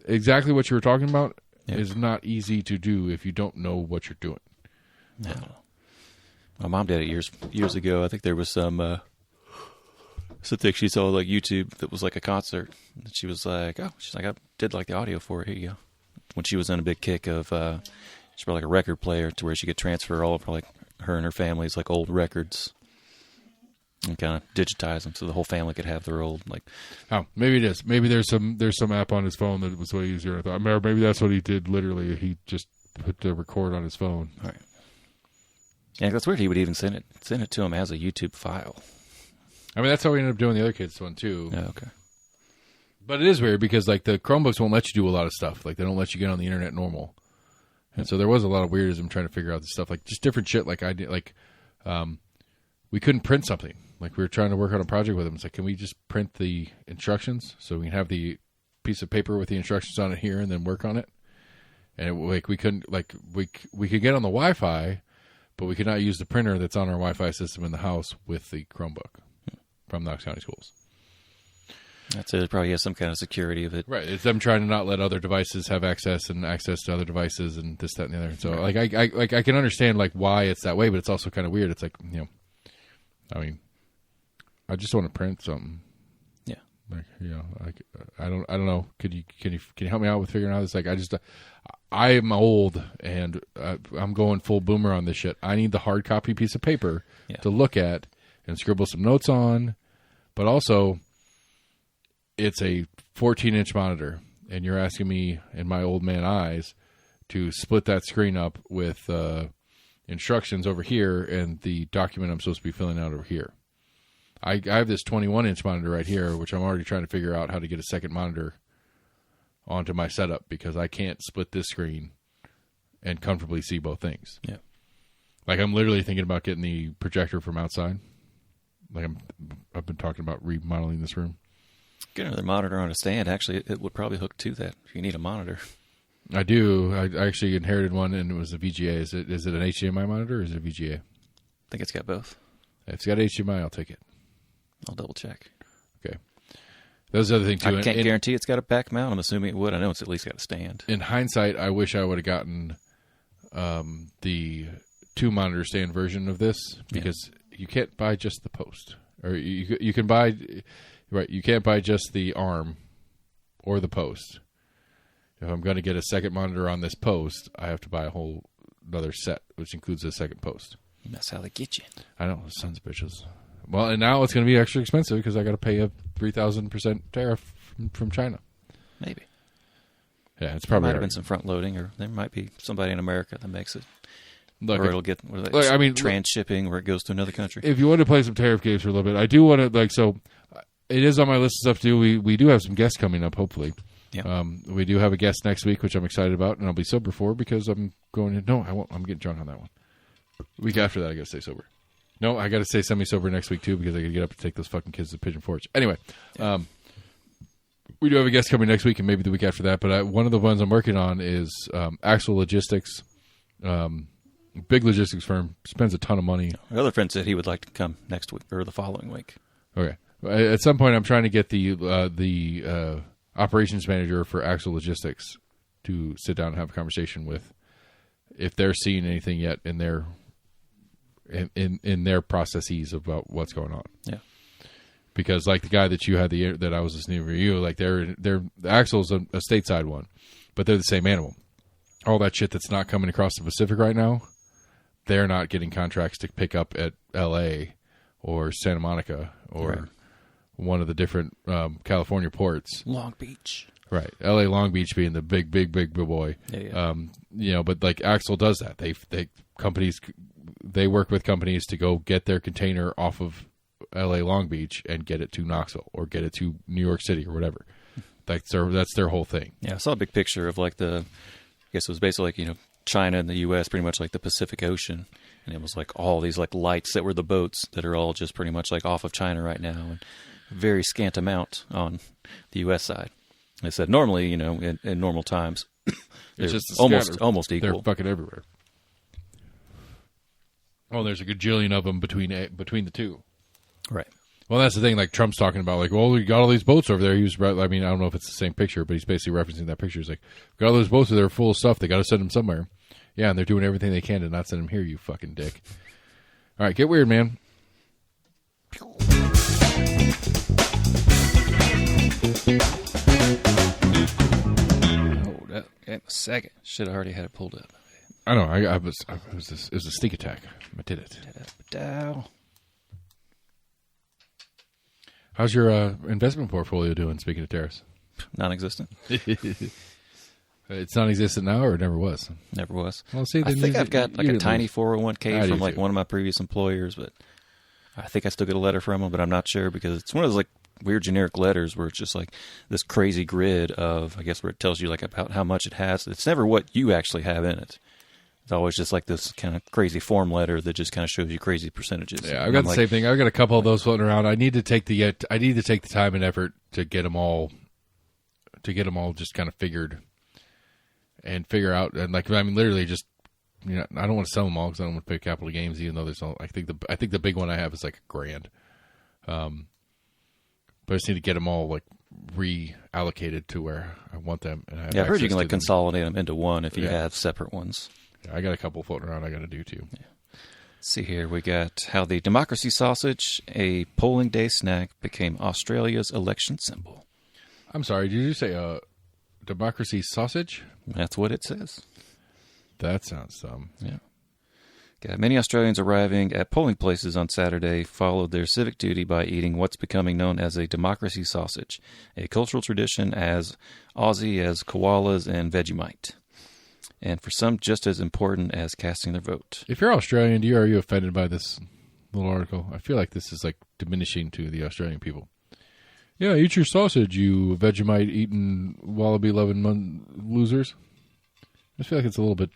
Exactly what you were talking about is not easy to do if you don't know what you're doing. No. My mom did it years ago. I think there was some thing she saw like YouTube that was like a concert. And she was like, I did like the audio for it. Here you go. When she was on a big kick of she's probably like a record player to where she could transfer all of her, like her and her family's like old records and kind of digitize them so the whole family could have their old like. Oh, maybe it is. Maybe there's some app on his phone that was way easier than I thought. Or maybe that's what he did. Literally, he just put the record on his phone. All right. Yeah, that's weird. He would even send it to him as a YouTube file. I mean, that's how we ended up doing the other kids' one too. Oh, okay. But it is weird because like the Chromebooks won't let you do a lot of stuff. Like they don't let you get on the internet normal. And so there was a lot of weirdism trying to figure out this stuff, like just different shit. Like I did, we couldn't print something. Like we were trying to work on a project with them. It's like, can we just print the instructions so we can have the piece of paper with the instructions on it here and then work on it. And we couldn't we could get on the Wi-Fi, but we could not use the printer that's on our Wi-Fi system in the house with the Chromebook from Knox County Schools. That's it. It probably has some kind of security of it. Right. It's them trying to not let other devices have access to other devices and this, that, and the other. So I can understand why it's that way, but it's also kind of weird. It's I just want to print something. Yeah. I don't know. Can you help me out with figuring out this? I am old and I'm going full boomer on this shit. I need the hard copy piece of paper to look at and scribble some notes on, but also it's a 14-inch monitor, and you're asking me in my old man eyes to split that screen up with instructions over here and the document I'm supposed to be filling out over here. I have this 21-inch monitor right here, which I'm already trying to figure out how to get a second monitor onto my setup because I can't split this screen and comfortably see both things. Yeah. I'm literally thinking about getting the projector from outside. I've been talking about remodeling this room. Get another monitor on a stand. Actually, it would probably hook to that if you need a monitor. I do. I actually inherited one, and it was a VGA. Is it an HDMI monitor or is it a VGA? I think it's got both. If it's got HDMI, I'll take it. I'll double check. Okay. That's the other thing, too. I can't guarantee it's got a back mount. I'm assuming it would. I know it's at least got a stand. In hindsight, I wish I would have gotten the 2-monitor stand version of this because you can't buy just the post. Or you can buy... Right, you can't buy just the arm or the post. If I'm going to get a second monitor on this post, I have to buy a whole another set, which includes a second post. That's how they get you. I know, sons of bitches. Well, and now it's going to be extra expensive because I got to pay a 3,000% tariff from China. Maybe. Yeah, it's probably there might have been some front loading, or there might be somebody in America that makes it. Look, or it'll get trans-shipping where it goes to another country. If you want to play some tariff games for a little bit, I do want to, so it is on my list of stuff to do. We do have some guests coming up, hopefully. Yeah. We do have a guest next week, which I'm excited about, and I'll be sober for because I'm going to... No, I won't. I'm getting drunk on that one. The week after that, I got to stay sober. No, I got to stay semi-sober next week, too, because I got to get up and take those fucking kids to Pigeon Forge. Anyway, we do have a guest coming next week and maybe the week after that, but one of the ones I'm working on is Axle Logistics. Big logistics firm, spends a ton of money. My other friend said he would like to come next week or the following week. Okay. At some point, I'm trying to get the operations manager for Axle Logistics to sit down and have a conversation with if they're seeing anything yet in their in their processes about what's going on. Yeah. Because like the guy that you had that I was listening to you, like the Axle's a stateside one, but they're the same animal. All that shit that's not coming across the Pacific right now, they're not getting contracts to pick up at L.A. or Santa Monica or one of the different California ports. Long Beach. Right. L.A. Long Beach being the big boy. Yeah. But like Axle does that. They work with companies to go get their container off of L.A. Long Beach and get it to Knoxville or get it to New York City or whatever. That's their whole thing. Yeah, I saw a big picture of I guess it was basically like, China and the U.S., pretty much like the Pacific Ocean. And it was like all these like lights that were the boats that are all just pretty much like off of China right now. And very scant amount on the U.S. side. They said normally, in normal times, it's just almost equal. They're fucking everywhere. Oh, there's a gajillion of them between the two. Right. Well, that's the thing. Like Trump's talking about, like, well, we got all these boats over there. I don't know if it's the same picture, but he's basically referencing that picture. He's like, we got all those boats over there full of stuff. They got to send them somewhere. Yeah, and they're doing everything they can to not send them here. You fucking dick. All right, get weird, man. Hold up a second. Should have already had it pulled up. I know. It was a sneak attack. I did it. How's your investment portfolio doing, speaking of tariffs? Non-existent. It's non-existent now, or it never was? Never was. Well, see, I think I've got a tiny 401k from one of my previous employers, but I think I still get a letter from them, but I'm not sure because it's one of those weird generic letters where it's just like this crazy grid of, I guess, where it tells you about how much it has. It's never what you actually have in it. It's always just like this kind of crazy form letter that just kind of shows you crazy percentages. Yeah, I've got the same thing. I've got a couple of those floating around. I need to take the time and effort to get them all to get them all just kind of figured and figure out. And literally just, I don't want to sell them all because I don't want to pay capital gains, even though there's I think the big one I have is like $1,000. But I just need to get them all like reallocated to where I want them. And I heard you can like consolidate them into one if you have separate ones. Yeah, I got a couple floating around I got to do too. Yeah. Let's see here, we got how the democracy sausage, a polling day snack, became Australia's election symbol. I'm sorry, did you say democracy sausage? That's what it says. That sounds dumb. Yeah. Many Australians arriving at polling places on Saturday followed their civic duty by eating what's becoming known as a democracy sausage, a cultural tradition as Aussie as koalas and Vegemite, and for some just as important as casting their vote. If you're Australian, are you offended by this little article? I feel like this is like diminishing to the Australian people. Yeah, eat your sausage, you Vegemite-eating, wallaby-loving losers. I feel like it's a little bit,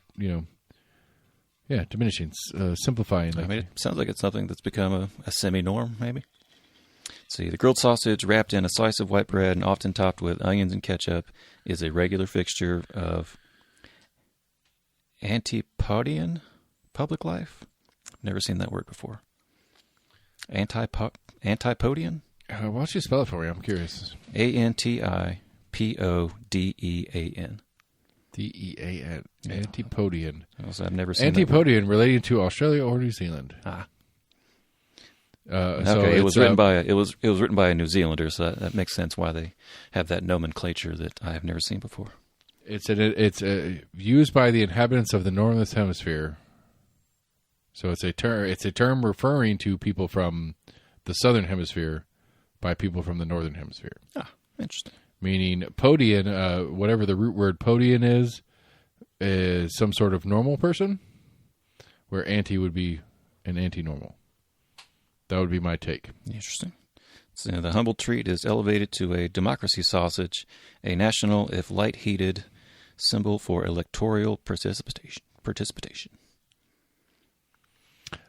diminishing, simplifying. I mean, it sounds like it's something that's become a semi-norm, maybe. Let's see, the grilled sausage wrapped in a slice of white bread and often topped with onions and ketchup is a regular fixture of Antipodean public life. Never seen that word before. Antipodean? Why don't you spell it for me? I'm curious. Antipodean. Dean. Antipodean. Also, I've never seen Antipodean relating to Australia or New Zealand. Okay, it was written by a New Zealander, so that makes sense why they have that nomenclature that I have never seen before. It's used by the inhabitants of the northern hemisphere. So it's a term referring to people from the southern hemisphere by people from the northern hemisphere. Ah, interesting. Meaning podian, whatever the root word podian is some sort of normal person, where anti would be an anti-normal. That would be my take. Interesting. So the humble treat is elevated to a democracy sausage, a national, if light-heated, symbol for electoral participation.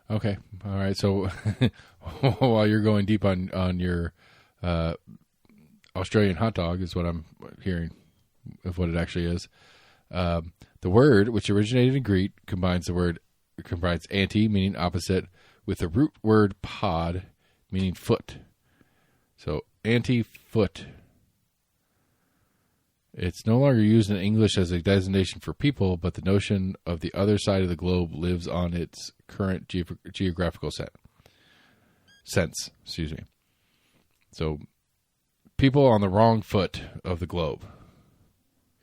Okay. All right. So while you're going deep on your Australian hot dog is what I'm hearing of what it actually is. The word, which originated in Greek, combines anti, meaning opposite, with the root word pod, meaning foot. So anti-foot. It's no longer used in English as a designation for people, but the notion of the other side of the globe lives on its current geographical sense. Excuse me. So, people on the wrong foot of the globe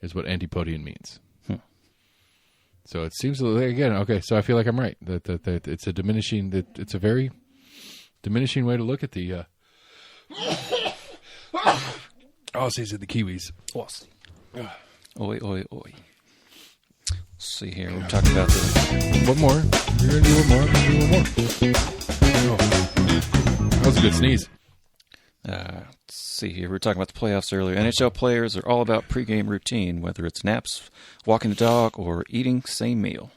is what antipodian means. So it seems again okay. So I feel like I'm right that it's a diminishing. That it's a very diminishing way to look at the. Aussies and the Kiwis. Aussie. Oi, oi, oi. Let's see here. We're talking about the... One more. You're going to do one more. I'm going to do one more. Oh. That was a good sneeze. Let's see here. We were talking about the playoffs earlier. NHL players are all about pregame routine, whether it's naps, walking the dog, or eating same meal.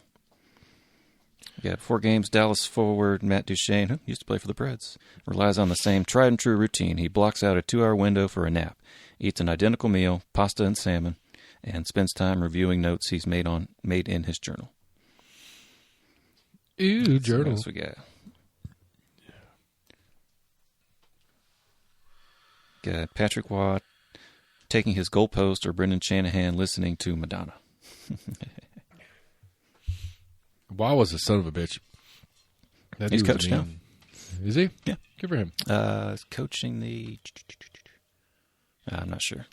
Yeah, before games, Dallas forward Matt Duchene, who used to play for the Preds, relies on the same tried-and-true routine. He blocks out a 2-hour window for a nap, eats an identical meal, pasta and salmon, and spends time reviewing notes he's made in his journal. Ooh, journal. What else we got? Got Patrick Watt taking his goalpost, or Brendan Shanahan listening to Madonna. Wow was a son of a bitch. He's coaching now. Is he? Yeah. Good for him. He's coaching the... I'm not sure.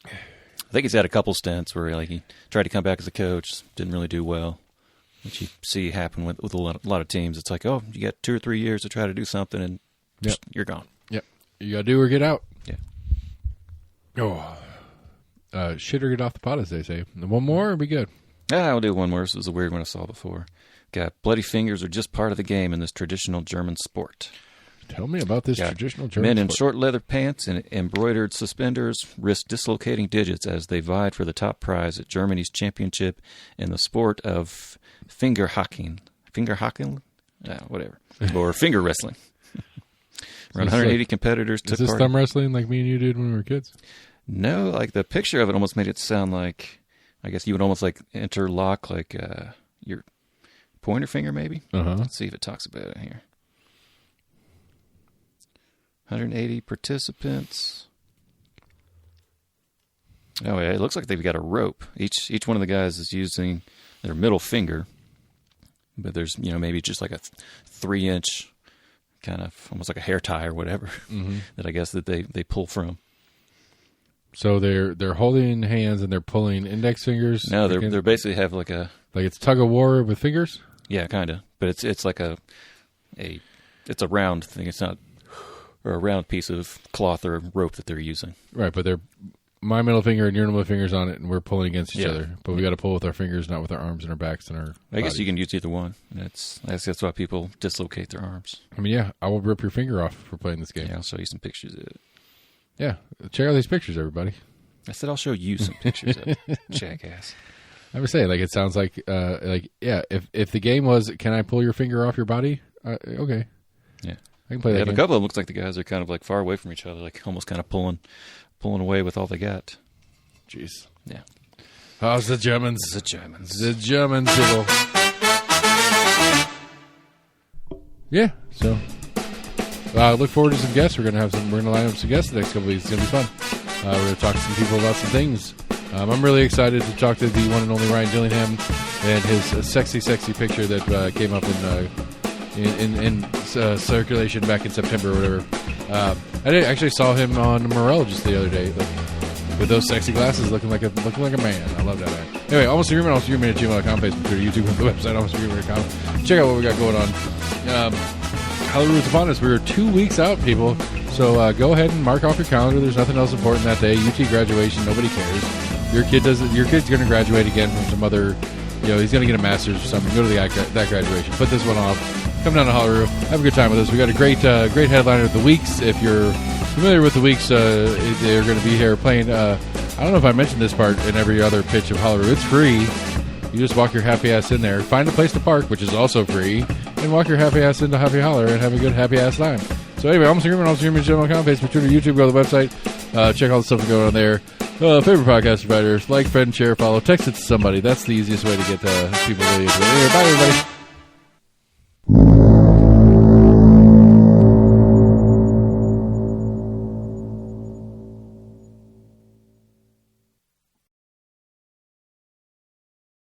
I think he's had a couple stints where he tried to come back as a coach, didn't really do well, which you see happen with a lot of teams. It's like, oh, you got 2 or 3 years to try to do something, and you're gone. Yep. You got to do or get out. Yeah. Oh. Shit or get off the pot, as they say. One more, or be good? I'll do one more. This was a weird one I saw before. Got bloody fingers are just part of the game in this traditional German sport. Tell me about this traditional German men in sport. short leather pants and embroidered suspenders risked dislocating digits as they vied for the top prize at Germany's championship in the sport of fingerhacking? Whatever. Or finger wrestling. Around 180 competitors took part. Is this thumb wrestling like me and you did when we were kids? No, like the picture of it almost made it sound like, I guess you would almost like interlock like your pointer finger maybe. Let's see if it talks about it here. 180 participants. Oh yeah, it looks like they've got a rope. Each one of the guys is using their middle finger, but there's maybe just like a 3-inch kind of almost like a hair tie or whatever that I guess that they pull from. So they're holding hands and they're pulling index fingers. No, they're basically have like it's tug of war with fingers. Yeah, kind of, but it's like it's a round thing. It's not or a round piece of cloth or rope that they're using. Right, but they're my middle finger and your middle finger's on it, and we're pulling against each other. But we got to pull with our fingers, not with our arms and our backs and our. I guess you can use either one. That's why people dislocate their arms. I mean, yeah, I will rip your finger off for playing this game. Yeah, I'll show you some pictures of it. Yeah, check out these pictures, everybody. I said I'll show you some pictures of it, jackass. I would say, it sounds like if the game was, can I pull your finger off your body? Okay. Yeah. I can play that game. A couple of them looks like the guys are kind of like far away from each other, like almost kind of pulling away with all they got. Jeez. Yeah. Oh, the Germans. The Germans. The Germans, people. Yeah, so look forward to some guests. We're gonna line up some guests the next couple of weeks. It's gonna be fun. We're gonna talk to some people about some things. I'm really excited to talk to the one and only Ryan Dillingham and his sexy picture that came up in circulation back in September or whatever. I actually saw him on Morel just the other day, with those sexy glasses, looking like a man. I love that man. Anyway, almost agreement at gmail.com, Facebook, Twitter, YouTube, the website, almostagreement.com. Check out what we got going on. Hollywood's upon us. We were 2 weeks out, people. So go ahead and mark off your calendar. There's nothing else important that day. UT graduation, nobody cares. Your kid's going to graduate again from some other, he's going to get a master's or something. Go to that graduation. Put this one off. Come down to Hollyroo. Have a good time with us. We got a great headliner at the Weeks. If you're familiar with the Weeks, they're going to be here playing. I don't know if I mentioned this part in every other pitch of Hollyroo. It's free. You just walk your happy ass in there, find a place to park, which is also free, and walk your happy ass into Happy Holler and have a good happy ass time. So anyway, almost agreement, gmail.com, Facebook, Twitter, YouTube, go to the website, check all the stuff going on there. Favorite podcast providers, like, friend, share, follow, text it to somebody. That's the easiest way to get people really into it. Anyway, bye everybody.